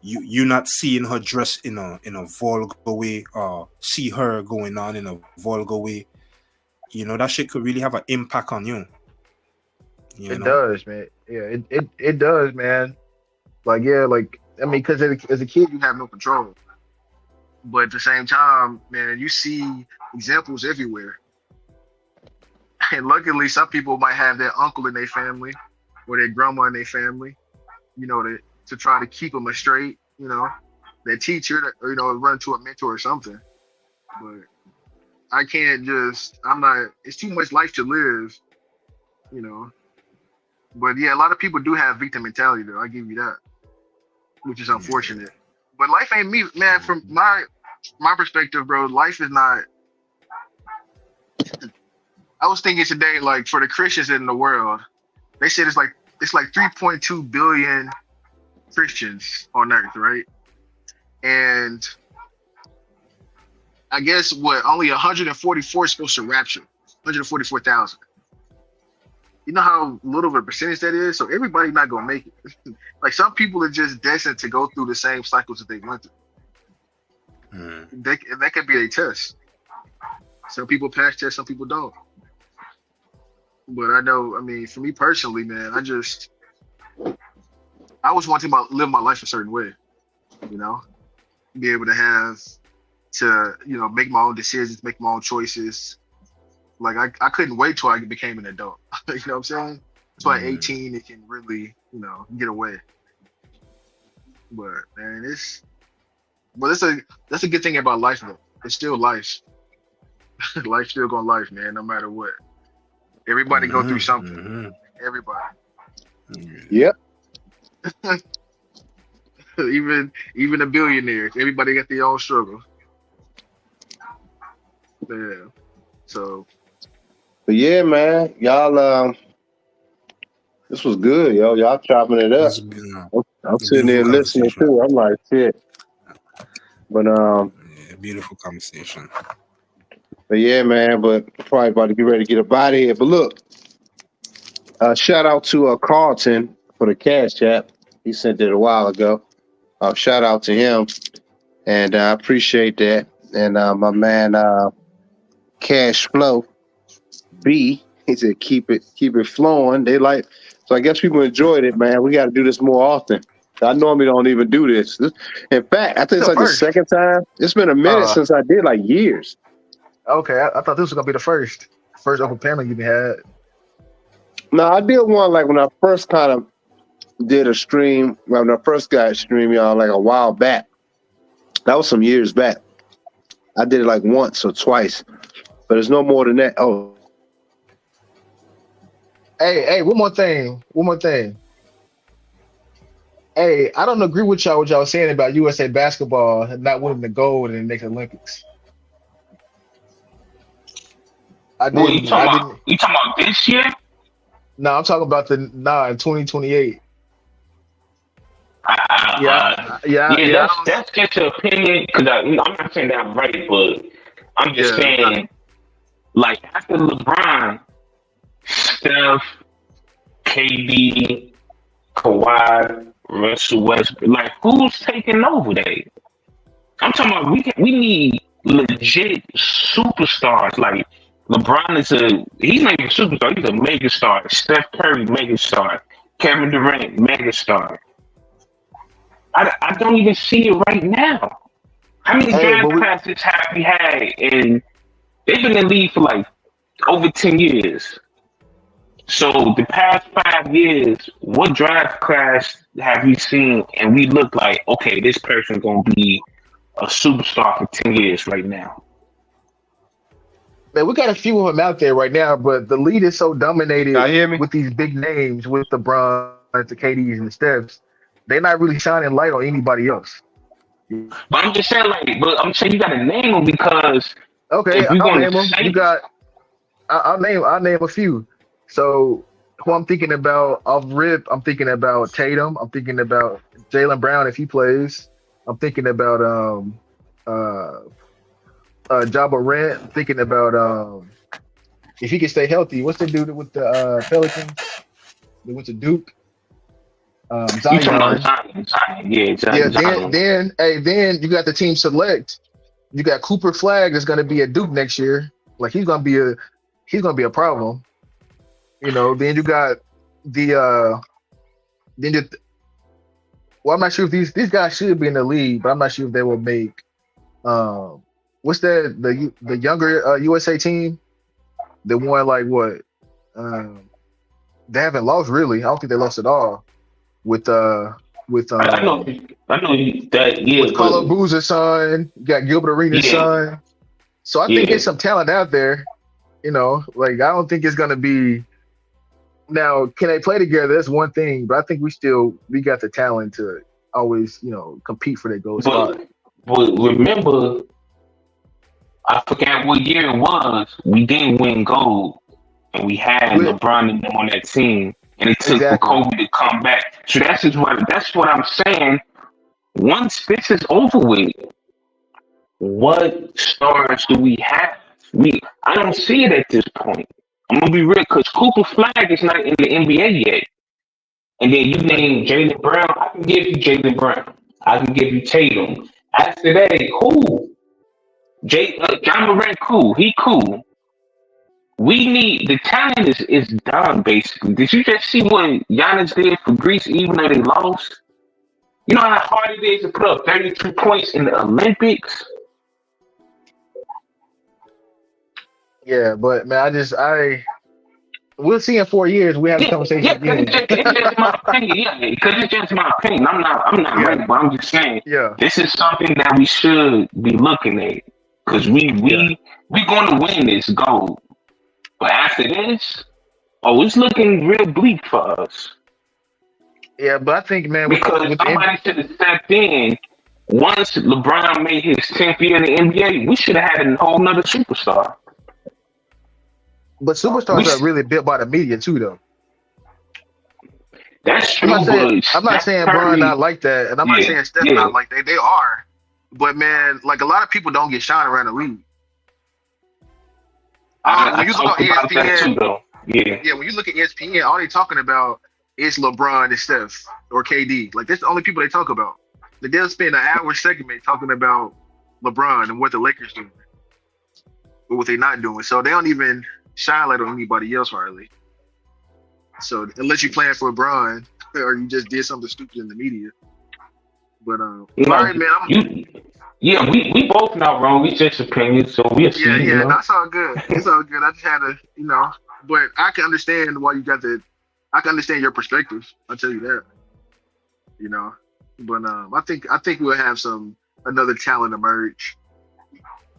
you not seeing her dress in a vulgar way, or see her going on in a vulgar way, that shit could really have an impact on you. You It know? does, man. Yeah, it does, man. Like, yeah, like I mean, because as a kid, you have no control. But at the same time, man, you see examples everywhere. And luckily, some people might have their uncle in their family or their grandma in their family, to try to keep them straight, their teacher, or, run to a mentor or something. But I can't I'm not, it's too much life to live, you know. But yeah, a lot of people do have victim mentality, though. I give you that, which is Yeah. unfortunate. But life ain't me, man. From my perspective, bro, life is not. I was thinking today, like for the Christians in the world, they said it's like 3.2 billion Christians on Earth, right? And I guess only 144 is supposed to rapture, 144,000. You know how little of a percentage that is? So everybody not gonna make it. Like some people are just destined to go through the same cycles that they went through. That could be a test. Some people pass tests, some people don't. But I know, I mean, for me personally, man, I always wanted to live my life a certain way, you know, be able to make my own decisions, make my own choices. Like I couldn't wait till I became an adult. You know what I'm saying? That's why 18 it can really, get away. But man, that's a good thing about life though. It's still life. Life's still gonna life, man, no matter what. Everybody go through something. Everybody. Yep. even the billionaires. Everybody got their own struggle. Yeah. So. But yeah, man, y'all. This was good, yo. Y'all chopping it up. I'm sitting there listening too. I'm like, shit. But beautiful conversation. But yeah, man. But probably about to get ready to get up out of here. But look, shout out to Carlton for the cash app. He sent it a while ago. Shout out to him, and I appreciate that. And my man, Cash Flow B, he said keep it flowing. So I guess people enjoyed it, man. We got to do this more often. I normally don't even do this. In fact, I think it's like the second time. It's been a minute since I did, like years. Okay, I thought this was gonna be the first open panel you had. No, I did one like when I first kind of did a stream. When I first got stream, y'all, like a while back. That was some years back. I did it like once or twice, but it's no more than that. Oh. Hey, one more thing. Hey, I don't agree with what y'all saying about USA basketball not winning the gold in the next Olympics. You talking about this year? No, I'm talking about in 2028. That's just an opinion because I'm not saying that I'm right, but I'm just saying, like after LeBron, Steph, KD, Kawhi, Russell Westbrook, like who's taking over there? I'm talking about we need legit superstars. Like LeBron he's not even a superstar, he's a mega star. Steph Curry, mega star. Kevin Durant, mega star. I don't even see it right now. How many draft classes have we had? And they've been in the league for like over 10 years. So the past 5 years, what draft class have you seen and we look like, okay, this person's going to be a superstar for 10 years right now? Man, we got a few of them out there right now, but the league is so dominated with these big names, with the Bron, the KDs, and the Stephs. They're not really shining light on anybody else. But I'm just saying, I'm saying you got to name them because. Okay, I'll name them. I'll name a few. So, who I'm thinking about off rip, I'm thinking about Tatum. I'm thinking about Jaylen Brown if he plays. I'm thinking about Ja Morant. I'm thinking about if he can stay healthy. What's the dude with the Pelicans? They went to Duke. Zion. Then you got the team select. You got Cooper Flag that's going to be at Duke next year. Like he's going to be a problem. Then you got I'm not sure if these guys should be in the league, but I'm not sure if they will make what's that the younger USA team? They won like what? They haven't lost really. I don't think they lost at all. With I know that with Carlo Boozer's son, you got Gilbert Arenas' son. So I think there's some talent out there. Like I don't think it's gonna be. Now, can they play together? That's one thing, but I think we got the talent to always, compete for that gold spot. But remember, I forgot what year it was. We didn't win gold, and we had LeBron and them on that team. and it took for Exactly. Kobe to come back. So that's what I'm saying. Once this is over with, what stars do we have? I don't see it at this point. I'm gonna be real, because Cooper Flag is not in the NBA yet. And then you name Jaylen Brown. I can give you Jaylen Brown. I can give you Tatum. After that, cool. John Morant, cool. He cool. We need the talent is done basically. Did you just see what Giannis did for Greece, even though they lost? You know how hard it is to put up 32 points in the Olympics? Yeah, but man, we'll see in 4 years. We have a Yeah, conversation yeah, because again. it's just my opinion. Yeah, because it's just my opinion. I'm not Yeah, right, but I'm just saying yeah, this is something that we should be looking at, because yeah, we going to win this gold. But after this, oh, it's looking real bleak for us, yeah. But I think, man, because with the somebody should have stepped in. Once LeBron made his 10th year in the NBA, we should have had a whole nother superstar. but We superstars are really built by the media too, though. That's I'm true, not saying but I'm not Steph saying Bron Curry, not like that, and I'm not yeah, saying Steph yeah. not like that. They are, but man, like a lot of people don't get shine around the league. I When you look on talked about that too, ESPN, though. Yeah. yeah, when you look at ESPN, all they talking about is LeBron and Steph or KD. Like that's the only people they talk about. They'll spend an hour segment talking about LeBron and what the Lakers doing, but what they're not doing. So they don't even shine light on anybody else hardly. So unless you're playing for LeBron or you just did something stupid in the media. But all right, man. We both not wrong. It's just opinions, so we'll see. Yeah, that's all good. It's all good. I just had to, but I can understand why you got that. I can understand your perspective. I'll tell you that. But I think we'll have another talent emerge.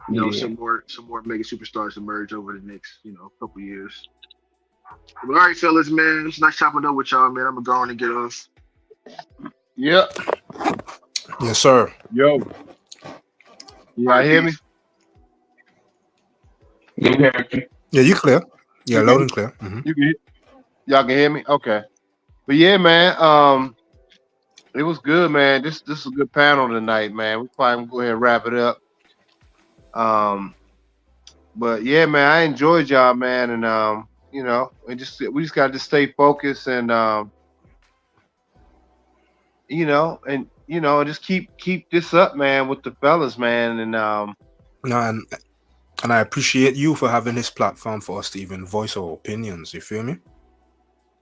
Some more mega superstars emerge over the next couple years. But all right, fellas, man. It's nice chopping up with y'all, man. I'm gonna go on and get off. Yep. Yes, sir. Yo. You hear me? Yeah, you clear. Yeah, loud and clear. Mm-hmm. Y'all can hear me? Okay. But yeah, man. It was good, man. This is a good panel tonight, man. We probably gonna go ahead and wrap it up. But yeah, man, I enjoyed y'all, man, and we just got to stay focused and just keep this up, man, with the fellas, man, and and I appreciate you for having this platform for us to even voice our opinions. You feel me?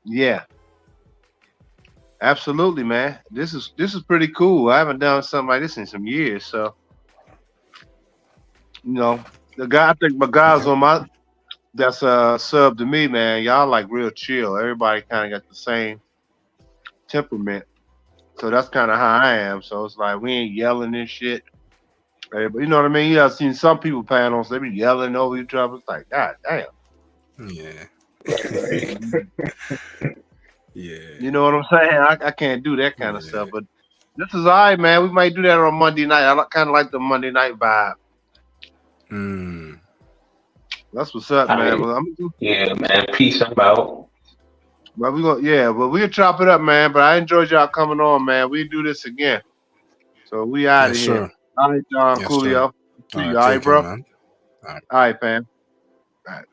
Yeah. Absolutely, man. This is pretty cool. I haven't done something like this in some years, so I think my guys on that's sub to me, man. Y'all like real chill. Everybody kind of got the same temperament, so that's kind of how I am. So it's like we ain't yelling and shit. But you know what I mean? I've seen some people panels, they be yelling over each other. It's like, God damn. Yeah. Yeah. You know what I'm saying? I can't do that kind of stuff. But this is all right, man. We might do that on Monday night. I kind of like the Monday night vibe. That's what's up, man. Yeah, man. Peace about. But we'll chop it up, man. But I enjoyed y'all coming on, man. We do this again. So we out of here. Sir. All right, John Coolio. See you, all right, bro. Man. All right, fam. All right.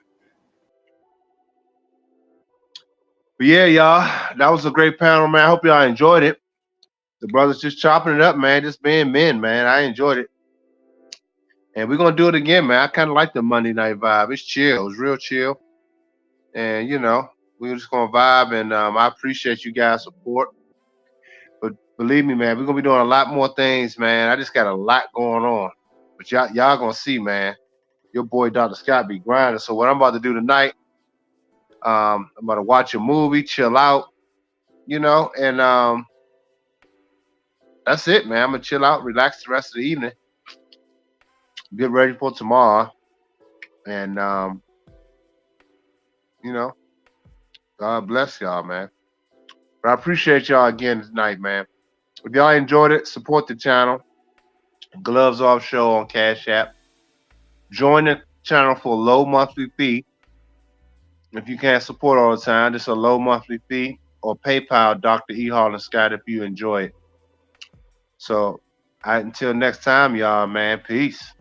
But yeah, y'all, that was a great panel, man. I hope y'all enjoyed it. The brothers just chopping it up, man. Just being men, man. I enjoyed it. And we're going to do it again, man. I kind of like the Monday night vibe. It's chill. It's real chill. And, we're just going to vibe. And I appreciate you guys' support. But believe me, man, we're going to be doing a lot more things, man. I just got a lot going on. But y'all going to see, man. Your boy, Dr. Scott, be grinding. So what I'm about to do tonight, I'm about to watch a movie, chill out, and that's it, man. I'm going to chill out, relax the rest of the evening. Get ready for tomorrow, and God bless y'all, man. But I appreciate y'all again tonight, man. If y'all enjoyed it, support the channel. Gloves Off Show on Cash App. Join the channel for a low monthly fee. If you can't support all the time, just a low monthly fee or PayPal Dr. E. Hall and Scott if you enjoy it. So until next time, y'all, man. Peace.